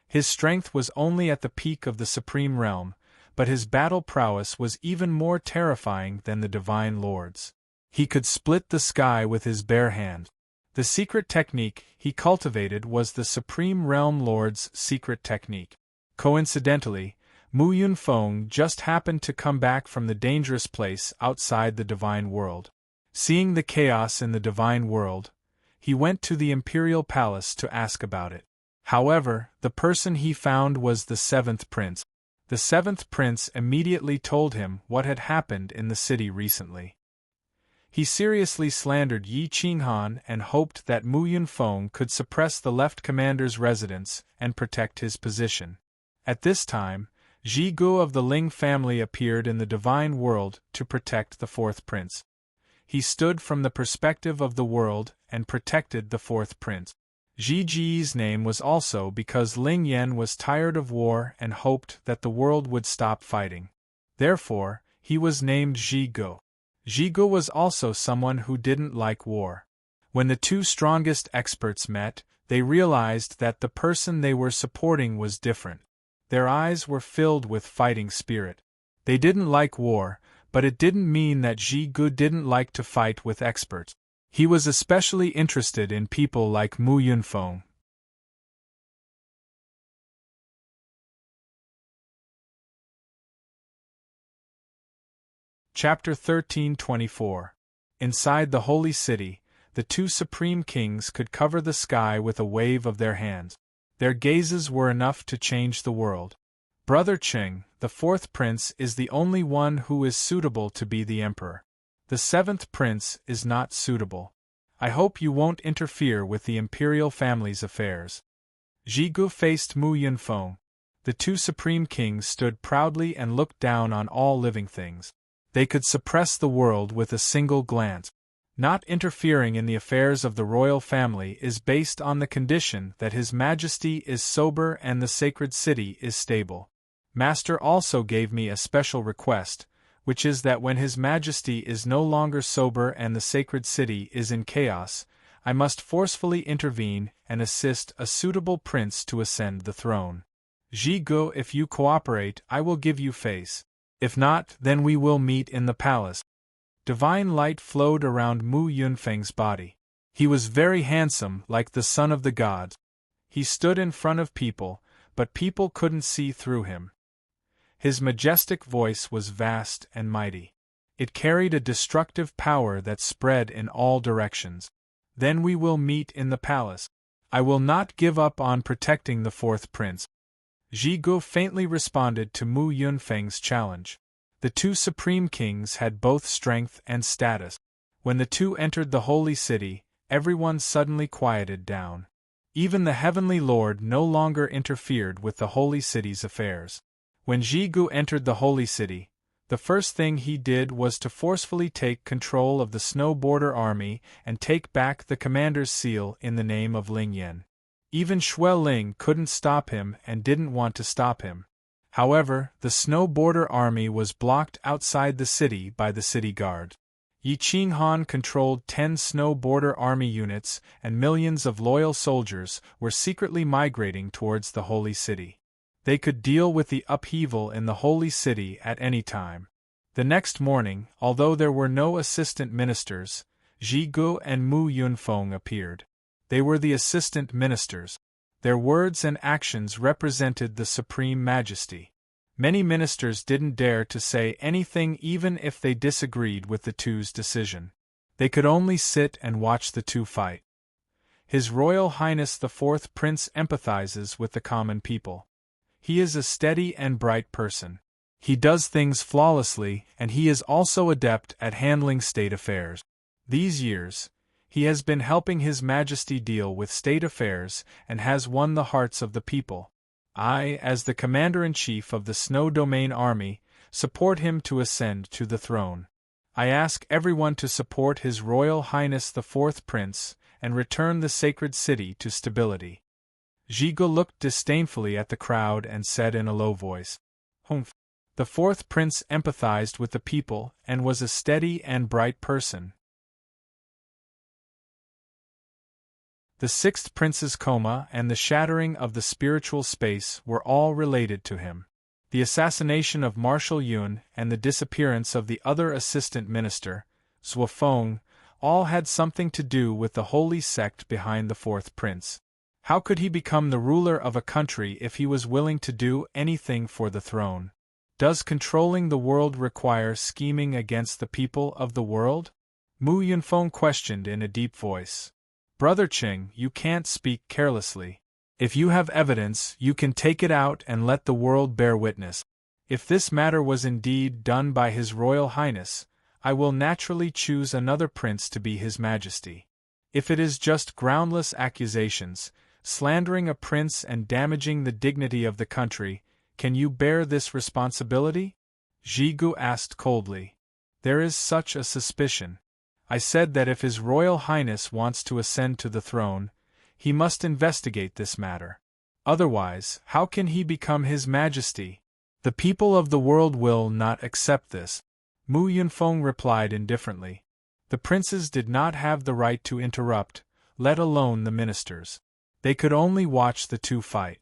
His strength was only at the peak of the Supreme Realm, but his battle prowess was even more terrifying than the Divine Lord's. He could split the sky with his bare hand. The secret technique he cultivated was the Supreme Realm Lord's secret technique. Coincidentally, Mu Yunfeng just happened to come back from the dangerous place outside the Divine World. Seeing the chaos in the Divine World, he went to the Imperial Palace to ask about it. However, the person he found was the seventh prince. The seventh prince immediately told him what had happened in the city recently. He seriously slandered Yi Qinghan and hoped that Mu Yunfeng could suppress the left commander's residence and protect his position. At this time, Zhi Gu of the Ling family appeared in the divine world to protect the fourth prince. He stood from the perspective of the world and protected the fourth prince. Zhi Ji's name was also because Ling Yan was tired of war and hoped that the world would stop fighting. Therefore, he was named Zhi Gu. Zhi Gu was also someone who didn't like war. When the two strongest experts met, they realized that the person they were supporting was different. Their eyes were filled with fighting spirit. They didn't like war, but it didn't mean that Zhi Gu didn't like to fight with experts. He was especially interested in people like Mu Yunfeng. Chapter 13:24. Inside the Holy City, the two supreme kings could cover the sky with a wave of their hands. Their gazes were enough to change the world. Brother Qing, the fourth prince, is the only one who is suitable to be the emperor. The seventh prince is not suitable. I hope you won't interfere with the imperial family's affairs. Zhi Gu faced Mu Yunfeng. The two supreme kings stood proudly and looked down on all living things. They could suppress the world with a single glance. Not interfering in the affairs of the royal family is based on the condition that His Majesty is sober and the sacred city is stable. Master also gave me a special request, which is that when His Majesty is no longer sober and the sacred city is in chaos, I must forcefully intervene and assist a suitable prince to ascend the throne. Zhi Gu, if you cooperate, I will give you face. If not, then we will meet in the palace. Divine light flowed around Mu Yunfeng's body. He was very handsome, like the son of the gods. He stood in front of people, but people couldn't see through him. His majestic voice was vast and mighty. It carried a destructive power that spread in all directions. Then we will meet in the palace. I will not give up on protecting the fourth prince. Zhi Gu faintly responded to Mu Yunfeng's challenge. The two supreme kings had both strength and status. When the two entered the holy city, everyone suddenly quieted down. Even the heavenly Lord no longer interfered with the holy city's affairs. When Zhi Gu entered the holy city, the first thing he did was to forcefully take control of the Snow Border Army and take back the commander's seal in the name of Ling Yan. Even Xue Ling couldn't stop him and didn't want to stop him. However, the Snow Border Army was blocked outside the city by the city guard. Yi Qinghan controlled 10 Snow Border Army units, and millions of loyal soldiers were secretly migrating towards the Holy City. They could deal with the upheaval in the Holy City at any time. The next morning, although there were no assistant ministers, Zhi Gu and Mu Yunfeng appeared. They were the assistant ministers. Their words and actions represented the Supreme Majesty. Many ministers didn't dare to say anything even if they disagreed with the two's decision. They could only sit and watch the two fight. His Royal Highness the Fourth Prince empathizes with the common people. He is a steady and bright person. He does things flawlessly, and he is also adept at handling state affairs. These years, he has been helping His Majesty deal with state affairs and has won the hearts of the people. I, as the Commander-in-Chief of the Snow Domain Army, support him to ascend to the throne. I ask everyone to support His Royal Highness the Fourth Prince and return the sacred city to stability. Zhi Gu looked disdainfully at the crowd and said in a low voice, "Humph." The fourth prince empathized with the people and was a steady and bright person. The sixth prince's coma and the shattering of the spiritual space were all related to him. The assassination of Marshal Yun and the disappearance of the other assistant minister, Zhuo Feng, all had something to do with the holy sect behind the fourth prince. How could he become the ruler of a country if he was willing to do anything for the throne? Does controlling the world require scheming against the people of the world? Mu Yunfeng questioned in a deep voice. Brother Qing, you can't speak carelessly. If you have evidence, you can take it out and let the world bear witness. If this matter was indeed done by His Royal Highness, I will naturally choose another prince to be His Majesty. If it is just groundless accusations, slandering a prince and damaging the dignity of the country, can you bear this responsibility? Jigu asked coldly. There is such a suspicion. I said that if His Royal Highness wants to ascend to the throne, he must investigate this matter. Otherwise, how can he become His Majesty? The people of the world will not accept this. Mu Yunfeng replied indifferently. The princes did not have the right to interrupt, let alone the ministers. They could only watch the two fight.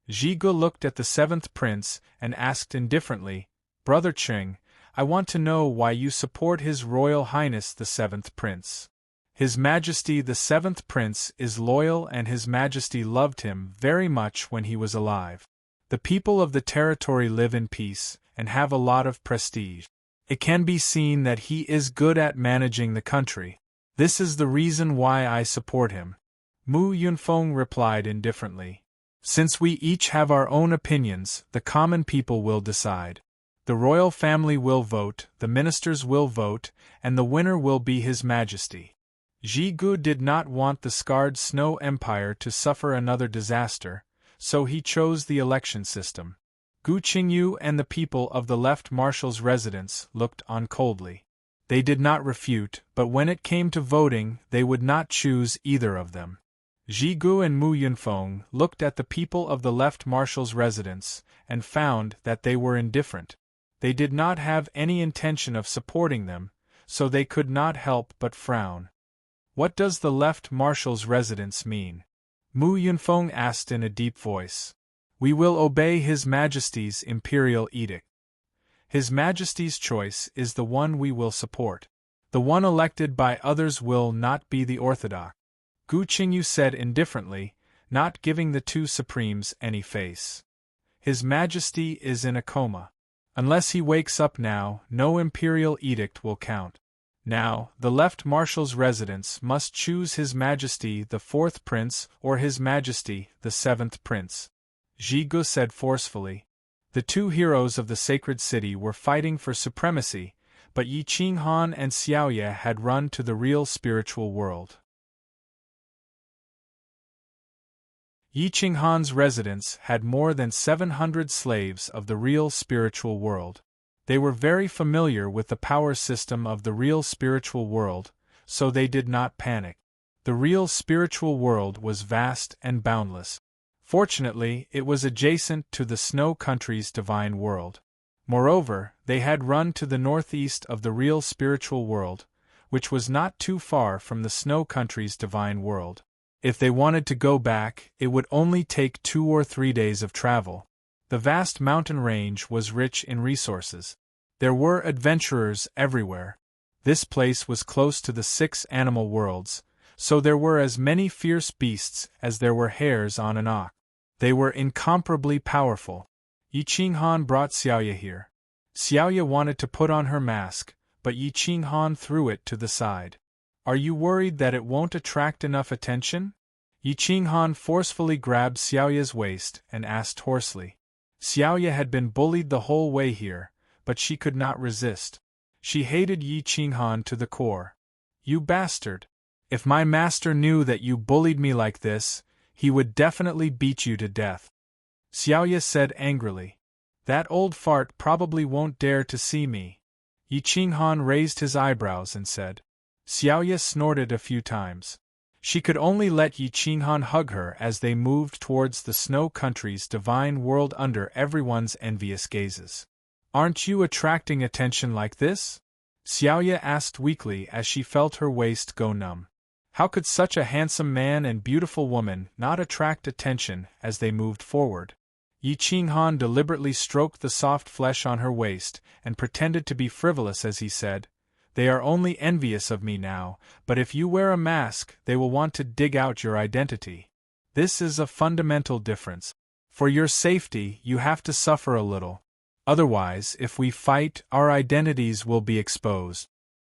Jigu looked at the seventh prince and asked indifferently, Brother Qing, I want to know why you support His Royal Highness the seventh prince. His Majesty the seventh prince is loyal and His Majesty loved him very much when he was alive. The people of the territory live in peace and have a lot of prestige. It can be seen that he is good at managing the country. This is the reason why I support him. Mu Yunfeng replied indifferently. Since we each have our own opinions, the common people will decide. The royal family will vote, the ministers will vote, and the winner will be His Majesty. Jigu did not want the scarred Snow Empire to suffer another disaster, so he chose the election system. Gu Qingyu and the people of the left marshal's residence looked on coldly. They did not refute, but when it came to voting, they would not choose either of them. Jigu and Mu Yunfeng looked at the people of the left marshal's residence and found that they were indifferent. They did not have any intention of supporting them, so they could not help but frown. What does the left marshal's residence mean? Mu Yunfeng asked in a deep voice. We will obey His Majesty's imperial edict. His Majesty's choice is the one we will support. The one elected by others will not be the orthodox. Gu Qingyu said indifferently, not giving the two supremes any face. His Majesty is in a coma. Unless he wakes up now, no imperial edict will count. Now, the left marshal's residence must choose His Majesty the fourth prince or His Majesty the seventh prince. Jigu said forcefully. The two heroes of the sacred city were fighting for supremacy, but Yi Qinghan and Xiaoye had run to the real spiritual world. Yi Qinghan's residence had more than 700 slaves of the real spiritual world. They were very familiar with the power system of the real spiritual world, so they did not panic. The real spiritual world was vast and boundless. Fortunately, it was adjacent to the Snow Country's divine world. Moreover, they had run to the northeast of the real spiritual world, which was not too far from the Snow Country's divine world. If they wanted to go back, it would only take 2 or 3 days of travel. The vast mountain range was rich in resources. There were adventurers everywhere. This place was close to the 6 animal worlds, so there were as many fierce beasts as there were hairs on an ox. They were incomparably powerful. Yi Qinghan brought Xiaoye here. Xiaoye wanted to put on her mask, but Yi Qinghan threw it to the side. Are you worried that it won't attract enough attention? Yi Qinghan forcefully grabbed Xiaoye's waist and asked hoarsely. Xiaoye had been bullied the whole way here, but she could not resist. She hated Yi Qinghan to the core. You bastard! If my master knew that you bullied me like this, he would definitely beat you to death. Xiaoye said angrily. That old fart probably won't dare to see me. Yi Qinghan raised his eyebrows and said. Xiaoye snorted a few times. She could only let Yi Qinghan hug her as they moved towards the Snow Country's divine world under everyone's envious gazes. Aren't you attracting attention like this? Xiaoye asked weakly as she felt her waist go numb. How could such a handsome man and beautiful woman not attract attention as they moved forward? Yi Qinghan deliberately stroked the soft flesh on her waist and pretended to be frivolous as he said, They are only envious of me now, but if you wear a mask, they will want to dig out your identity. This is a fundamental difference. For your safety, you have to suffer a little. Otherwise, if we fight, our identities will be exposed.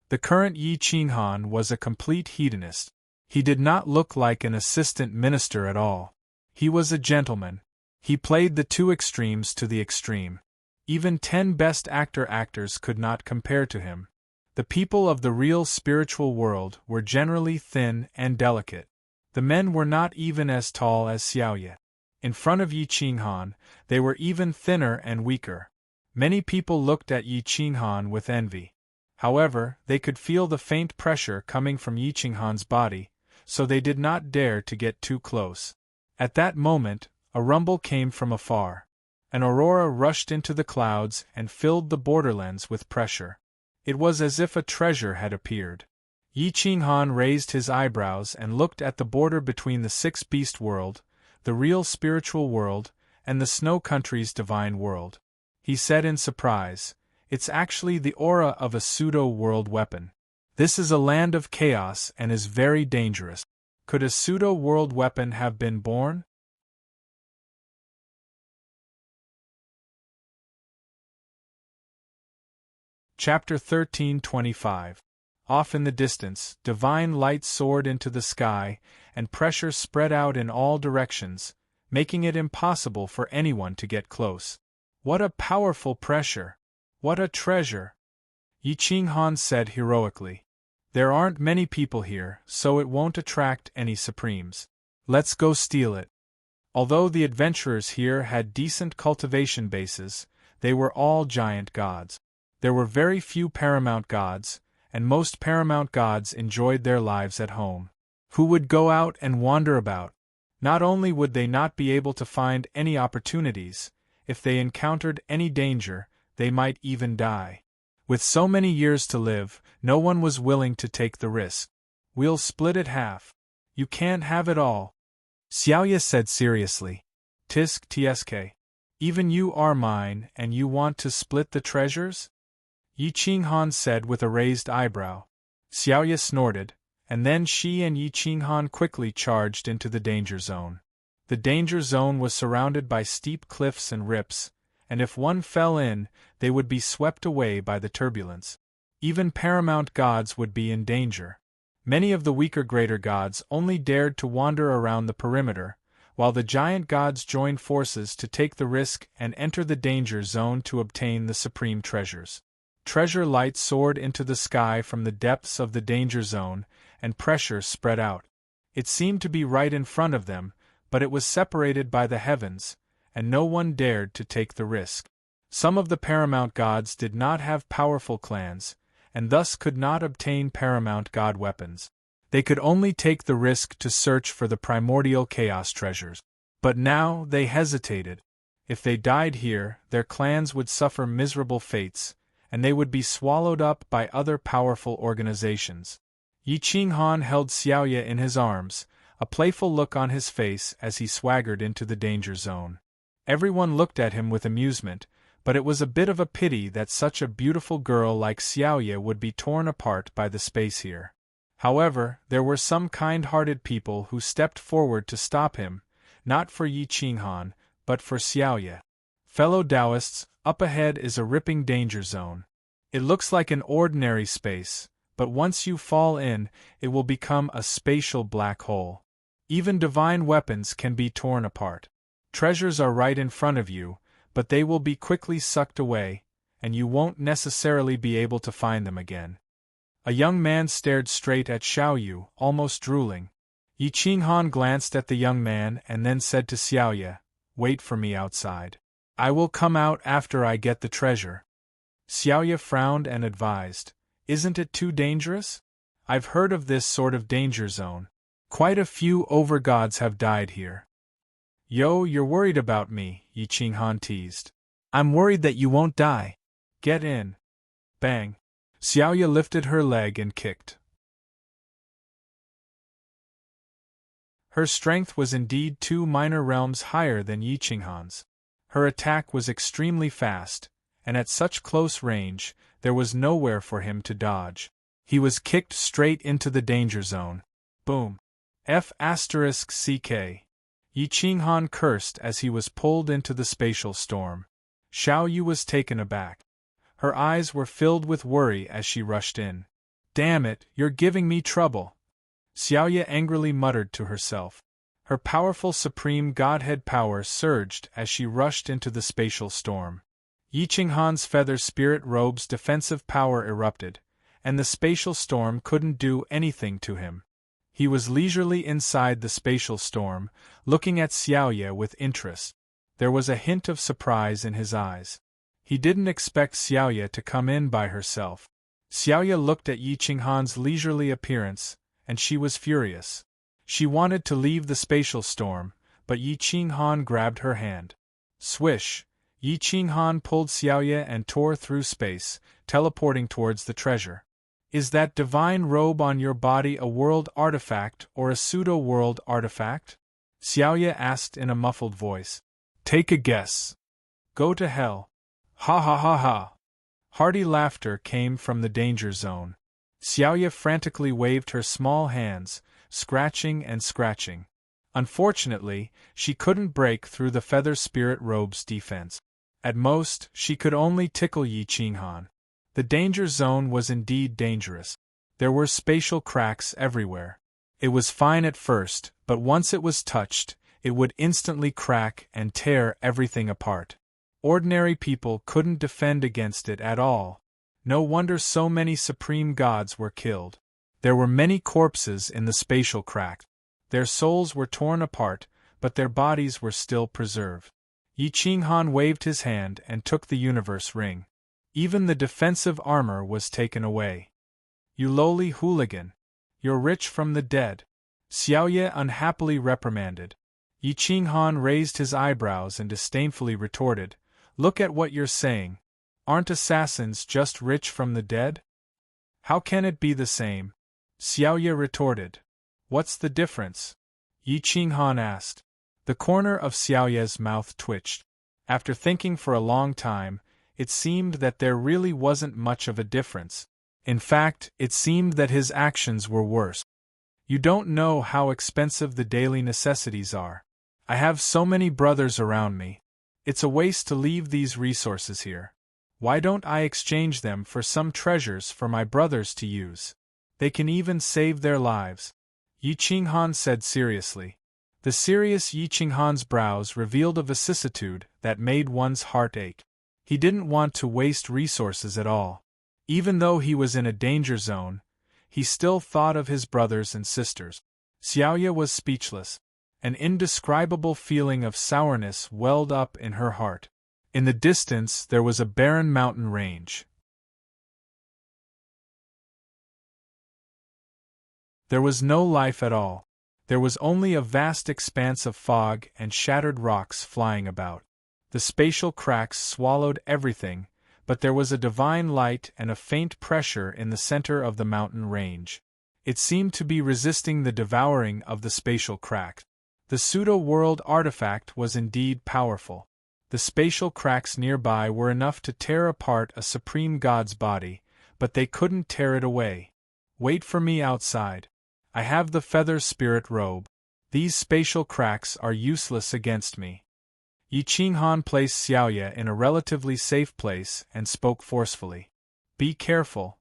The current Yi Qinghan was a complete hedonist. He did not look like an assistant minister at all. He was a gentleman. He played the two extremes to the extreme. Even 10 best actors could not compare to him. The people of the real spiritual world were generally thin and delicate. The men were not even as tall as Xiaoye. In front of Yi Qinghan, they were even thinner and weaker. Many people looked at Yi Qinghan with envy. However, they could feel the faint pressure coming from Yi Qinghan's body, so they did not dare to get too close. At that moment, a rumble came from afar. An aurora rushed into the clouds and filled the borderlands with pressure. It was as if a treasure had appeared. Yi Qinghan raised his eyebrows and looked at the border between the six-beast world, the real spiritual world, and the Snow Country's divine world. He said in surprise, "It's actually the aura of a pseudo-world weapon. This is a land of chaos and is very dangerous. Could a pseudo-world weapon have been born?" Chapter 13:25. Off in the distance, divine light soared into the sky, and pressure spread out in all directions, making it impossible for anyone to get close. What a powerful pressure! What a treasure! Yi Qinghan said heroically. There aren't many people here, so it won't attract any supremes. Let's go steal it. Although the adventurers here had decent cultivation bases, they were all giant gods. There were very few paramount gods, and most paramount gods enjoyed their lives at home. Who would go out and wander about? Not only would they not be able to find any opportunities, if they encountered any danger, they might even die. With so many years to live, no one was willing to take the risk. We'll split it half. You can't have it all, Xiaoye said seriously. Tisk tsk. Even you are mine and you want to split the treasures? Yi Qinghan said with a raised eyebrow. Xiaoye snorted, and then she and Yi Qinghan quickly charged into the danger zone. The danger zone was surrounded by steep cliffs and rips, and if one fell in, they would be swept away by the turbulence. Even paramount gods would be in danger. Many of the weaker greater gods only dared to wander around the perimeter, while the giant gods joined forces to take the risk and enter the danger zone to obtain the supreme treasures. Treasure light soared into the sky from the depths of the danger zone, and pressure spread out. It seemed to be right in front of them, but it was separated by the heavens, and no one dared to take the risk. Some of the paramount gods did not have powerful clans, and thus could not obtain paramount god weapons. They could only take the risk to search for the primordial chaos treasures. But now they hesitated. If they died here, their clans would suffer miserable fates, and they would be swallowed up by other powerful organizations. Yi Qinghan held Xiaoye in his arms, a playful look on his face as he swaggered into the danger zone. Everyone looked at him with amusement, but it was a bit of a pity that such a beautiful girl like Xiaoye would be torn apart by the space here. However, there were some kind-hearted people who stepped forward to stop him, not for Yi Qinghan, but for Xiaoye. Fellow Taoists, up ahead is a ripping danger zone. It looks like an ordinary space, but once you fall in, it will become a spatial black hole. Even divine weapons can be torn apart. Treasures are right in front of you, but they will be quickly sucked away, and you won't necessarily be able to find them again. A young man stared straight at Xiaoyu, almost drooling. Yi Qinghan glanced at the young man and then said to Xiaoye, "Wait for me outside. I will come out after I get the treasure." Xiaoye frowned and advised, "Isn't it too dangerous? I've heard of this sort of danger zone. Quite a few overgods have died here." "Yo, you're worried about me," Yi Qinghan teased. "I'm worried that you won't die. Get in." Bang! Xiaoye lifted her leg and kicked. Her strength was indeed 2 minor realms higher than Yi Qinghan's. Her attack was extremely fast, and at such close range, there was nowhere for him to dodge. He was kicked straight into the danger zone. Boom! F***ck. Yi Qinghan cursed as he was pulled into the spatial storm. Xiaoyu was taken aback. Her eyes were filled with worry as she rushed in. "Damn it, you're giving me trouble," Xiaoye angrily muttered to herself. Her powerful supreme godhead power surged as she rushed into the spatial storm. Yi Qinghan's feather spirit robe's defensive power erupted, and the spatial storm couldn't do anything to him. He was leisurely inside the spatial storm, looking at Xiaoye with interest. There was a hint of surprise in his eyes. He didn't expect Xiaoye to come in by herself. Xiaoye looked at Yi Qinghan's leisurely appearance, and she was furious. She wanted to leave the spatial storm, but Yi Qinghan grabbed her hand. Swish! Yi Qinghan pulled Xiaoye and tore through space, teleporting towards the treasure. Is that divine robe on your body a world artifact or a pseudo-world artifact? Xiaoye asked in a muffled voice. Take a guess. Go to hell. Ha ha ha ha. Hearty laughter came from the danger zone. Xiaoye frantically waved her small hands, scratching and scratching. Unfortunately, she couldn't break through the feather spirit robe's defense. At most, she could only tickle Yi Qinghan. The danger zone was indeed dangerous. There were spatial cracks everywhere. It was fine at first, but once it was touched, it would instantly crack and tear everything apart. Ordinary people couldn't defend against it at all. No wonder so many supreme gods were killed. There were many corpses in the spatial crack. Their souls were torn apart, but their bodies were still preserved. Yi Qinghan waved his hand and took the universe ring. Even the defensive armor was taken away. You lowly hooligan! You're rich from the dead! Xiaoye unhappily reprimanded. Yi Qinghan raised his eyebrows and disdainfully retorted, Look at what you're saying. Aren't assassins just rich from the dead? How can it be the same? Xiaoye retorted. What's the difference? Yi Qinghan asked. The corner of Xiaoye's mouth twitched. After thinking for a long time, it seemed that there really wasn't much of a difference. In fact, it seemed that his actions were worse. You don't know how expensive the daily necessities are. I have so many brothers around me. It's a waste to leave these resources here. Why don't I exchange them for some treasures for my brothers to use? They can even save their lives. Yi Qinghan said seriously. The serious Yi Qinghan's brows revealed a vicissitude that made one's heart ache. He didn't want to waste resources at all. Even though he was in a danger zone, he still thought of his brothers and sisters. Xiaoye was speechless. An indescribable feeling of sourness welled up in her heart. In the distance there was a barren mountain range. There was no life at all. There was only a vast expanse of fog and shattered rocks flying about. The spatial cracks swallowed everything, but there was a divine light and a faint pressure in the center of the mountain range. It seemed to be resisting the devouring of the spatial cracks. The pseudo-world artifact was indeed powerful. The spatial cracks nearby were enough to tear apart a supreme god's body, but they couldn't tear it away. Wait for me outside. I have the feather spirit robe. These spatial cracks are useless against me. Yi Qinghan placed Xiaoye in a relatively safe place and spoke forcefully. Be careful.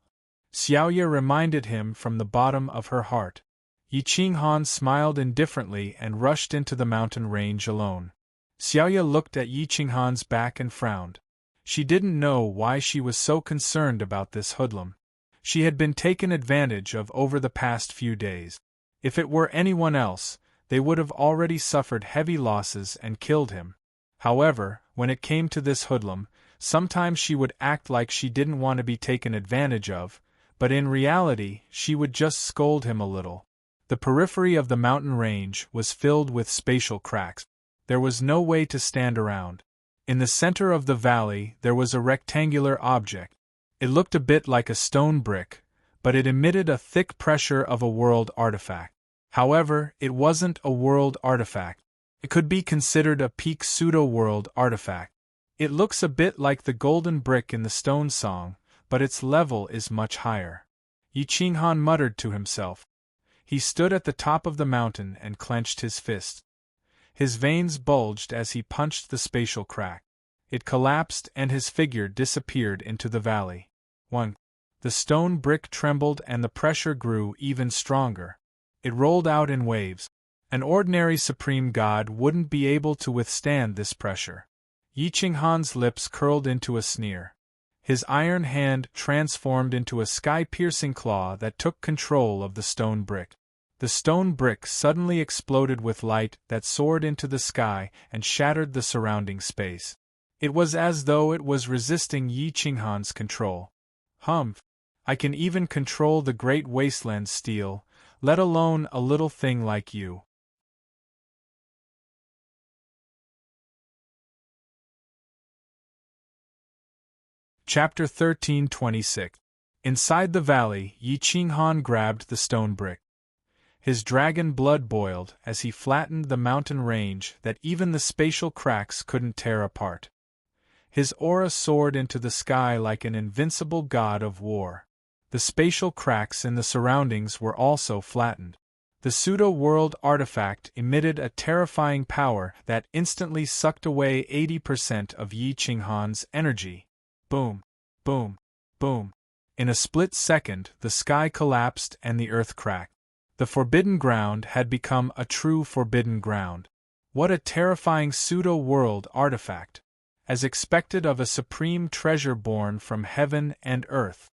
Xiaoye reminded him from the bottom of her heart. Yi Qinghan smiled indifferently and rushed into the mountain range alone. Xiaoye looked at Yi Qinghan's back and frowned. She didn't know why she was so concerned about this hoodlum. She had been taken advantage of over the past few days. If it were anyone else, they would have already suffered heavy losses and killed him. However, when it came to this hoodlum, sometimes she would act like she didn't want to be taken advantage of, but in reality she would just scold him a little. The periphery of the mountain range was filled with spatial cracks. There was no way to stand around. In the center of the valley there was a rectangular object. It looked a bit like a stone brick, but it emitted a thick pressure of a world artifact. However, it wasn't a world artifact. It could be considered a peak pseudo-world artifact. It looks a bit like the golden brick in the stone song, but its level is much higher. Yi Qinghan muttered to himself. He stood at the top of the mountain and clenched his fist. His veins bulged as he punched the spatial crack. It collapsed and his figure disappeared into the valley. 1. The stone brick trembled and the pressure grew even stronger. It rolled out in waves. An ordinary supreme god wouldn't be able to withstand this pressure. Yi Qinghan's lips curled into a sneer. His iron hand transformed into a sky-piercing claw that took control of the stone brick. The stone brick suddenly exploded with light that soared into the sky and shattered the surrounding space. It was as though it was resisting Yi Qinghan's control. Humph! I can even control the great wasteland's steel, let alone a little thing like you. Chapter 1326. Inside the valley, Yi Qinghan grabbed the stone brick. His dragon blood boiled as he flattened the mountain range that even the spatial cracks couldn't tear apart. His aura soared into the sky like an invincible god of war. The spatial cracks in the surroundings were also flattened. The pseudo-world artifact emitted a terrifying power that instantly sucked away 80% of Yi Qinghan's energy. Boom, boom, boom. In a split second, the sky collapsed and the earth cracked. The forbidden ground had become a true forbidden ground. What a terrifying pseudo-world artifact! As expected of a supreme treasure born from heaven and earth.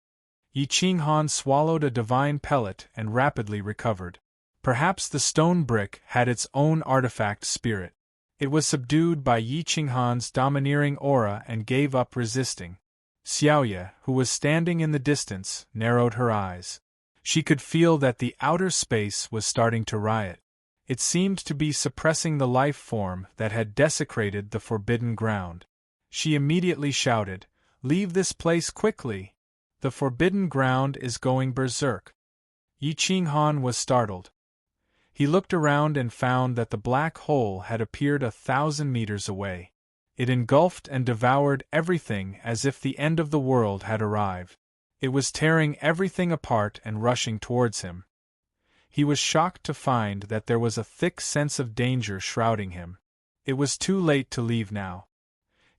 Yi Qinghan swallowed a divine pellet and rapidly recovered. Perhaps the stone brick had its own artifact spirit. It was subdued by Yi Qinghan's domineering aura and gave up resisting. Xiaoye, who was standing in the distance, narrowed her eyes. She could feel that the outer space was starting to riot. It seemed to be suppressing the life form that had desecrated the forbidden ground. She immediately shouted, "Leave this place quickly! The forbidden ground is going berserk." Yi Qinghan was startled. He looked around and found that the black hole had appeared 1,000 meters away. It engulfed and devoured everything as if the end of the world had arrived. It was tearing everything apart and rushing towards him. He was shocked to find that there was a thick sense of danger shrouding him. It was too late to leave now.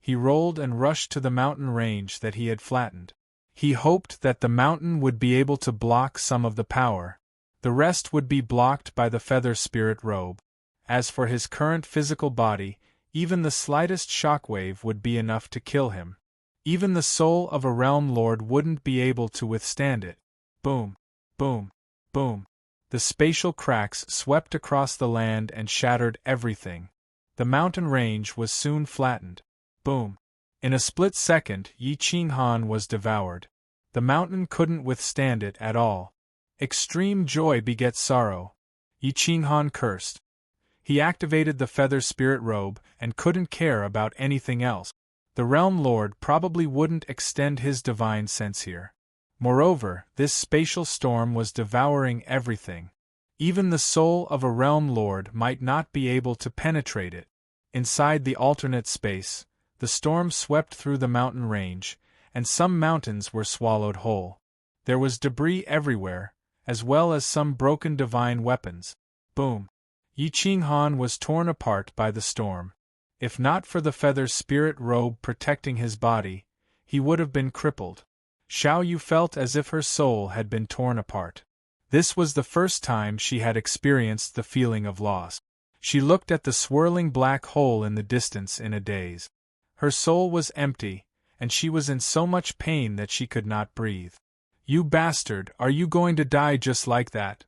He rolled and rushed to the mountain range that he had flattened. He hoped that the mountain would be able to block some of the power. The rest would be blocked by the feather spirit robe. As for his current physical body, even the slightest shockwave would be enough to kill him. Even the soul of a realm lord wouldn't be able to withstand it. Boom, boom, boom. The spatial cracks swept across the land and shattered everything. The mountain range was soon flattened. Boom. In a split second, Yi Qinghan was devoured. The mountain couldn't withstand it at all. Extreme joy begets sorrow. Yi Qinghan cursed. He activated the feather spirit robe and couldn't care about anything else. The realm lord probably wouldn't extend his divine sense here. Moreover, this spatial storm was devouring everything. Even the soul of a realm lord might not be able to penetrate it. Inside the alternate space, the storm swept through the mountain range, and some mountains were swallowed whole. There was debris everywhere, as well as some broken divine weapons. Boom! Yi Qinghan was torn apart by the storm. If not for the feather spirit robe protecting his body, he would have been crippled. Xiao Yu felt as if her soul had been torn apart. This was the first time she had experienced the feeling of loss. She looked at the swirling black hole in the distance in a daze. Her soul was empty, and she was in so much pain that she could not breathe. "You bastard, are you going to die just like that?"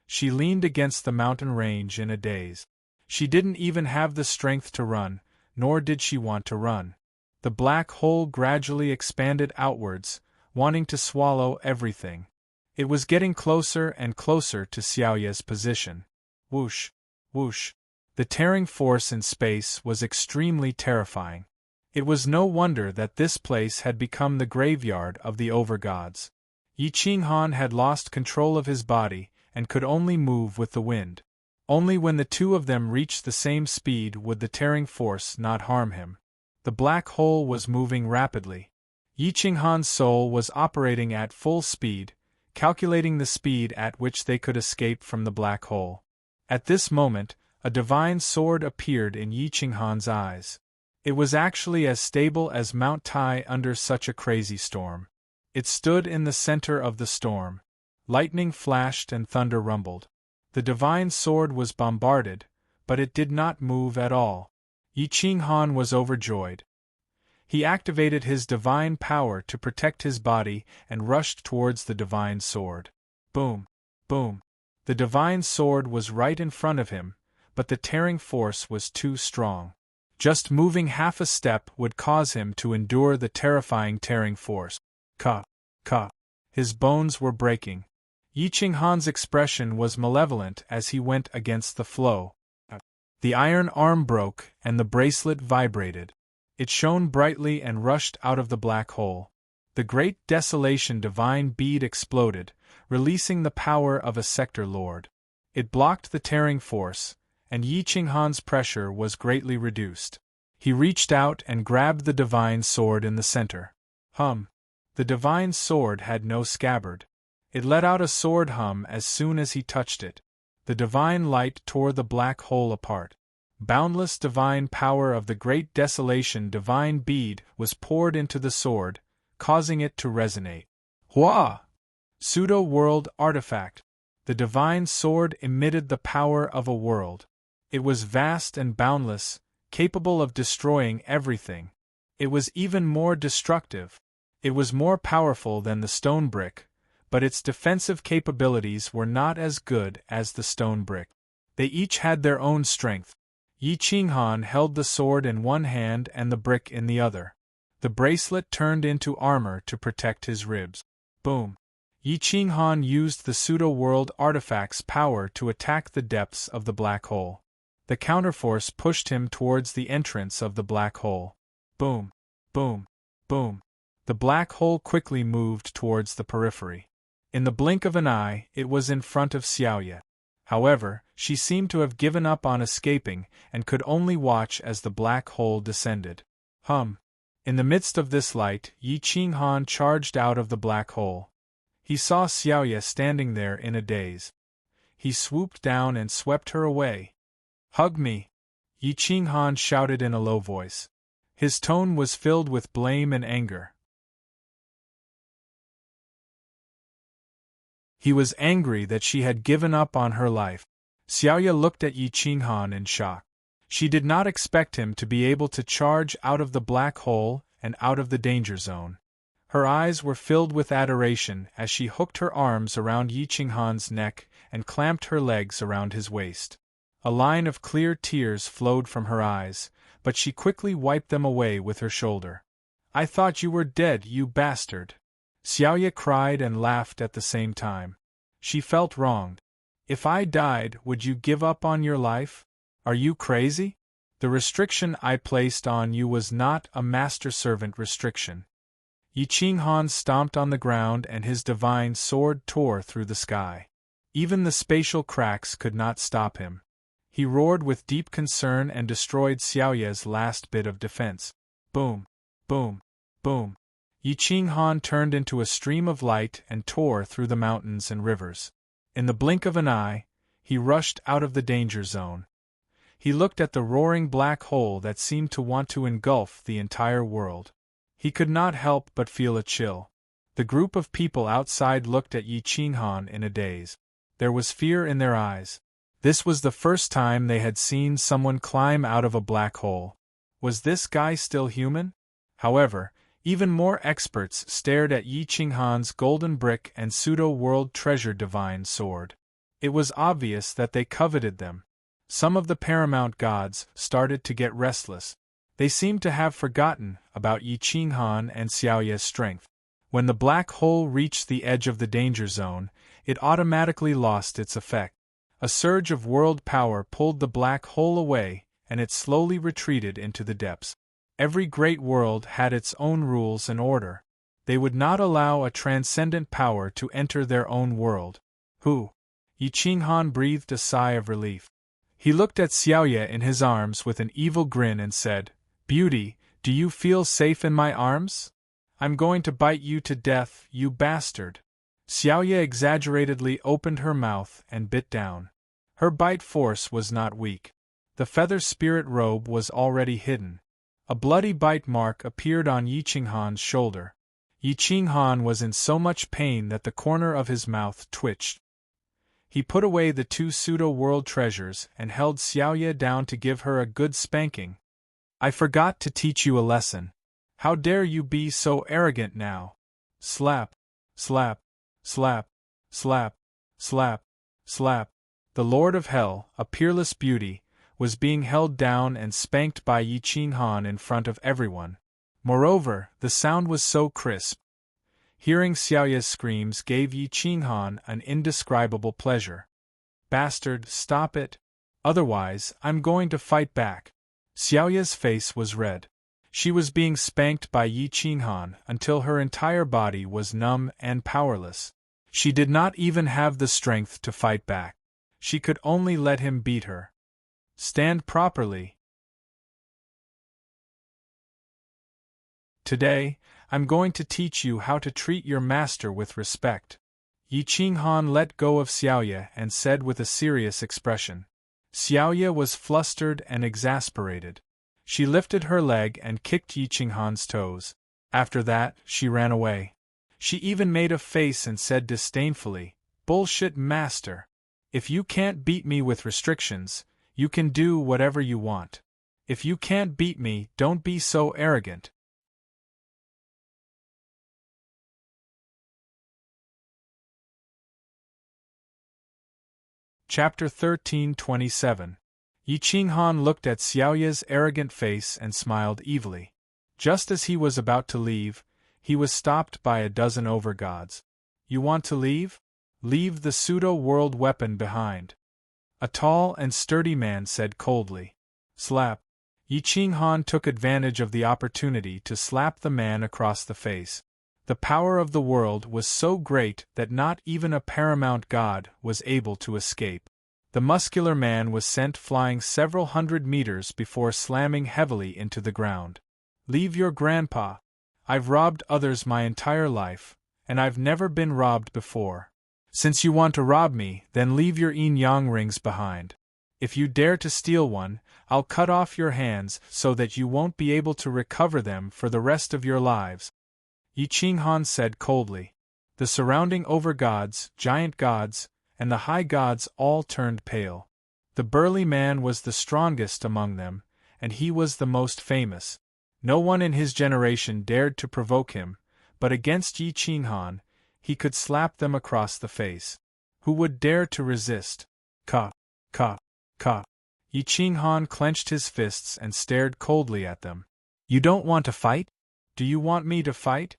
She leaned against the mountain range in a daze. She didn't even have the strength to run, nor did she want to run. The black hole gradually expanded outwards, wanting to swallow everything. It was getting closer and closer to Xiaoye's position. Whoosh, whoosh. The tearing force in space was extremely terrifying. It was no wonder that this place had become the graveyard of the overgods. Yi Qinghan had lost control of his body and could only move with the wind. Only when the two of them reached the same speed would the tearing force not harm him. The black hole was moving rapidly. Yi Qinghan's soul was operating at full speed, calculating the speed at which they could escape from the black hole. At this moment, a divine sword appeared in Yi Qinghan's eyes. It was actually as stable as Mount Tai under such a crazy storm. It stood in the center of the storm. Lightning flashed and thunder rumbled. The divine sword was bombarded, but it did not move at all. Yi Qinghan was overjoyed. He activated his divine power to protect his body and rushed towards the divine sword. Boom! Boom! The divine sword was right in front of him, but the tearing force was too strong. Just moving half a step would cause him to endure the terrifying tearing force. Ka! Ka! His bones were breaking. Yi Qinghan's expression was malevolent as he went against the flow. The iron arm broke and the bracelet vibrated. It shone brightly and rushed out of the black hole. The great desolation divine bead exploded, releasing the power of a sector lord. It blocked the tearing force, and Yi Qinghan's pressure was greatly reduced. He reached out and grabbed the divine sword in the center. Hum! The divine sword had no scabbard. It let out a sword hum as soon as he touched it. The divine light tore the black hole apart. Boundless divine power of the great desolation divine bead was poured into the sword, causing it to resonate. Hua! Pseudo-world artifact. The divine sword emitted the power of a world. It was vast and boundless, capable of destroying everything. It was even more destructive. It was more powerful than the stone brick, but its defensive capabilities were not as good as the stone brick. They each had their own strength. Yi Qinghan held the sword in one hand and the brick in the other. The bracelet turned into armor to protect his ribs. Boom! Yi Qinghan used the pseudo-world artifact's power to attack the depths of the black hole. The counterforce pushed him towards the entrance of the black hole. Boom! Boom! Boom! The black hole quickly moved towards the periphery. In the blink of an eye, it was in front of Xiaoye. However, she seemed to have given up on escaping and could only watch as the black hole descended. Hum! In the midst of this light, Yi Qinghan charged out of the black hole. He saw Xiaoye standing there in a daze. He swooped down and swept her away. Hug me! Yi Qinghan shouted in a low voice. His tone was filled with blame and anger. He was angry that she had given up on her life. Xiaoye looked at Yi Qinghan in shock. She did not expect him to be able to charge out of the black hole and out of the danger zone. Her eyes were filled with adoration as she hooked her arms around Yi Qinghan's neck and clamped her legs around his waist. A line of clear tears flowed from her eyes, but she quickly wiped them away with her shoulder. I thought you were dead, you bastard! Xiaoye cried and laughed at the same time. She felt wronged. If I died, would you give up on your life? Are you crazy? The restriction I placed on you was not a master-servant restriction. Yi Qinghan stomped on the ground and his divine sword tore through the sky. Even the spatial cracks could not stop him. He roared with deep concern and destroyed Xiaoye's last bit of defense. Boom! Boom! Boom! Yi Qinghan turned into a stream of light and tore through the mountains and rivers. In the blink of an eye, he rushed out of the danger zone. He looked at the roaring black hole that seemed to want to engulf the entire world. He could not help but feel a chill. The group of people outside looked at Yi Qinghan in a daze. There was fear in their eyes. This was the first time they had seen someone climb out of a black hole. Was this guy still human? However, even more experts stared at Yi Qinghan's golden brick and pseudo-world treasure divine sword. It was obvious that they coveted them. Some of the paramount gods started to get restless. They seemed to have forgotten about Yi Qinghan and Xiaoye's strength. When the black hole reached the edge of the danger zone, it automatically lost its effect. A surge of world power pulled the black hole away, and it slowly retreated into the depths. Every great world had its own rules and order. They would not allow a transcendent power to enter their own world. Who? Yi Qinghan breathed a sigh of relief. He looked at Xiaoye in his arms with an evil grin and said, Beauty, do you feel safe in my arms? I'm going to bite you to death, you bastard. Xiaoye exaggeratedly opened her mouth and bit down. Her bite force was not weak. The feather spirit robe was already hidden. A bloody bite mark appeared on Yi Qinghan's shoulder. Yi Qinghan was in so much pain that the corner of his mouth twitched. He put away the two pseudo-world treasures and held Xiaoya down to give her a good spanking. I forgot to teach you a lesson. How dare you be so arrogant now? Slap, slap, slap, slap, slap, slap. The Lord of Hell, a peerless beauty, was being held down and spanked by Yi Qinghan in front of everyone. Moreover, the sound was so crisp. Hearing Xiaoya's screams gave Yi Qinghan an indescribable pleasure. Bastard, stop it! Otherwise, I'm going to fight back. Xiaoya's face was red. She was being spanked by Yi Qinghan until her entire body was numb and powerless. She did not even have the strength to fight back. She could only let him beat her. Stand properly. Today, I'm going to teach you how to treat your master with respect. Yi Qinghan let go of Xiaoya and said with a serious expression. Xiaoya was flustered and exasperated. She lifted her leg and kicked Yi Qinghan's toes. After that, she ran away. She even made a face and said disdainfully, "Bullshit, master. If you can't beat me with restrictions, you can do whatever you want. If you can't beat me, don't be so arrogant." Chapter 13:27. Yi Qinghan looked at Xiaoya's arrogant face and smiled evilly. Just as he was about to leave, he was stopped by a dozen overgods. "You want to leave? Leave the pseudo-world weapon behind." A tall and sturdy man said coldly. Slap. Yi Qinghan took advantage of the opportunity to slap the man across the face. The power of the world was so great that not even a paramount god was able to escape. The muscular man was sent flying several hundred meters before slamming heavily into the ground. "Leave your grandpa. I've robbed others my entire life, and I've never been robbed before. Since you want to rob me, then leave your yin-yang rings behind. If you dare to steal one, I'll cut off your hands so that you won't be able to recover them for the rest of your lives," Yi Qinghan said coldly. The surrounding overgods, giant gods, and the high gods all turned pale. The burly man was the strongest among them, and he was the most famous. No one in his generation dared to provoke him, but against Yi Qinghan, he could slap them across the face. Who would dare to resist? Ka, ka, ka. Yi Qinghan clenched his fists and stared coldly at them. "You don't want to fight? Do you want me to fight?"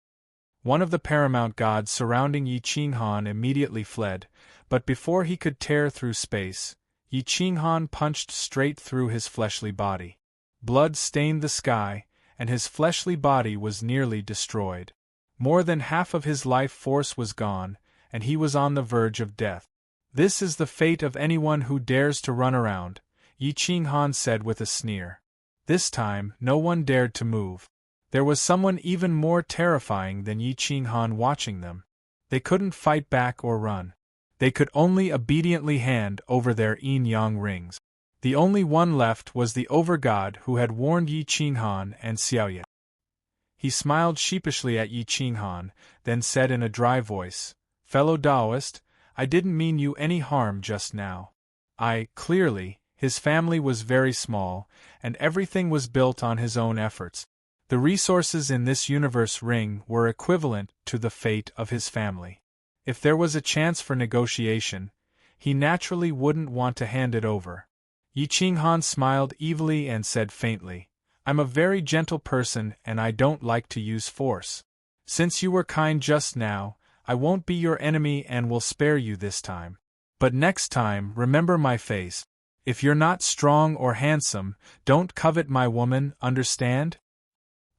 One of the paramount gods surrounding Yi Qinghan immediately fled, but before he could tear through space, Yi Qinghan punched straight through his fleshly body. Blood stained the sky, and his fleshly body was nearly destroyed. More than half of his life force was gone, and he was on the verge of death. "This is the fate of anyone who dares to run around," Yi Qinghan said with a sneer. This time, no one dared to move. There was someone even more terrifying than Yi Qinghan watching them. They couldn't fight back or run. They could only obediently hand over their yin-yang rings. The only one left was the overgod who had warned Yi Qinghan and Xiaoya. He smiled sheepishly at Yi Qinghan, then said in a dry voice, "Fellow Taoist, I didn't mean you any harm just now. Clearly, his family was very small, and everything was built on his own efforts. The resources in this universe ring were equivalent to the fate of his family. If there was a chance for negotiation, he naturally wouldn't want to hand it over." Yi Qinghan smiled evilly and said faintly, "I'm a very gentle person and I don't like to use force. Since you were kind just now, I won't be your enemy and will spare you this time. But next time, remember my face. If you're not strong or handsome, don't covet my woman, understand?"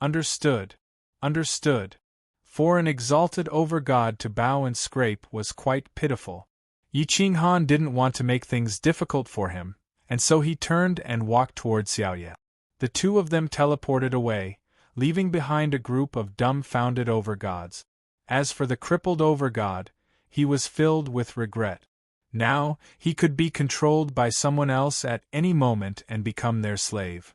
"Understood. Understood." For an exalted overgod to bow and scrape was quite pitiful. Yi Qinghan didn't want to make things difficult for him, and so he turned and walked toward Xiaoya. The two of them teleported away, leaving behind a group of dumbfounded overgods. As for the crippled overgod, he was filled with regret. Now, he could be controlled by someone else at any moment and become their slave.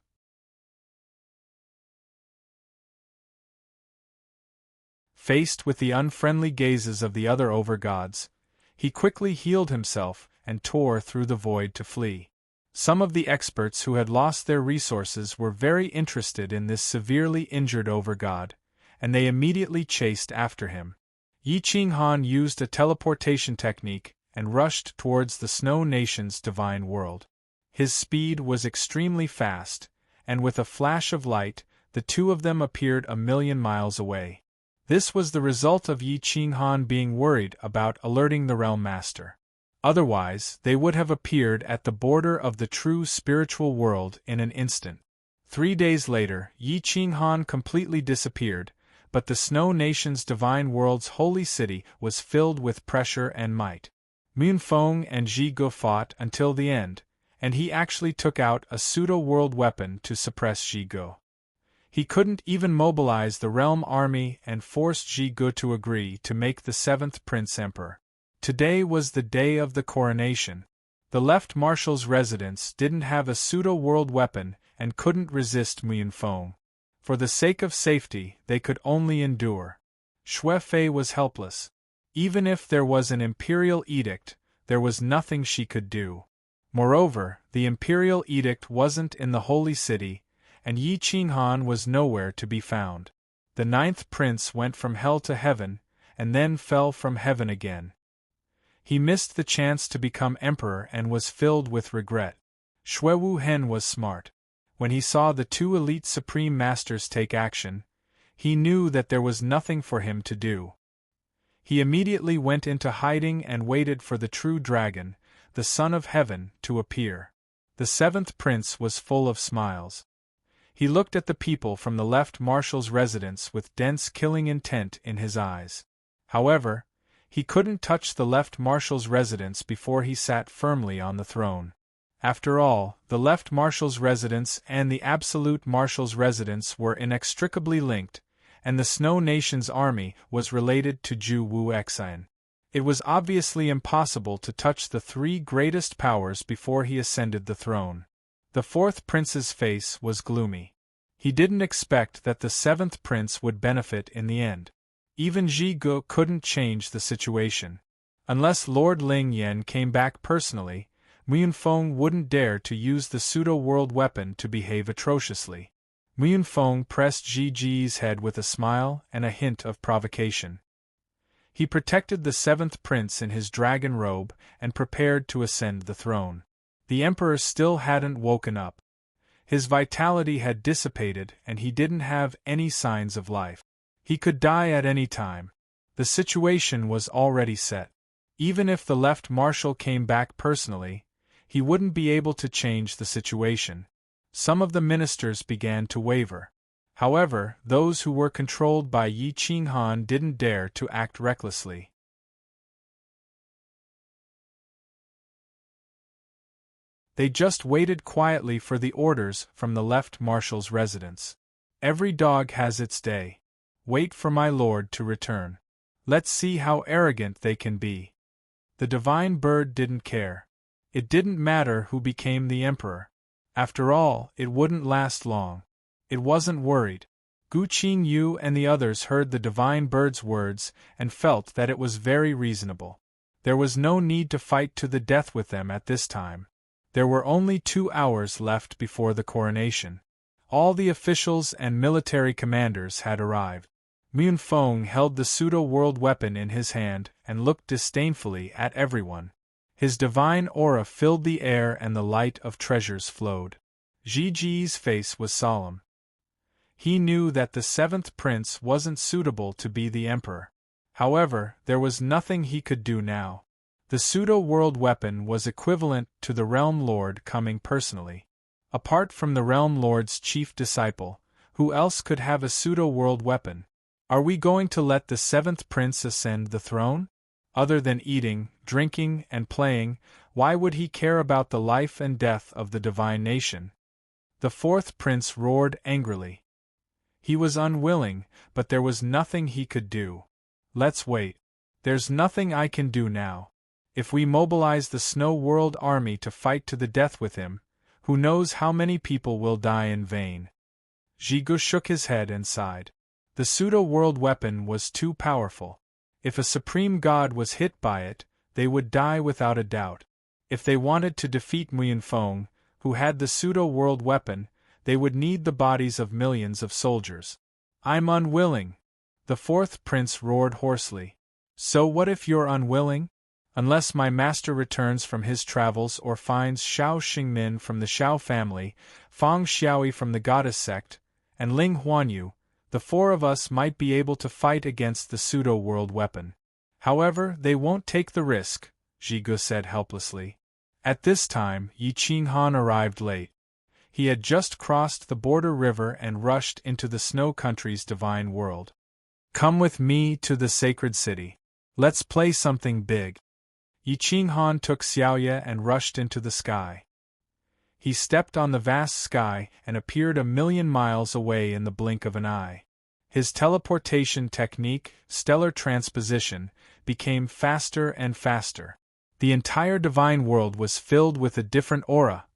Faced with the unfriendly gazes of the other overgods, He quickly healed himself and tore through the void to flee. Some of the experts who had lost their resources were very interested in this severely injured overgod, and they immediately chased after him. Yi Qinghan used a teleportation technique and rushed towards the Snow Nation's divine world. His speed was extremely fast, and with a flash of light, the two of them appeared 1,000,000 miles away. This was the result of Yi Qinghan being worried about alerting the Realm Master. Otherwise, they would have appeared at the border of the true spiritual world in an instant. 3 days later, Yi Qinghan completely disappeared, but the Snow Nation's divine world's holy city was filled with pressure and might. Munfeng and Zhi Ge fought until the end, and he actually took out a pseudo-world weapon to suppress Zhi Ge. He couldn't even mobilize the realm army and forced Zhi Ge to agree to make the 7th Prince Emperor. Today was the day of the coronation. The left marshal's residence didn't have a pseudo-world weapon and couldn't resist Munfeng. For the sake of safety, they could only endure. Xue Fei was helpless. Even if there was an imperial edict, there was nothing she could do. Moreover, the imperial edict wasn't in the holy city, and Yi Qinghan was nowhere to be found. The 9th prince went from hell to heaven, and then fell from heaven again. He missed the chance to become emperor and was filled with regret. Xue Wuhen was smart. When he saw the 2 elite supreme masters take action, he knew that there was nothing for him to do. He immediately went into hiding and waited for the true dragon, the Son of Heaven, to appear. The 7th prince was full of smiles. He looked at the people from the left marshal's residence with dense killing intent in his eyes. However, he couldn't touch the left marshal's residence before he sat firmly on the throne. After all, the left marshal's residence and the absolute marshal's residence were inextricably linked, and the Snow Nation's army was related to Zhu Wuxian. It was obviously impossible to touch the 3 greatest powers before he ascended the throne. The 4th prince's face was gloomy. He didn't expect that the 7th prince would benefit in the end. Even Zhi Ge couldn't change the situation. Unless Lord Ling Yan came back personally, Munfeng wouldn't dare to use the pseudo-world weapon to behave atrociously. Munfeng pressed Zhi Ji's head with a smile and a hint of provocation. He protected the 7th prince in his dragon robe and prepared to ascend the throne. The emperor still hadn't woken up. His vitality had dissipated and he didn't have any signs of life. He could die at any time. The situation was already set. Even if the left marshal came back personally, he wouldn't be able to change the situation. Some of the ministers began to waver. However, those who were controlled by Yi Qinghan didn't dare to act recklessly. They just waited quietly for the orders from the left marshal's residence. Every dog has its day. Wait for my lord to return. Let's see how arrogant they can be. The divine bird didn't care. It didn't matter who became the emperor. After all, it wouldn't last long. It wasn't worried. Gu Qingyu and the others heard the divine bird's words and felt that it was very reasonable. There was no need to fight to the death with them at this time. There were only 2 hours left before the coronation. All the officials and military commanders had arrived. Munfeng held the pseudo-world weapon in his hand and looked disdainfully at everyone. His divine aura filled the air and the light of treasures flowed. Zhi Ji's face was solemn. He knew that the 7th prince wasn't suitable to be the emperor. However, there was nothing he could do now. The pseudo-world weapon was equivalent to the Realm Lord coming personally. Apart from the Realm Lord's chief disciple, who else could have a pseudo-world weapon? Are we going to let the 7th prince ascend the throne? Other than eating, drinking, and playing, why would he care about the life and death of the divine nation? The 4th prince roared angrily. He was unwilling, but there was nothing he could do. Let's wait. There's nothing I can do now. If we mobilize the Snow World army to fight to the death with him, who knows how many people will die in vain? Zhi Ge shook his head and sighed. The pseudo-world weapon was too powerful. If a supreme god was hit by it, they would die without a doubt. If they wanted to defeat Muyanfeng, who had the pseudo-world weapon, they would need the bodies of millions of soldiers. I'm unwilling! The fourth prince roared hoarsely. So what if you're unwilling? Unless my master returns from his travels or finds Xiao Xingmin from the Xiao family, Fang Xiaoyi from the goddess sect, and Ling Huanyu, the four of us might be able to fight against the pseudo-world weapon. However, they won't take the risk, Zhigu said helplessly. At this time, Yi Qinghan arrived late. He had just crossed the border river and rushed into the Snow Country's divine world. Come with me to the sacred city. Let's play something big. Yi Qinghan took Xiaoye and rushed into the sky. He stepped on the vast sky and appeared 1,000,000 miles away in the blink of an eye. His teleportation technique, stellar transposition, became faster and faster. The entire divine world was filled with a different aura.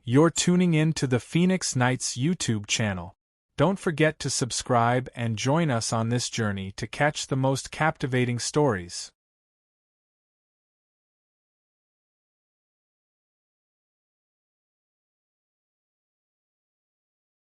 You're tuning in to the Phoenix Knights YouTube channel. Don't forget to subscribe and join us on this journey to catch the most captivating stories.